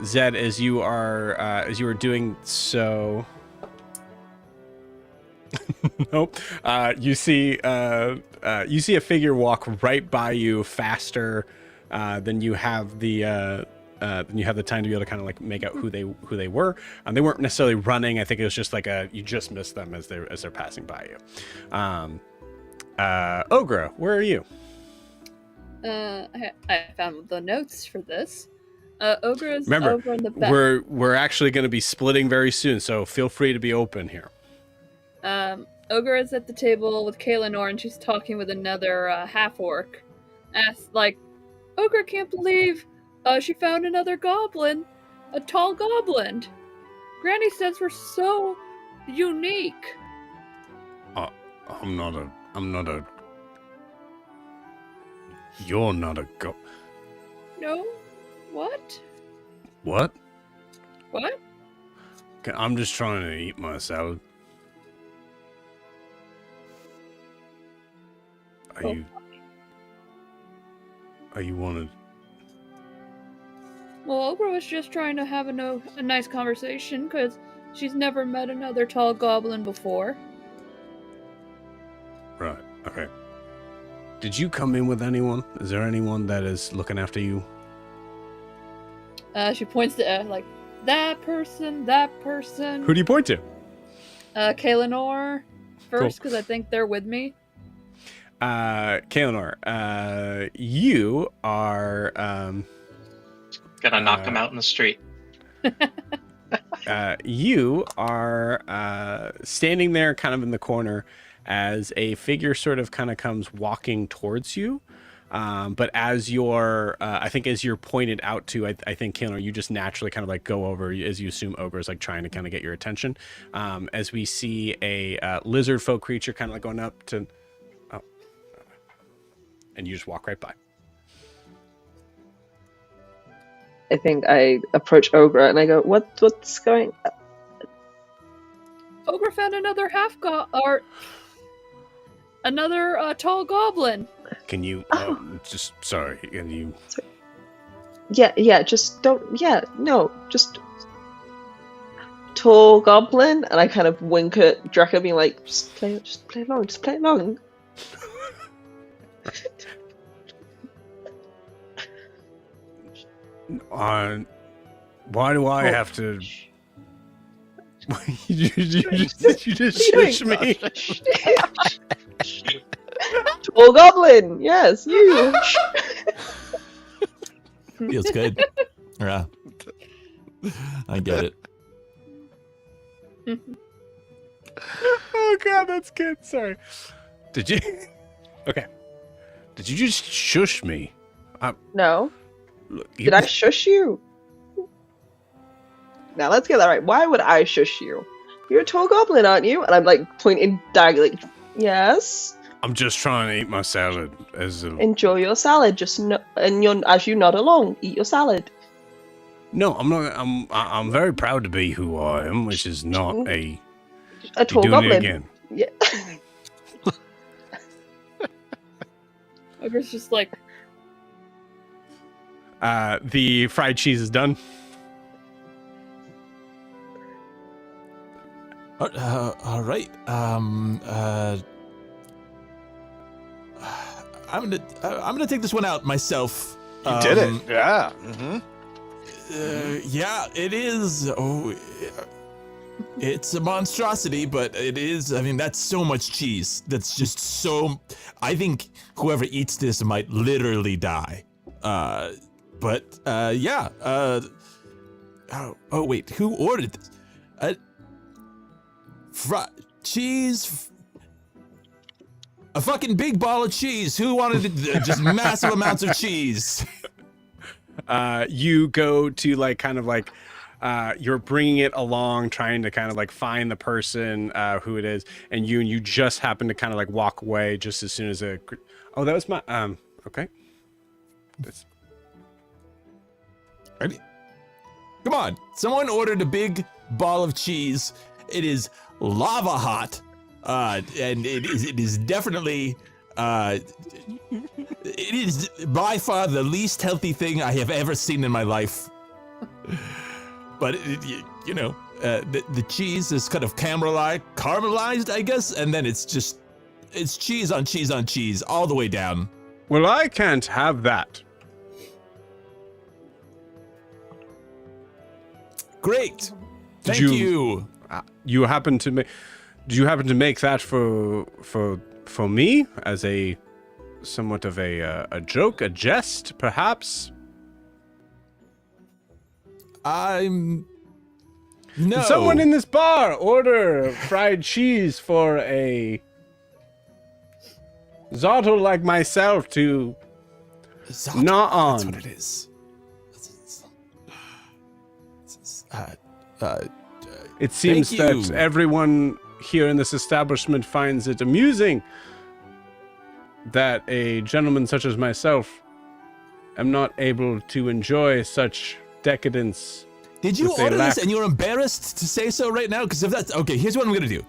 Zed, as you are doing so. Nope. You see a figure walk right by you faster than you have the time to be able to kind of like make out who they were. They weren't necessarily running. I think it was just like you just missed them as they're passing by you. Ogra, where are you? I found the notes for this. Ogra is over in the back. We're actually going to be splitting very soon, so feel free to be open here. Ogre is at the table with Kaelinor, and she's talking with another half-orc. Ogre can't believe she found another goblin, a tall goblin. Granny says we're so unique. I'm not a. You're not a No? What? What? What? I'm just trying to eat my salad. Are you wanted? Well, Ogre was just trying to have a nice conversation, because she's never met another tall goblin before. Right, okay. Did you come in with anyone? Is there anyone that is looking after you? She points to, that person. Who do you point to? Kaelinor first, because Cool. I think they're with me. Kaelinor, you are, Gonna knock him out in the street. you are standing there kind of in the corner as a figure sort of kind of comes walking towards you. But as you're, I think as you're pointed out to, I think, Kaelinor, you just naturally kind of like go over as you assume Ogre is like trying to kind of get your attention. As we see a lizard folk creature kind of like going up to, and you just walk right by. I think I approach Ogre and I go, what's going on? Ogre found another another tall goblin. Can you, just, sorry, can you, Yeah, just don't. Yeah, no, just tall goblin. And I kind of wink at Draco, being like, just play along, just play along. Why do I have to? you just shush me. Tall goblin, yes, you. Feels good. Yeah. I get it. Oh god, that's good. Sorry. Did you? Okay. Did you just shush me? No. Look, Did I shush you? Now let's get that right. Why would I shush you? You're a tall goblin, aren't you? And I'm like pointing diagonally. Yes. I'm just trying to eat my salad as a. Enjoy your salad. Just as you nod along, eat your salad. No, I'm not. I'm very proud to be who I am, which is not a. Tall doing goblin. it again. Yeah. Ogre's just like, The fried cheese is done. All right. I'm gonna take this one out myself. You did it. Yeah. Mm-hmm. Yeah, it is. Oh, it's a monstrosity, but it is. I mean, that's so much cheese. That's just so. I think whoever eats this might literally die. But yeah. Oh wait, who ordered this? Cheese. A fucking big ball of cheese. Who wanted just massive amounts of cheese? You go to like kind of like you're bringing it along, trying to kind of like find the person who it is, and you just happen to kind of like walk away just as soon as a. Oh, that was my okay. That's... Ready? Come on, someone ordered a big ball of cheese. It is lava hot, and it is definitely. It is by far the least healthy thing I have ever seen in my life. But you know, the cheese is kind of caramelized, I guess, and then it's cheese on cheese on cheese all the way down. Well, I can't have that. Great, thank you. you. You happen to make? Do you happen to make that for me as a somewhat of a joke, a jest, perhaps? No. Did someone in this bar order fried cheese for a Zotto like myself to Zotto, gnaw on? That's what it is. It seems Thank you. that everyone here in this establishment finds it amusing that a gentleman such as myself am not able to enjoy such decadence. Did you with a order lack- this and you're embarrassed to say so right now? Because if that's okay, here's what I'm gonna do.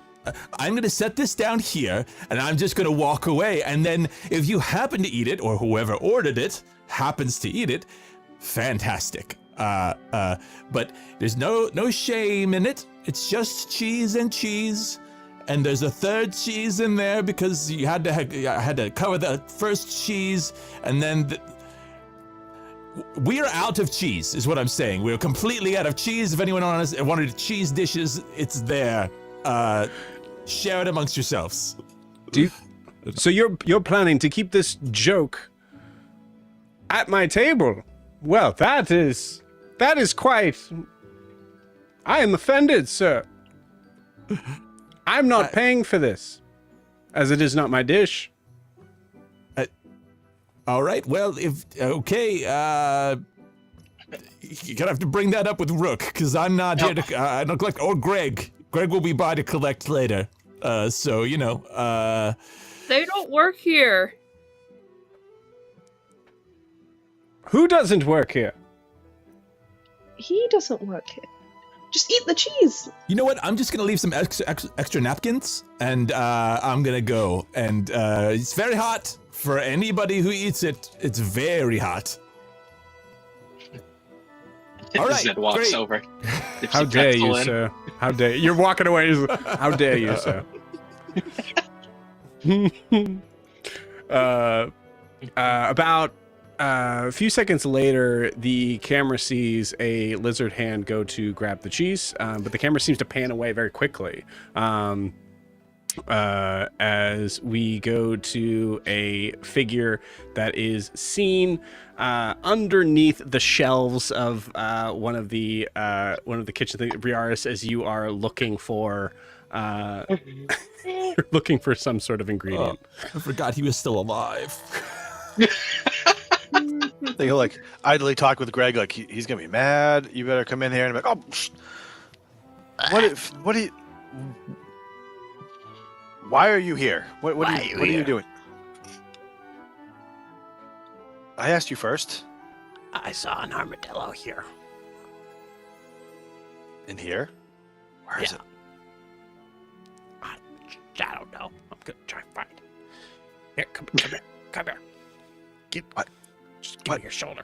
I'm gonna set this down here, and I'm just gonna walk away. And then, if you happen to eat it, or whoever ordered it happens to eat it, fantastic. But there's no shame in it. It's just cheese and cheese, and there's a third cheese in there because you had to cover the first cheese, and then. We're out of cheese, is what I'm saying. We're completely out of cheese. If anyone wanted cheese dishes, it's there. Share it amongst yourselves. So you're planning to keep this joke at my table? Well, that is quite. I am offended, sir. I'm not paying for this, as it is not my dish. All right. Well, okay, you're gonna have to bring that up with Rook, because I'm not here to. I don't collect. Or Greg. Greg will be by to collect later. So you know. they don't work here. Who doesn't work here? He doesn't work here. Just eat the cheese. You know what? I'm just gonna leave some extra napkins, and I'm gonna go. And it's very hot for anybody who eats it. It's very hot. All right, Zed walks great. over. Dips How a dare pretzel you, in. sir? How dare you're walking away? How dare you, sir? About a few seconds later, the camera sees a lizard hand go to grab the cheese, but the camera seems to pan away very quickly. As we go to a figure that is seen underneath the shelves of one of the kitchen things, Briaris, as you are looking for you're looking for some sort of ingredient. I forgot he was still alive. They like idly talk with Greg, like he's gonna be mad. You better come in here and be like, what do you? Why are you here? What are you doing? I asked you first. I saw an armadillo here. In here? Where is it? I don't know. I'm gonna try and find it. Here, come here. Come here. Just give me your shoulder.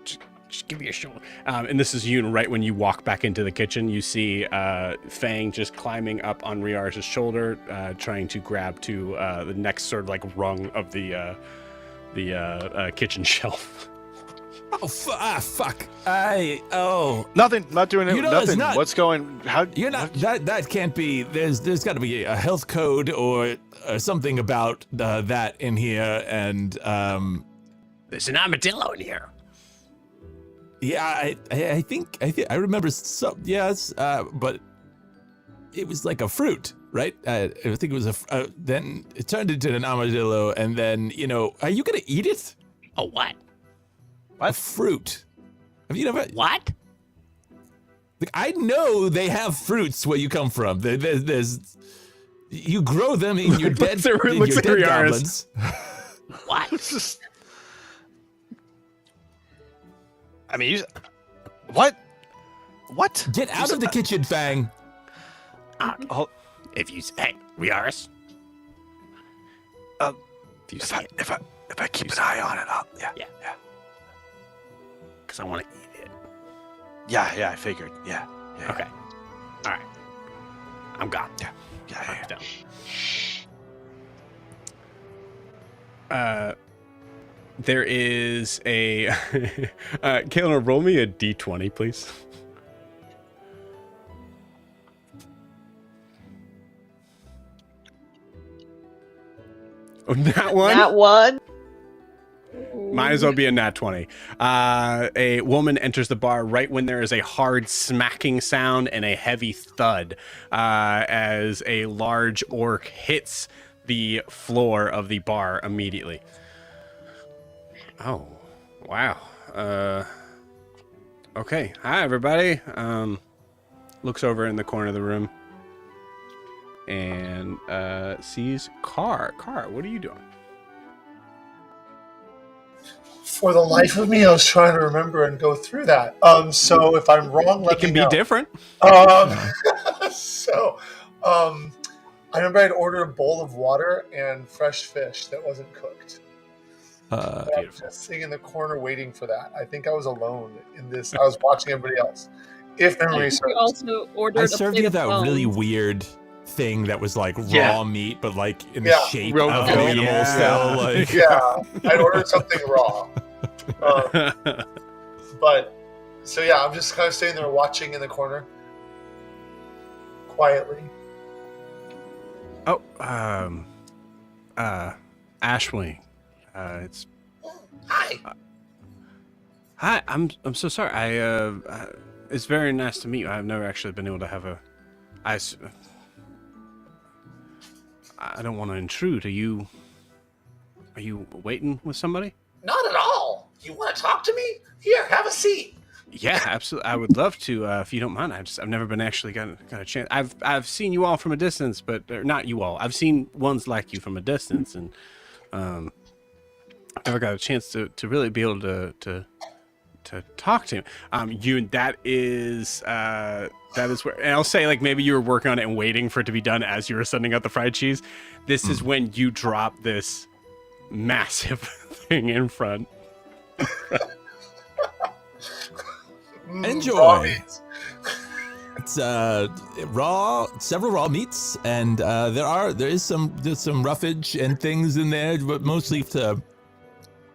Just give me your shoulder. And this is you right when you walk back into the kitchen. You see Fang just climbing up on Riars's shoulder, trying to grab to the next sort of like rung of the kitchen shelf. Oh, fuck. Nothing. Not doing it. You know, Nothing. it's not- What's going? How? You're not. That can't be. There's got to be a health code or something about that in here. And There's an armadillo in here. yeah, I think I remember some. Yes, but it was like a fruit, right? I think it was then it turned into an armadillo, and then are you gonna eat it? Oh, what? A fruit. Have you never? What? Like, I know they have fruits where you come from. There's you grow them in your dead, looks at Riaris. goblins. What? I mean, what? What? Get out of the kitchen, Fang. If you hey, Riaris. If you see it, If I keep an eye on it, Yeah. because I want to eat it. Yeah, I figured. Yeah. Okay. All right. I'm gone. Yeah. I'm done. There is a Kaylin, roll me a d20, please. Oh, that one? That one. Might as well be a nat 20. A woman enters the bar right when there is a hard smacking sound and a heavy thud as a large orc hits the floor of the bar immediately. Oh, wow. Okay. Hi, everybody. Looks over in the corner of the room and sees Car. Car, what are you doing? For the life of me, I was trying to remember and go through that. So if I'm wrong, let It can me be know. different. I remember I'd ordered a bowl of water and fresh fish that wasn't cooked. I was just sitting in the corner waiting for that. I think I was alone in this. I was watching everybody else. If memory We serves. also ordered I a served plate you of that really bones. weird thing that was like Yeah. raw meat, but like in the Yeah. shape Road of kill. an animal Yeah. still. Like, Yeah, I ordered something raw. But so yeah, I'm just kind of sitting there watching in the corner, quietly. Oh, Ashwing. It's Hi. hi. I'm so sorry. It's very nice to meet you. I've never actually been able to have I don't want to intrude. Are you waiting with somebody? Not at all. You want to talk to me? Here, have a seat. Yeah, absolutely. I would love to, if you don't mind. I've never been actually got a chance. I've seen you all from a distance, but not you all. I've seen ones like you from a distance, and I've never got a chance to really be able to talk to you. That is where, and I'll say, like, maybe you were working on it and waiting for it to be done as you were sending out the fried cheese. This is when you drop this massive thing in front. Enjoy. Raw meat. It's several raw meats, and there's some roughage and things in there, but mostly to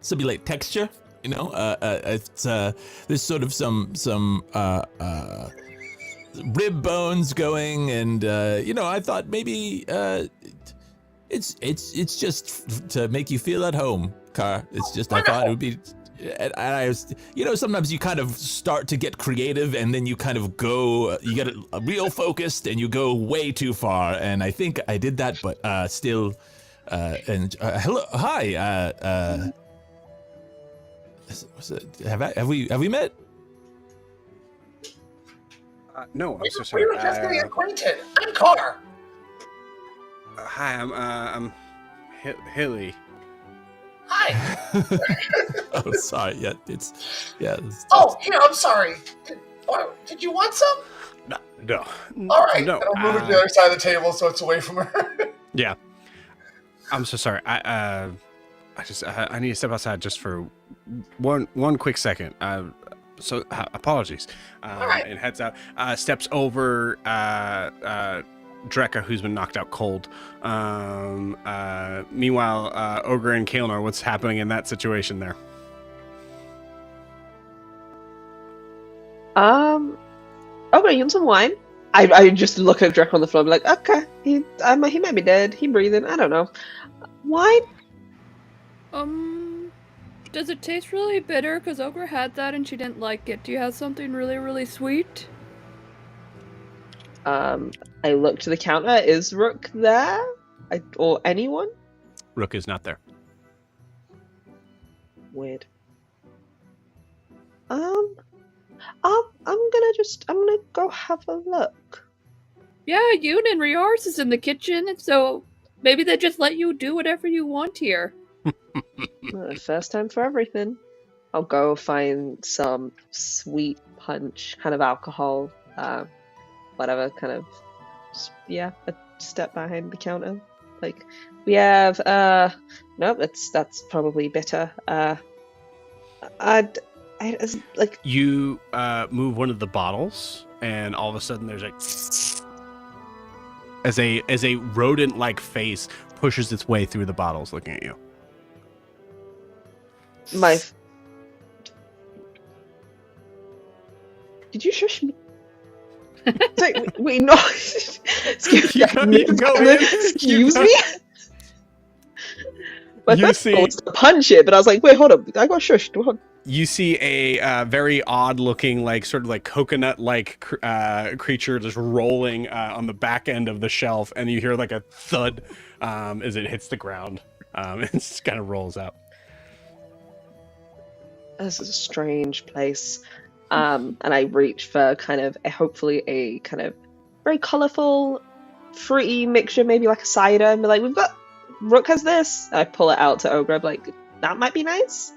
simulate texture. You know, there's sort of some rib bones going, and I thought maybe it's just to make you feel at home, Car. It's just I thought it would be. And I was, sometimes you kind of start to get creative, and then you kind of go, you get real focused, and you go way too far. And I think I did that, but still. Hello, hi. Have we met? No, I'm so sorry. We were just getting acquainted. I'm Car. Hi, I'm Hillie. Hi. Oh, sorry. Yeah, Oh, here, I'm sorry. Did you want some? No. All right. No. And I'll move it to the other side of the table so it's away from her. Yeah. I'm so sorry. I need to step outside just for one quick second. So apologies. All right. And heads out. Steps over Drekka, who's been knocked out cold. Meanwhile, Ogre and Kaelnar, what's happening in that situation there? Okay, you want some wine? I just look at Drekka on the floor and be like, okay, he might be dead. He breathing. I don't know. Wine? Does it taste really bitter? Because Ogre had that and she didn't like it. Do you have something really, really sweet? I look to the counter. Is Rook there? Or anyone? Rook is not there. Weird. I'm gonna go have a look. Yeah, Yoon and Riors is in the kitchen, so maybe they just let you do whatever you want here. First time for everything. I'll go find some sweet punch kind of alcohol, whatever kind of, a step behind the counter. Like, we have, nope, that's probably bitter. You move one of the bottles, and all of a sudden there's as a rodent-like face pushes its way through the bottles, looking at you. Did you shush me? Wait, no. Excuse me. Excuse me. You see, was to punch it, but I was like, wait, hold up. I got shushed. You see a very odd-looking, sort of coconut-like creature just rolling on the back end of the shelf, and you hear a thud as it hits the ground. It just kind of rolls out. This is a strange place. And I reach for hopefully a kind of very colourful, fruity mixture, maybe like a cider, and be like, Rook has this. I pull it out to Ogre, I'm like, that might be nice.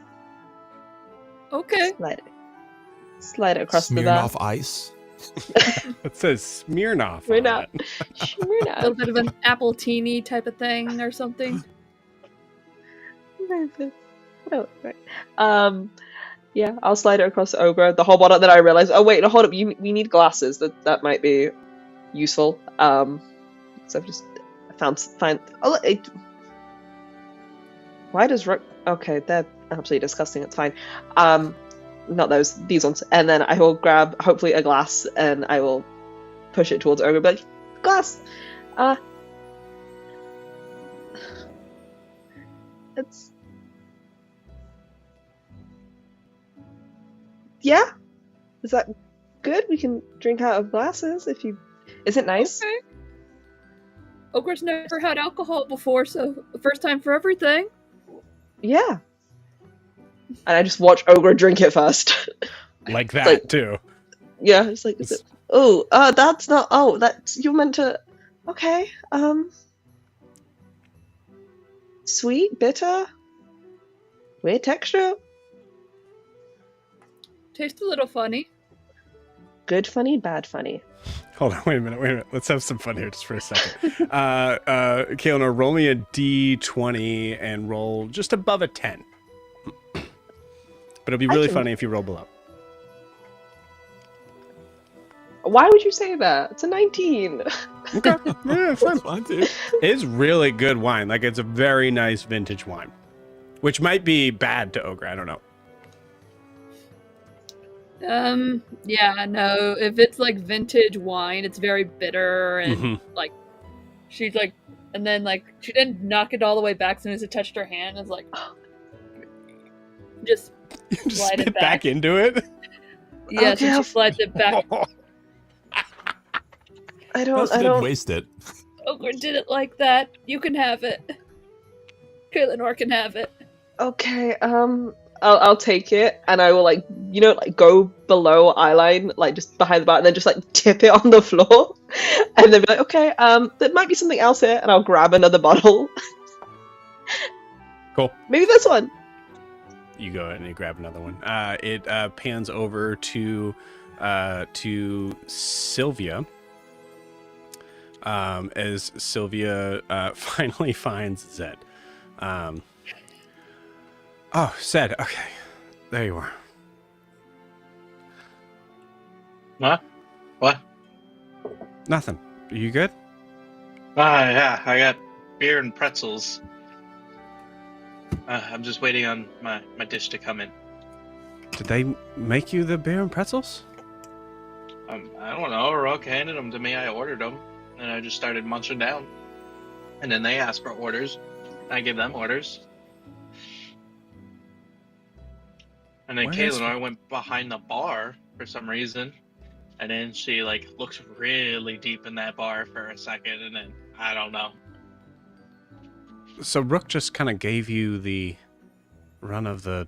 Okay. Slide it across the Smirnoff Ice. It says Smirnoff. Smirnoff. A little bit of an apple teeny type of thing or something. Yeah, I'll slide it across the Ogre. The whole bottle. Then I realize, oh wait, no, hold up. We need glasses. That might be useful. So I've just find. Oh, why does Rook? Okay, they're absolutely disgusting. It's fine. Not those. These ones. And then I will grab hopefully a glass and I will push it towards Ogre. But glass. It's. Yeah? Is that good? We can drink out of glasses if you... Is it nice? Okay. Ogre's never had alcohol before, so the first time for everything. Yeah. And I just watch Ogre drink it first. Like that, too. Yeah, it's like... Is it, that's not... Oh, that's... You're meant to... Okay, Sweet, bitter... Weird texture... Tastes a little funny. Good funny, bad funny. Hold on, wait a minute. Let's have some fun here just for a second. Kaelnar, roll me a d20 and roll just above a 10. But it'll be really funny if you roll below. Why would you say that? It's a 19. Okay. Yeah, it's fine. That's fine too. It's really good wine. Like, it's a very nice vintage wine, which might be bad to Ogre. I don't know. Yeah, no. If it's like vintage wine, it's very bitter and Mm-hmm. like she's like, and then like she didn't knock it all the way back as soon as it touched her hand. It's like, just Just slide it spit back into it. yes, Okay, and I'll- she slides it back. I Plus, don't. I didn't don't. waste it. Ogre did it like that. You can have it. Kaelinor can have it. Okay. I'll take it, and I will like go below eyeline, like just behind the bar, and then just like tip it on the floor, and then be like, okay, there might be something else here, and I'll grab another bottle. Cool. Maybe this one. You go and you grab another one. It pans over to Sylvia. As Sylvia finally finds Zed. Oh, Zed. Okay, there you are. Huh? What? Nothing. Are you good? Yeah, I got beer and pretzels. I'm just waiting on my dish to come in. Did they make you the beer and pretzels? I don't know. Rook handed them to me. I ordered them, and I just started munching down. And then they asked for orders. And I give them orders. And then Why is- Kaelinor went behind the bar for some reason. And then she like looked really deep in that bar for a second, and then I don't know. So Rook just kind of gave you the run of the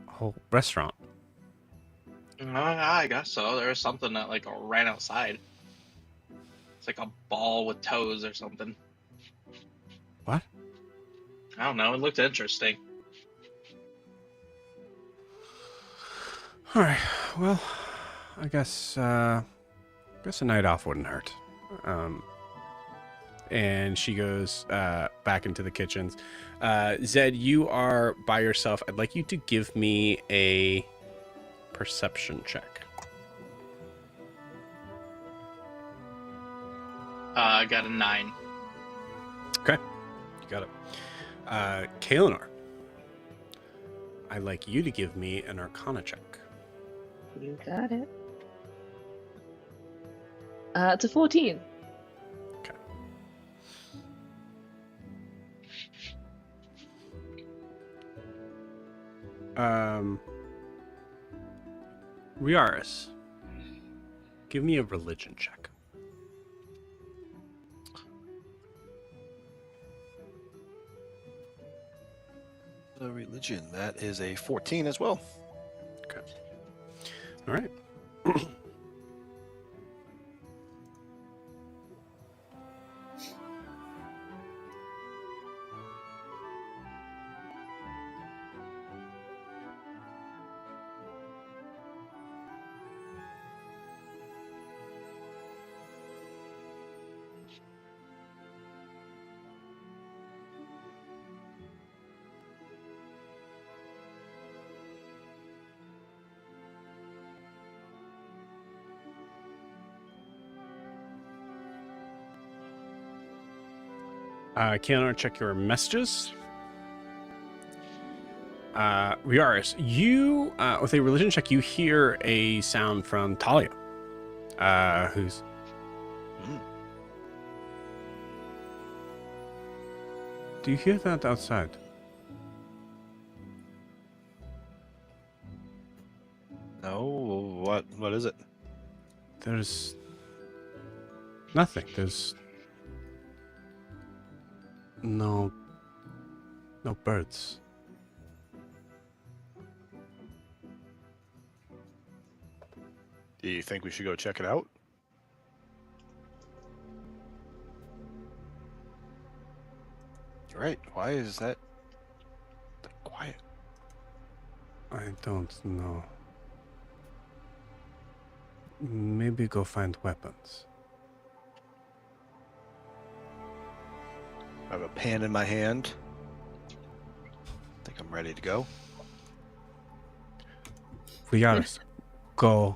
whole restaurant. I guess so. There was something that like ran outside. It's like a ball with toes or something. What? I don't know. It looked interesting. All right. Well, I guess a night off wouldn't hurt. And she goes back into the kitchens. Zed, you are by yourself. I'd like you to give me a perception check. I got a 9. Okay, you got it. Kaelinor, I'd like you to give me an Arcana check. You got it. It's a 14. Riaris, give me a religion check. The religion, that is a 14 as well. Okay. All right. Kaelinor, check your messages. Riaris, you, with a religion check, you hear a sound from Talia, who's... Do you hear that outside? No, what is it? There's nothing. There's no birds. Do you think we should go check it out? You're right. Why is that quiet? I don't know. Maybe go find weapons. I have a pan in my hand. I think I'm ready to go. Riaris, go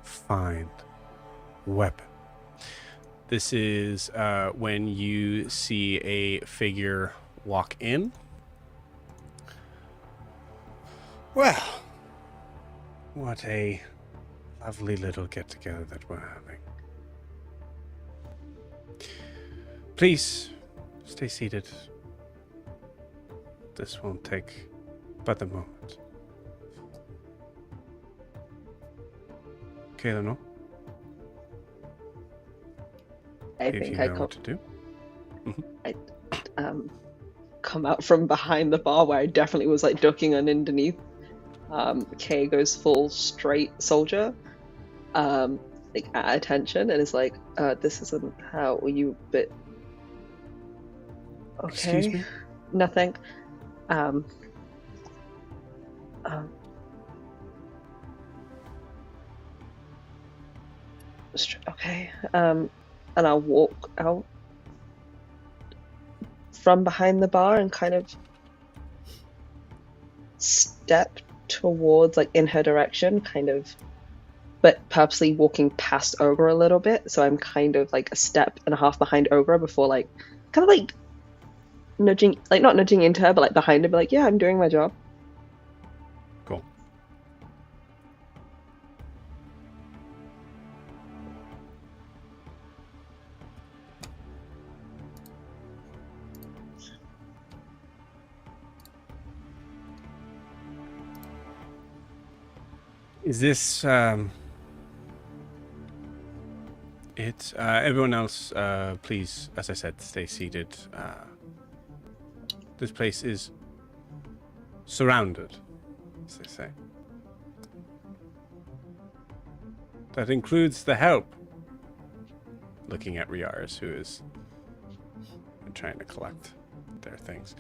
find weapon. This is when you see a figure walk in. Well, what a lovely little get-together that we're having. Please, stay seated. This won't take but a moment. Okay, no? I If think you I know what to do. I come out from behind the bar where I definitely was like ducking underneath. Kay goes full straight soldier, like at attention, and is like, "This isn't how you." But okay, Excuse me? nothing. Okay. And I'll walk out from behind the bar and kind of step towards, like, in her direction, kind of, but purposely walking past Ogre a little bit. So I'm kind of like a step and a half behind Ogre before, like, kind of like nudging, like not nudging into her, but like behind her, but like, yeah, I'm doing my job. Cool. Is this it? Everyone else, please, as I said, stay seated. This place is surrounded, as they say. That includes the help. Looking at Riars, who is trying to collect their things.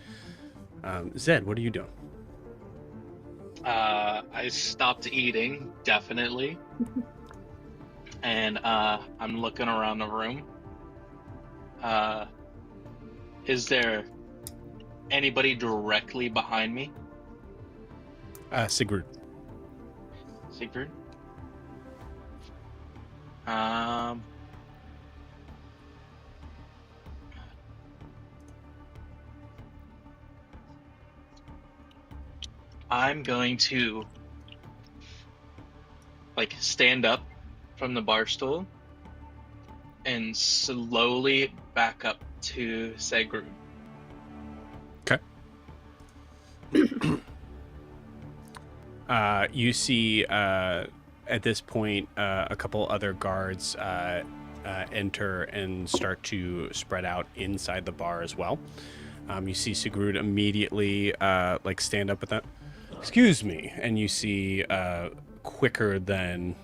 Zed, what are you doing? I stopped eating, definitely. And I'm looking around the room. Is there anybody directly behind me? Sigurd. Sigurd? I'm going to like stand up from the bar stool and slowly back up to Sigurd. Okay. You see at this point a couple other guards enter and start to spread out inside the bar as well. You see Sigurd immediately like stand up with that. Excuse me, and you see quicker than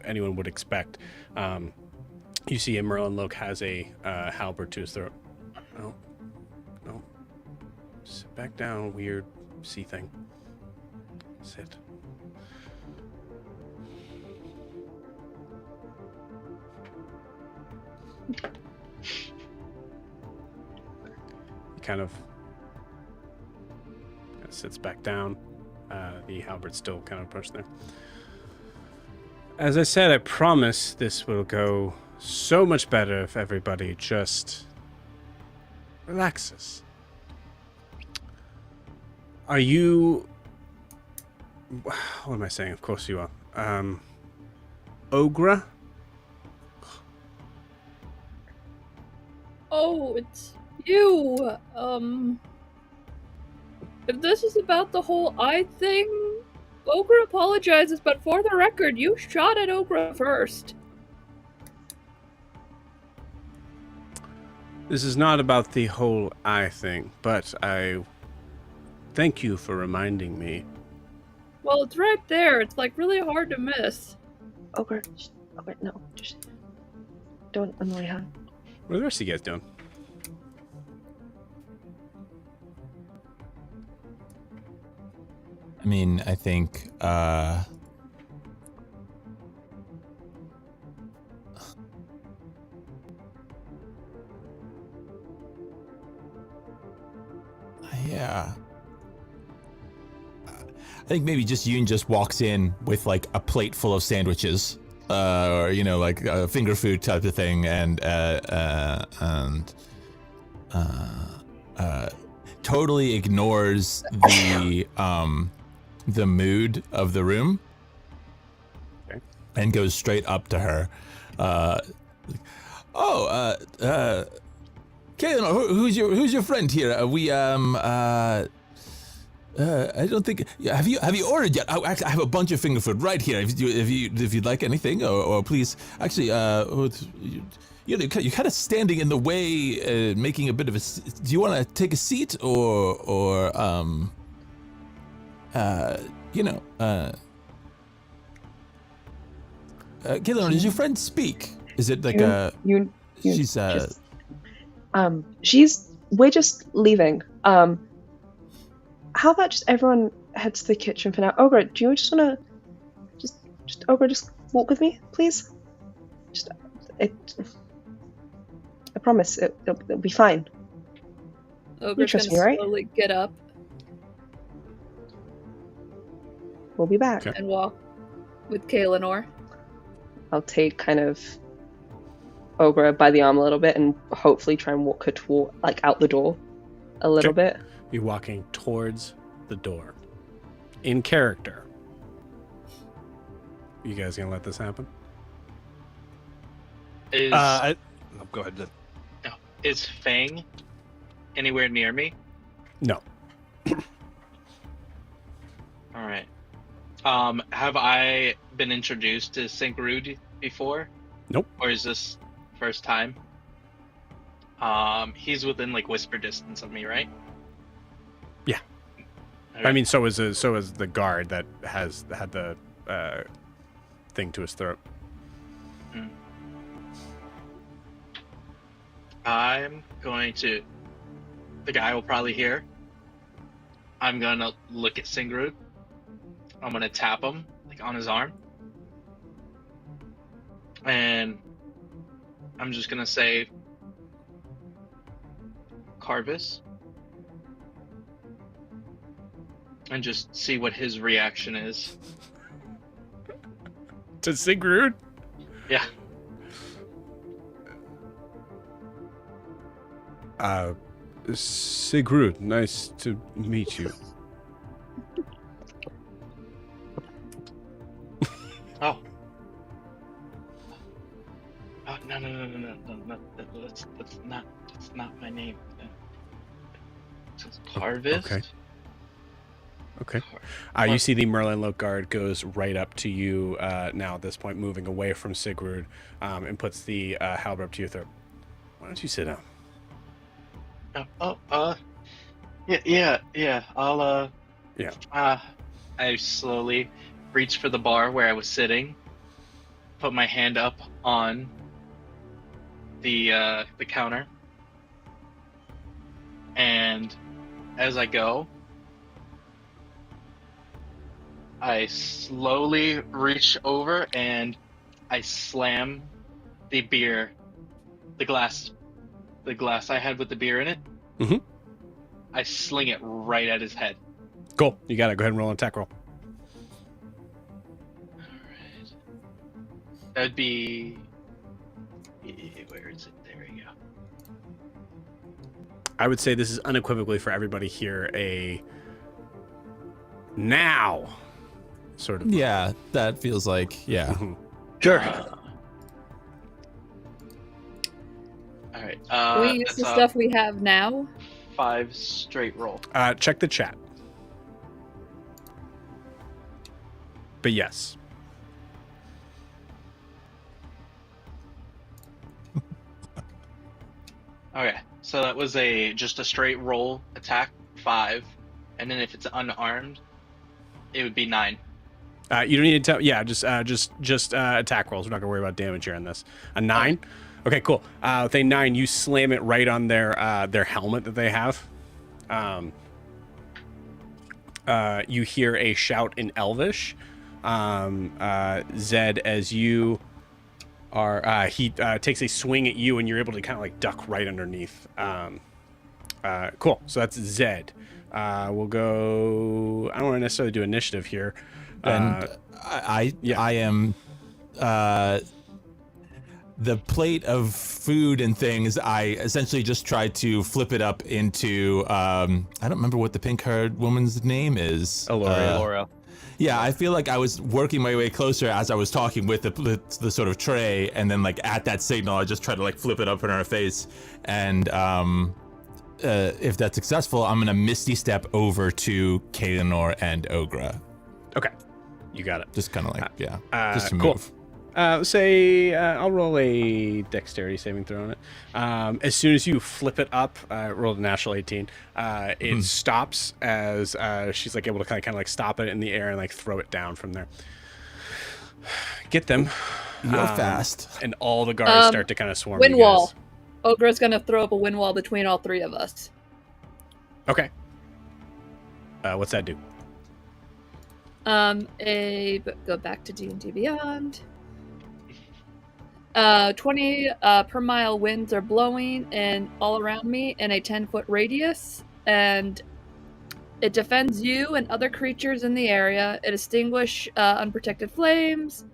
anyone would expect. You see Merlinloke has a halberd to his throat. No. Sit back down, weird sea thing. Sit. He kind of sits back down. The halberd's still kind of pushed there. As I said, I promise this will go so much better if everybody just relaxes. Are you... What am I saying? Of course you are. Ogre? Oh, it's you. If this is about the whole eye thing, Ogre apologizes, but for the record, you shot at Ogre first. This is not about the whole eye thing, but I thank you for reminding me. Well, it's right there. It's like really hard to miss. Ogre, no, just don't annoy her. What are the rest of you guys doing? I mean, I think yeah. think maybe just Yoon just walks in with like a plate full of sandwiches, or like a finger food type of thing, and totally ignores the mood of the room, and goes straight up to her. Kaylin, who's your friend here? I don't think. Have you ordered yet? Actually, I have a bunch of finger food right here. If you'd like anything, or please, actually, you're kind of standing in the way, making a bit of a. Do you want to take a seat, or Kaylin, does your friend speak? Is it like we're just leaving. How about just everyone head to the kitchen for now? Ogre, do you just want to just walk with me, please? I promise it'll be fine. Ogre's gonna slowly get up. We'll be back. And walk with Kaelinor. I'll take kind of Ogre by the arm a little bit and hopefully try and walk her toward, like, out the door a little bit. You're walking towards the door. In character. You guys gonna let this happen? Is go ahead. No. Is Fang anywhere near me? No. All right. Have I been introduced to Singrud before? Nope. Or is this first time? He's within like whisper distance of me, right? Yeah. Okay. I mean, so is the guard that had the thing to his throat. Hmm. I'm going to. The guy will probably hear. I'm gonna look at Singrud. I'm gonna tap him like on his arm, and I'm just gonna say, Carvis, and just see what his reaction is. To Sigurd? Yeah. Sigurd, nice to meet you. Oh. Oh, no. That's not my name. It's Carvis. Okay. You see the Merlin Loke guard goes right up to you now at this point, moving away from Sigurd, and puts the halberd up to your throat. Why don't you sit down? Yeah. I'll Yeah. I slowly reached for the bar where I was sitting, put my hand up on the counter, and as I go, I slowly reach over and I slam the glass I had with the beer in it. Mm-hmm. I sling it right at his head. Cool. You got it. Go ahead and roll an attack roll. Alright. That would be... Where is it? There we go. I would say this is unequivocally for everybody here a now sort of. Yeah, that feels like, yeah. Mm-hmm. Sure. Alright. Can we use the stuff we have now? 5 straight roll. Check the chat. But yes. Okay, so that was just a straight roll attack, 5, and then if it's unarmed, it would be 9. You don't need to tell. Yeah, just attack rolls. We're not gonna worry about damage here on this. A 9. Okay, cool. With a 9, you slam it right on their helmet that they have. You hear a shout in Elvish. Zed, as you are, he takes a swing at you, and you're able to kind of like duck right underneath. Cool. So that's Zed. We'll go. I don't want to necessarily do initiative here. And I am the plate of food and things. I essentially just tried to flip it up into. I don't remember what the pink-haired woman's name is. Alora. Yeah, I feel like I was working my way closer as I was talking with the sort of tray, and then like at that signal, I just tried to like flip it up in her face, and if that's successful, I'm gonna Misty Step over to Kaelinor and Ogra. Okay, you got it. Just kind of like just to cool. move. I'll roll a dexterity saving throw on it. As soon as you flip it up, roll a natural 18. It stops as she's like able to kind of like stop it in the air and like throw it down from there. Get them. You're fast. And all the guards start to kind of swarm. Wind you wall. guys. Ogra's gonna throw up a wind wall between all three of us. Okay. What's that do? Go back to D&D Beyond. 20 per mile winds are blowing and all around me in a 10-foot radius, and it defends you and other creatures in the area. It extinguishes unprotected flames.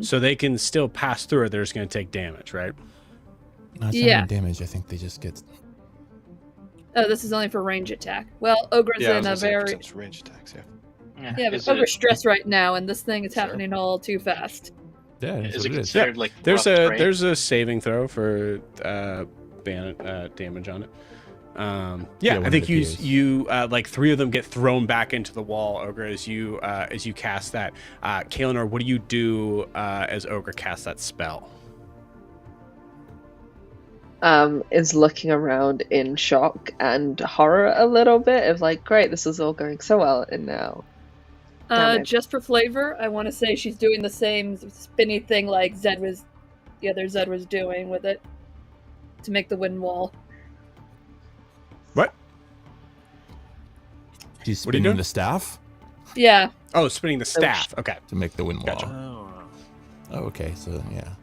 So they can still pass through, or they're just going to take damage, right? No, it's Yeah. not even damage. I think they just get. Oh, this is only for range attack. Well, Ogra's in a very range attacks. but Ogra's stressed right now, and this thing is happening all too fast. Yeah, Is it considered like There's rough a terrain? there's a saving throw for damage on it. Yeah, I when think it appears. you like 3 of them get thrown back into the wall, Ogre, as you cast that. Kaelinor, what do you do as Ogre casts that spell? Is looking around in shock and horror a little bit of like, great, this is all going so well, and now. Damn it. Just for flavor, I want to say she's doing the same spinny thing like the other Zed was doing with it to make the wind wall. What? Do you What are you spin doing? the staff Yeah. Oh, spinning the staff. Okay. to make the wind wall? Gotcha. Oh, okay. So yeah.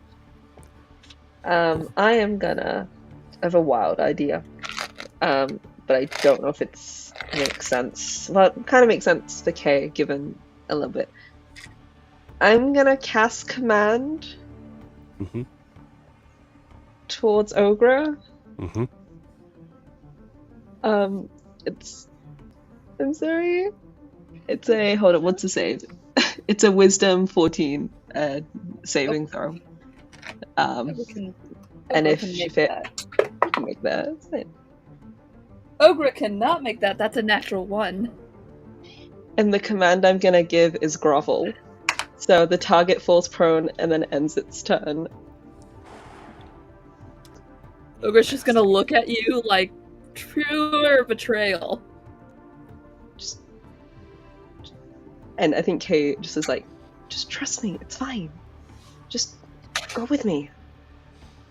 I am gonna have a wild idea, but I don't know if it's makes sense. Well, it kind of makes sense for Kay, given a little bit. I'm gonna cast command Mm-hmm. towards Ogra. Mm-hmm. I'm sorry. It's a hold on. What's the save? It's a Wisdom 14 saving throw. Ogre can And if make it that. can make that. It's fine. Ogre cannot make that. That's a natural 1. And the command I'm gonna give is grovel. So the target falls prone and then ends its turn. Ogre's just gonna look at you like pure betrayal. And I think Kay just is like, just trust me, it's fine. Just go with me.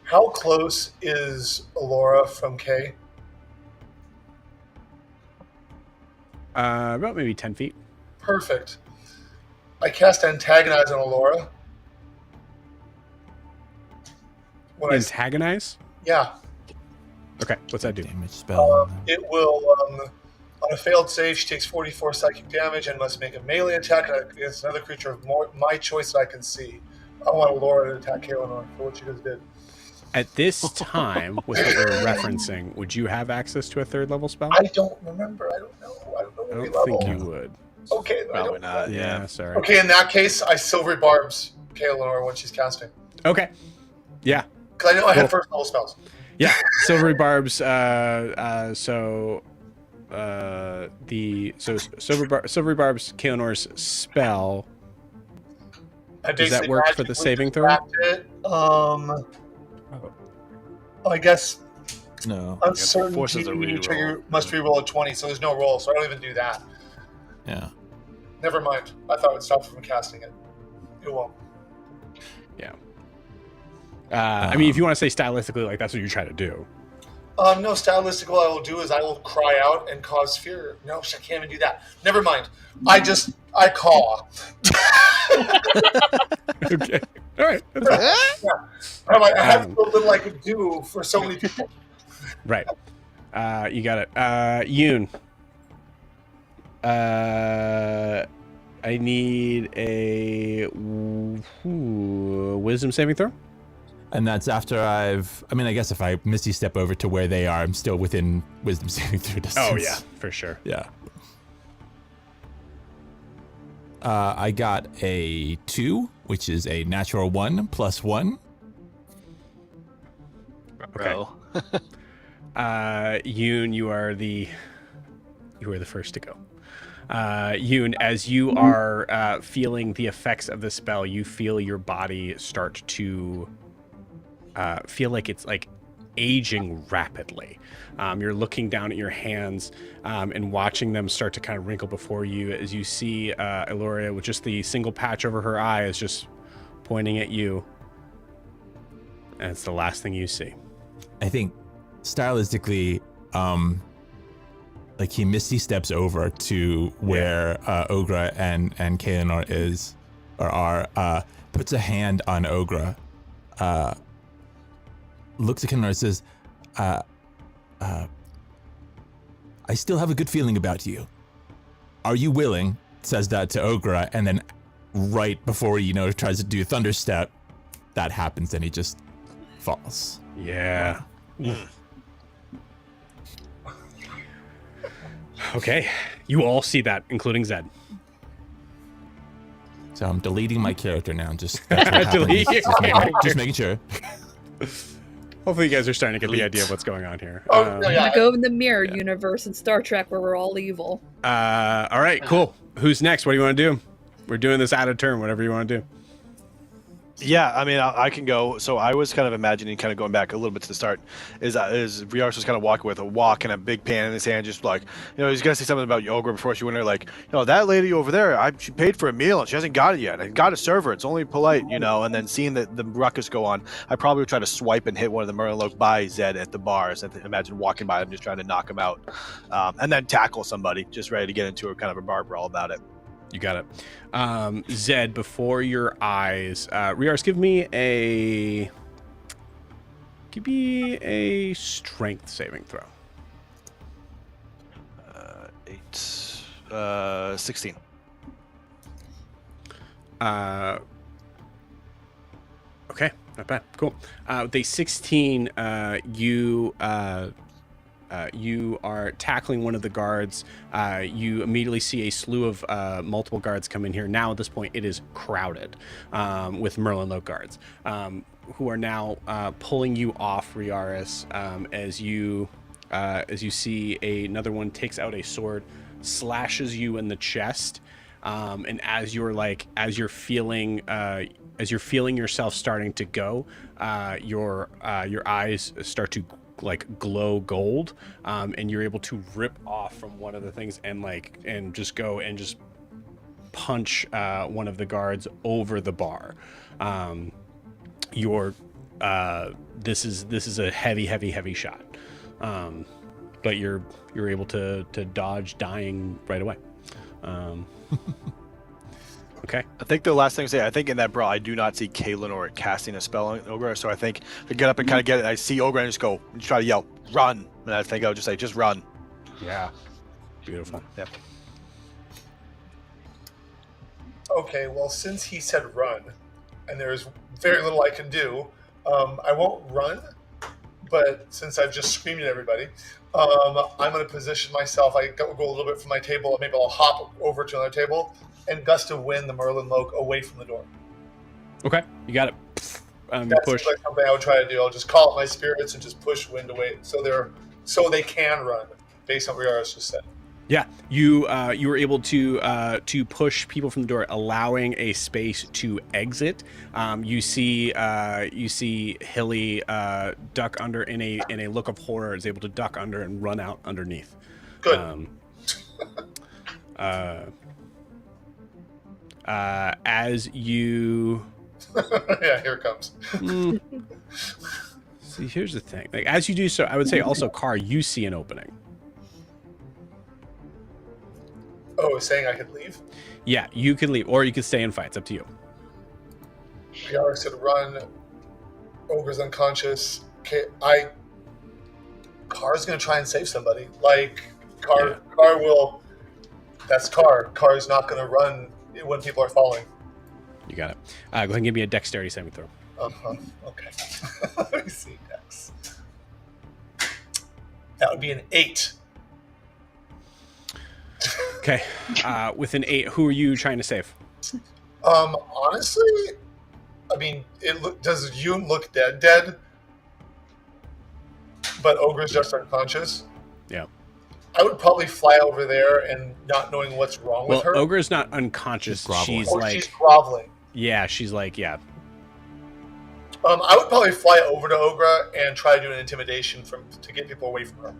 How close is Alora from Kay? About maybe 10 feet. Perfect. I cast Antagonize on Alora. When Antagonize? yeah, Okay, what's that do? Damage spell. it will, on a failed save, she takes 44 psychic damage and must make a melee attack against another creature of my choice that I can see. I want Alora to attack Kaelinor for what she just did. At this time, with what we're referencing, would you have access to a 3rd level spell? I don't remember. I don't know. I don't know I what don't level. think you would. Okay, I Probably don't not. Yeah, Yeah. sorry. Okay, in that case, I silvery barbs Kaelinor when she's casting. Okay. Yeah. Because I know I Cool. had first level spells. Yeah. Silvery barbs. Silvery barbs. Kaelinor's spell. I Does that basically work for the magically saving throw? distract it. I guess No. uncertainty forces a reroll. trigger must re-roll a 20, so there's no roll, so I don't even do that. Yeah. Never mind. I thought it would stop from casting it. It won't. Yeah. I mean, if you want to say stylistically, like that's what you're trying to do. No, stylistic, what I will do is I will cry out and cause fear. No, I can't even do that. Never mind. I caw. Okay. All right. That's fine. I have so little I could do for so many people. Right. You got it. Yoon. I need a wisdom saving throw. And that's after I guess if I Misty step over to where they are, I'm still within wisdom saving throw distance. Oh, yeah, for sure. Yeah. I got a 2, which is a natural 1 plus 1. Okay. Yoon, you are the first to go. Yoon, as you are feeling the effects of the spell, you feel your body start to feel like it's like aging rapidly. You're looking down at your hands and watching them start to kind of wrinkle before you as you see Eloria with just the single patch over her eye is just pointing at you. And it's the last thing you see. I think stylistically, like he Misty steps over to where Ogra and Kaelinor is or are, puts a hand on Ogra, looks at Kaelinor and says, I still have a good feeling about you. Are you willing? Says that to Ogra, and then right before he, tries to do Thunder Step, that happens and he just falls. Yeah. Okay. You all see that, including Zed. So I'm deleting my character now. Just making sure. Hopefully you guys are starting to get the idea of what's going on here. I'm gonna go in the mirror universe in Star Trek where we're all evil. All right, cool. Who's next? What do you want to do? We're doing this out of turn, whatever you want to do. Yeah, I mean, I can go. So I was kind of imagining, kind of going back a little bit to the start, is Riars was kind of walking with a walk and a big pan in his hand, just like, he's gonna say something about Yoga before she went there, like, that lady over there, she paid for a meal and she hasn't got it yet. I got to serve her. It's only polite, and then seeing the ruckus go on, I probably would try to swipe and hit one of the Merlin by Zed at the bars. And imagine walking by him, just trying to knock him out, and then tackle somebody, just ready to get into a kind of a bar brawl about it. You got it. Zed, before your eyes, Riars, give me a strength saving throw. 16. Okay, not bad. Cool. With a 16, you are tackling one of the guards. You immediately see a slew of multiple guards come in here. Now at this point, it is crowded with Merlin Loke guards who are now pulling you off, Riaris, as you see another one takes out a sword, slashes you in the chest, and as you're feeling yourself starting to go, your eyes start to glow gold, and you're able to rip off from one of the things and just go and just punch one of the guards over the bar. This is a heavy shot, but you're able to dodge dying right away. Okay. I think the last thing to say, I think in that brawl, I do not see Kaelinor casting a spell on Ogra. So I think to get up and kind of get it, I see Ogra and just go and try to yell, "Run!" And I think I would just say, "Just run." Yeah. Beautiful. Yep. Okay, well, since he said run, and there's very little I can do, I won't run. But since I've just screamed at everybody, I'm going to position myself. I go a little bit from my table. Maybe I'll hop over to another table and gust of wind the Merlin Loke away from the door. Okay, you got it. That's push. like something I would try to do. I'll just call up my spirits and just push wind away, so they can run, based on what Riaris just said. Yeah, you were able to push people from the door, allowing a space to exit. You see Hillie duck under in a look of horror, is able to duck under and run out underneath. Good. As you yeah, here it comes. See, here's the thing. As you do so, I would say also, Car, you see an opening. Oh, saying I could leave? Yeah, you can leave, or you can stay and fight. It's up to you. Riaris said run. Ogre's unconscious. Car's gonna try and save somebody. Car will That's Car. Car is not going to run when people are falling. You got it. Go ahead and give me a dexterity saving throw. Okay. Let me see. Dex. That would be an 8. Okay. With an 8, who are you trying to save? Honestly, I mean, does Yoon look dead? But Ogre's just unconscious. Yeah. I would probably fly over there and not knowing what's wrong with her. Well, Ogre's not unconscious. She's groveling. Yeah, she's like, yeah. I would probably fly over to Ogre and try to do an intimidation to get people away from her.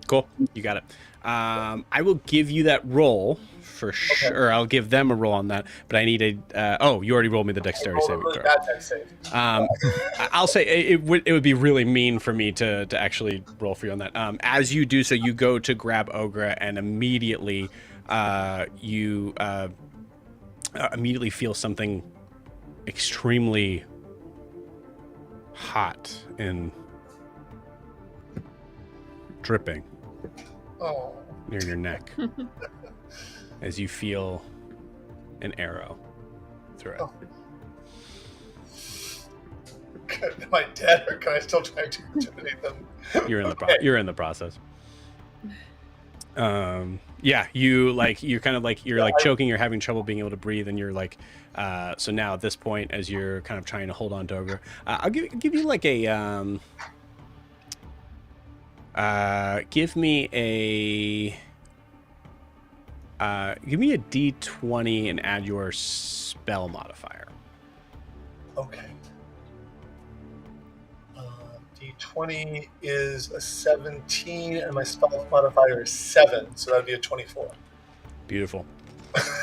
Cool. You got it. I will give you that roll for sure. I'll give them a roll on that, but I need a. You already rolled me the dexterity saving throw. Bad dex save. I'll say it would be really mean for me to actually roll for you on that. As you do so, you go to grab Ogre, and immediately you immediately feel something extremely hot and dripping near your neck as you feel an arrow through it. Am I dead, or can I still try to intimidate them? You're in the process. You're kind of like choking, you're having trouble being able to breathe, and you're like so now at this point, as you're kind of trying to hold on to Ogre, I'll give you like a give me a D20 and add your spell modifier. Okay. D20 is a 17, and my spell modifier is 7, so that'd be a 24. Beautiful.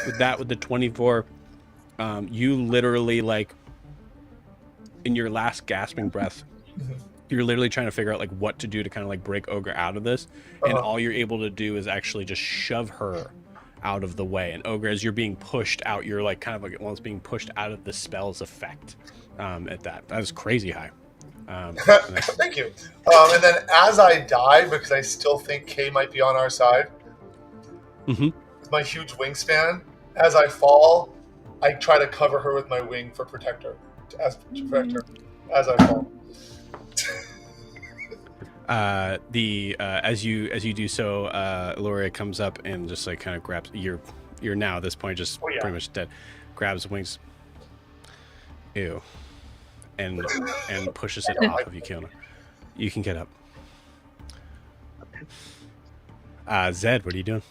With the 24, you literally, like, in your last gasping breath, you're literally trying to figure out like what to do to kind of like break Ogre out of this, and all you're able to do is actually just shove her out of the way. And Ogre, as you're being pushed out, you're like kind of like almost being pushed out of the spell's effect. At that is crazy high. Thank you. And then as I die, because I still think Kay might be on our side, with my huge wingspan, as I fall, I try to cover her with my wing to protect her as I fall. As you do so, Eloria comes up and just like kind of grabs you're now at this point just pretty much dead, grabs wings, ew, and pushes it off of you, Kiona. You can get up. Zed, what are you doing?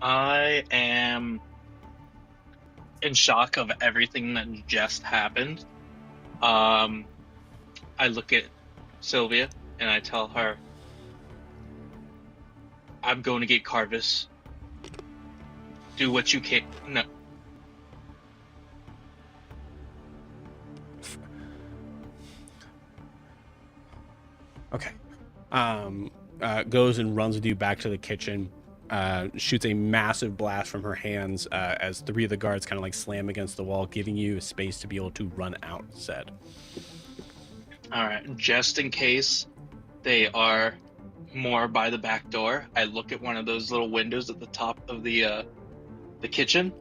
I am in shock of everything that just happened. I look at Sylvia and I tell her, I'm going to get Carvis. Do what you can. No. Okay. Goes and runs with you back to the kitchen. Shoots a massive blast from her hands as 3 of the guards kind of like slam against the wall, giving you space to be able to run out, Zed. All right, just in case they are more by the back door, I look at one of those little windows at the top of the kitchen,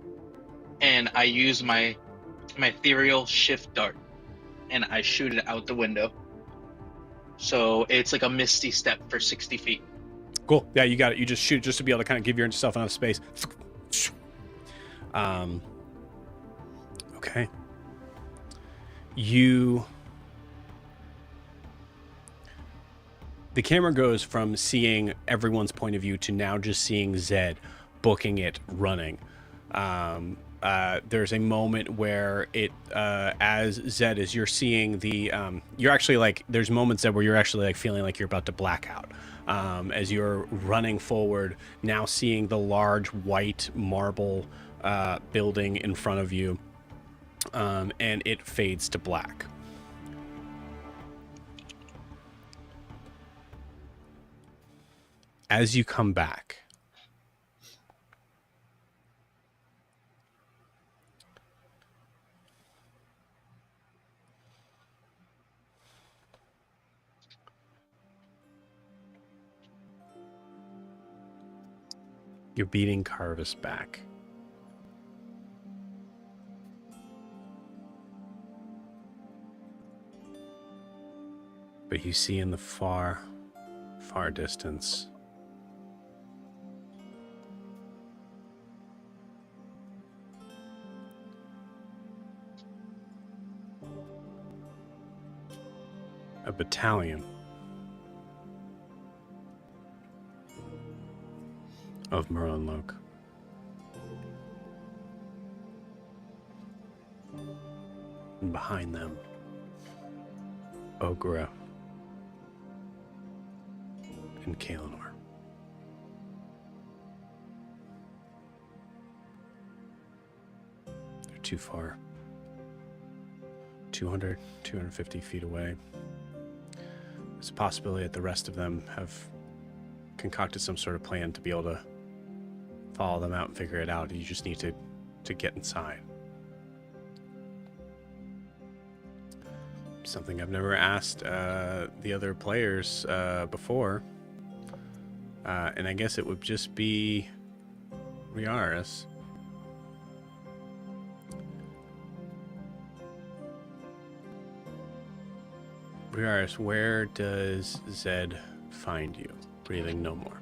and I use my ethereal shift dart, and I shoot it out the window. So it's like a misty step for 60 feet. Cool. Yeah, you got it. You just shoot just to be able to kind of give yourself enough space. Okay. The camera goes from seeing everyone's point of view to now just seeing Zed booking it, running. There's a moment where it, as Zed, as you're seeing the, you're actually like, there's moments where you're actually like feeling like you're about to black out. As you're running forward, now seeing the large white marble building in front of you, and it fades to black. As you come back, You're beating Carvis back. But you see in the far, far distance a battalion of Merlinloke. And behind them, Ogra and Kaelinor. They're too far. 200, 250 feet away. There's a possibility that the rest of them have concocted some sort of plan to be able to follow them out and figure it out. You just need to get inside. Something I've never asked the other players before. And I guess it would just be Riaris. Riaris, where does Zed find you? Breathing no more.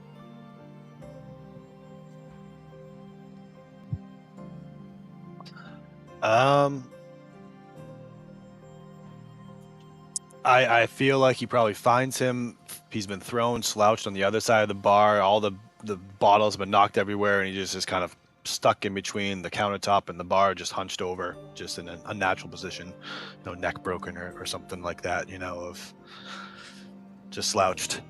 I feel like he probably finds him. He's been thrown, slouched on the other side of the bar. All the bottles have been knocked everywhere, and he just is kind of stuck in between the countertop and the bar, just hunched over, just in an unnatural position, neck broken or something like that, of just slouched.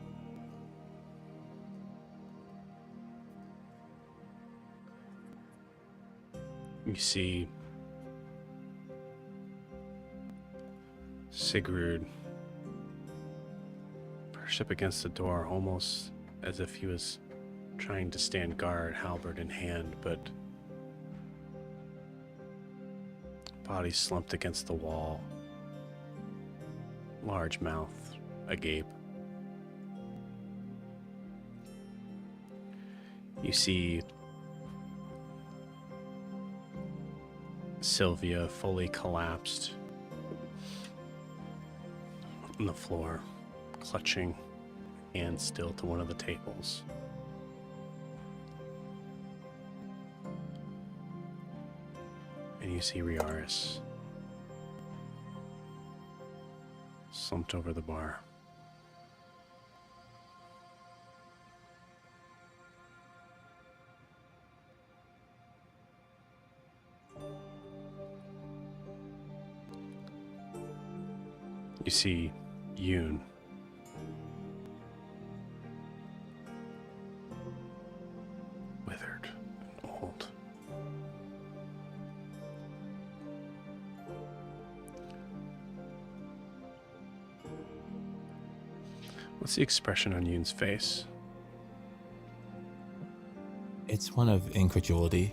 You see Sigrud push up against the door, almost as if he was trying to stand guard, halberd in hand, but body slumped against the wall, large mouth agape. You see Sylvia fully collapsed on the floor, clutching hands still to one of the tables. And you see Riaris slumped over the bar. You see Yoon withered and old. What's the expression on Yoon's face? It's one of incredulity.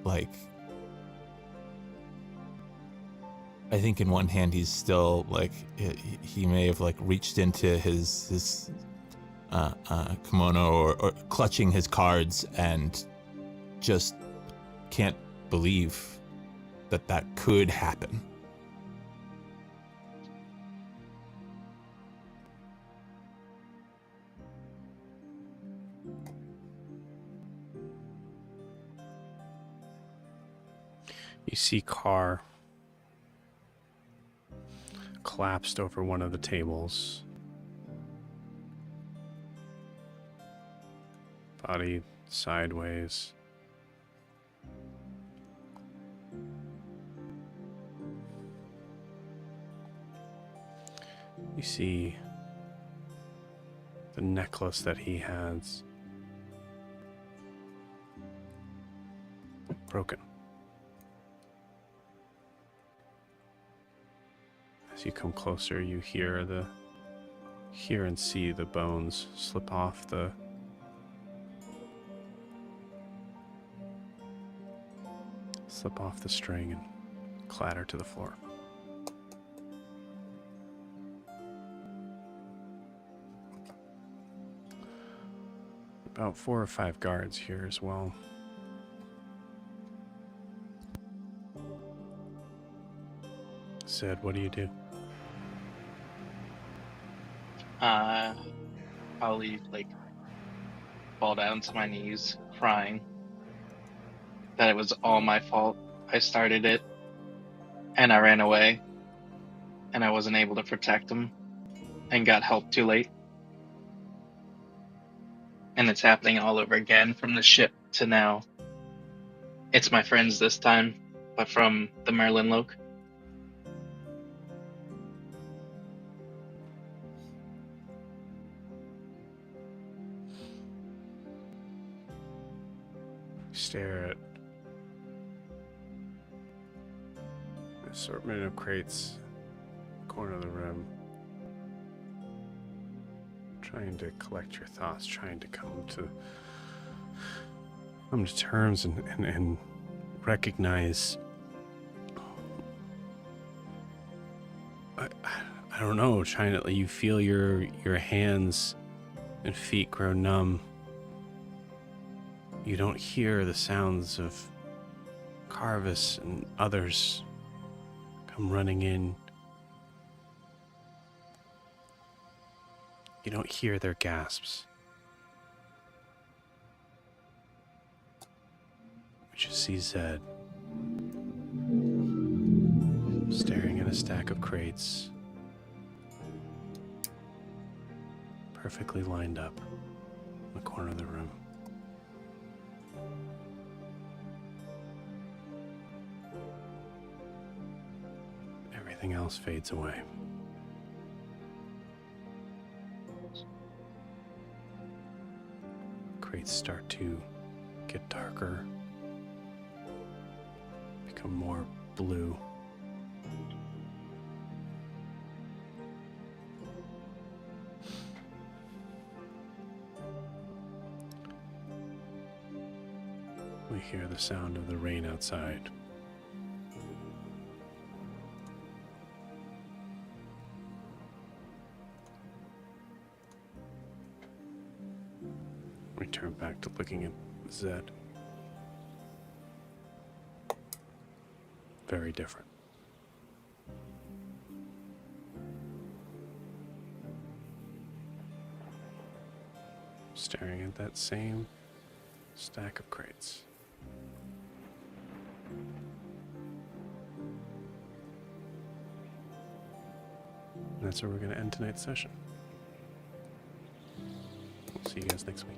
Like, I think in one hand he's still like he may have like reached into his kimono or clutching his cards and just can't believe that could happen. You see Carr collapsed over one of the tables, body sideways. You see the necklace that he has broken. As you come closer, you hear and see the bones slip off the string and clatter to the floor. about 4 or 5 guards here as well. Sid, what do you do? Probably like fall down to my knees, crying that it was all my fault. I started it, and I ran away, and I wasn't able to protect him, and got help too late. And it's happening all over again from the ship to now. It's my friends this time, but from the Merlin Loke. Stare at an assortment of crates, corner of the room, trying to collect your thoughts, trying to come to terms and recognize. I don't know, trying to, you feel your hands and feet grow numb. You don't hear the sounds of Carvis and others come running in. You don't hear their gasps. You just see Zed staring at a stack of crates, perfectly lined up in the corner of the room. Everything else fades away. Crates start to get darker, become more blue. We hear the sound of the rain outside. We turn back to looking at Zed. Very different. Staring at that same stack of crates. And that's where we're going to end tonight's session. We'll see you guys next week.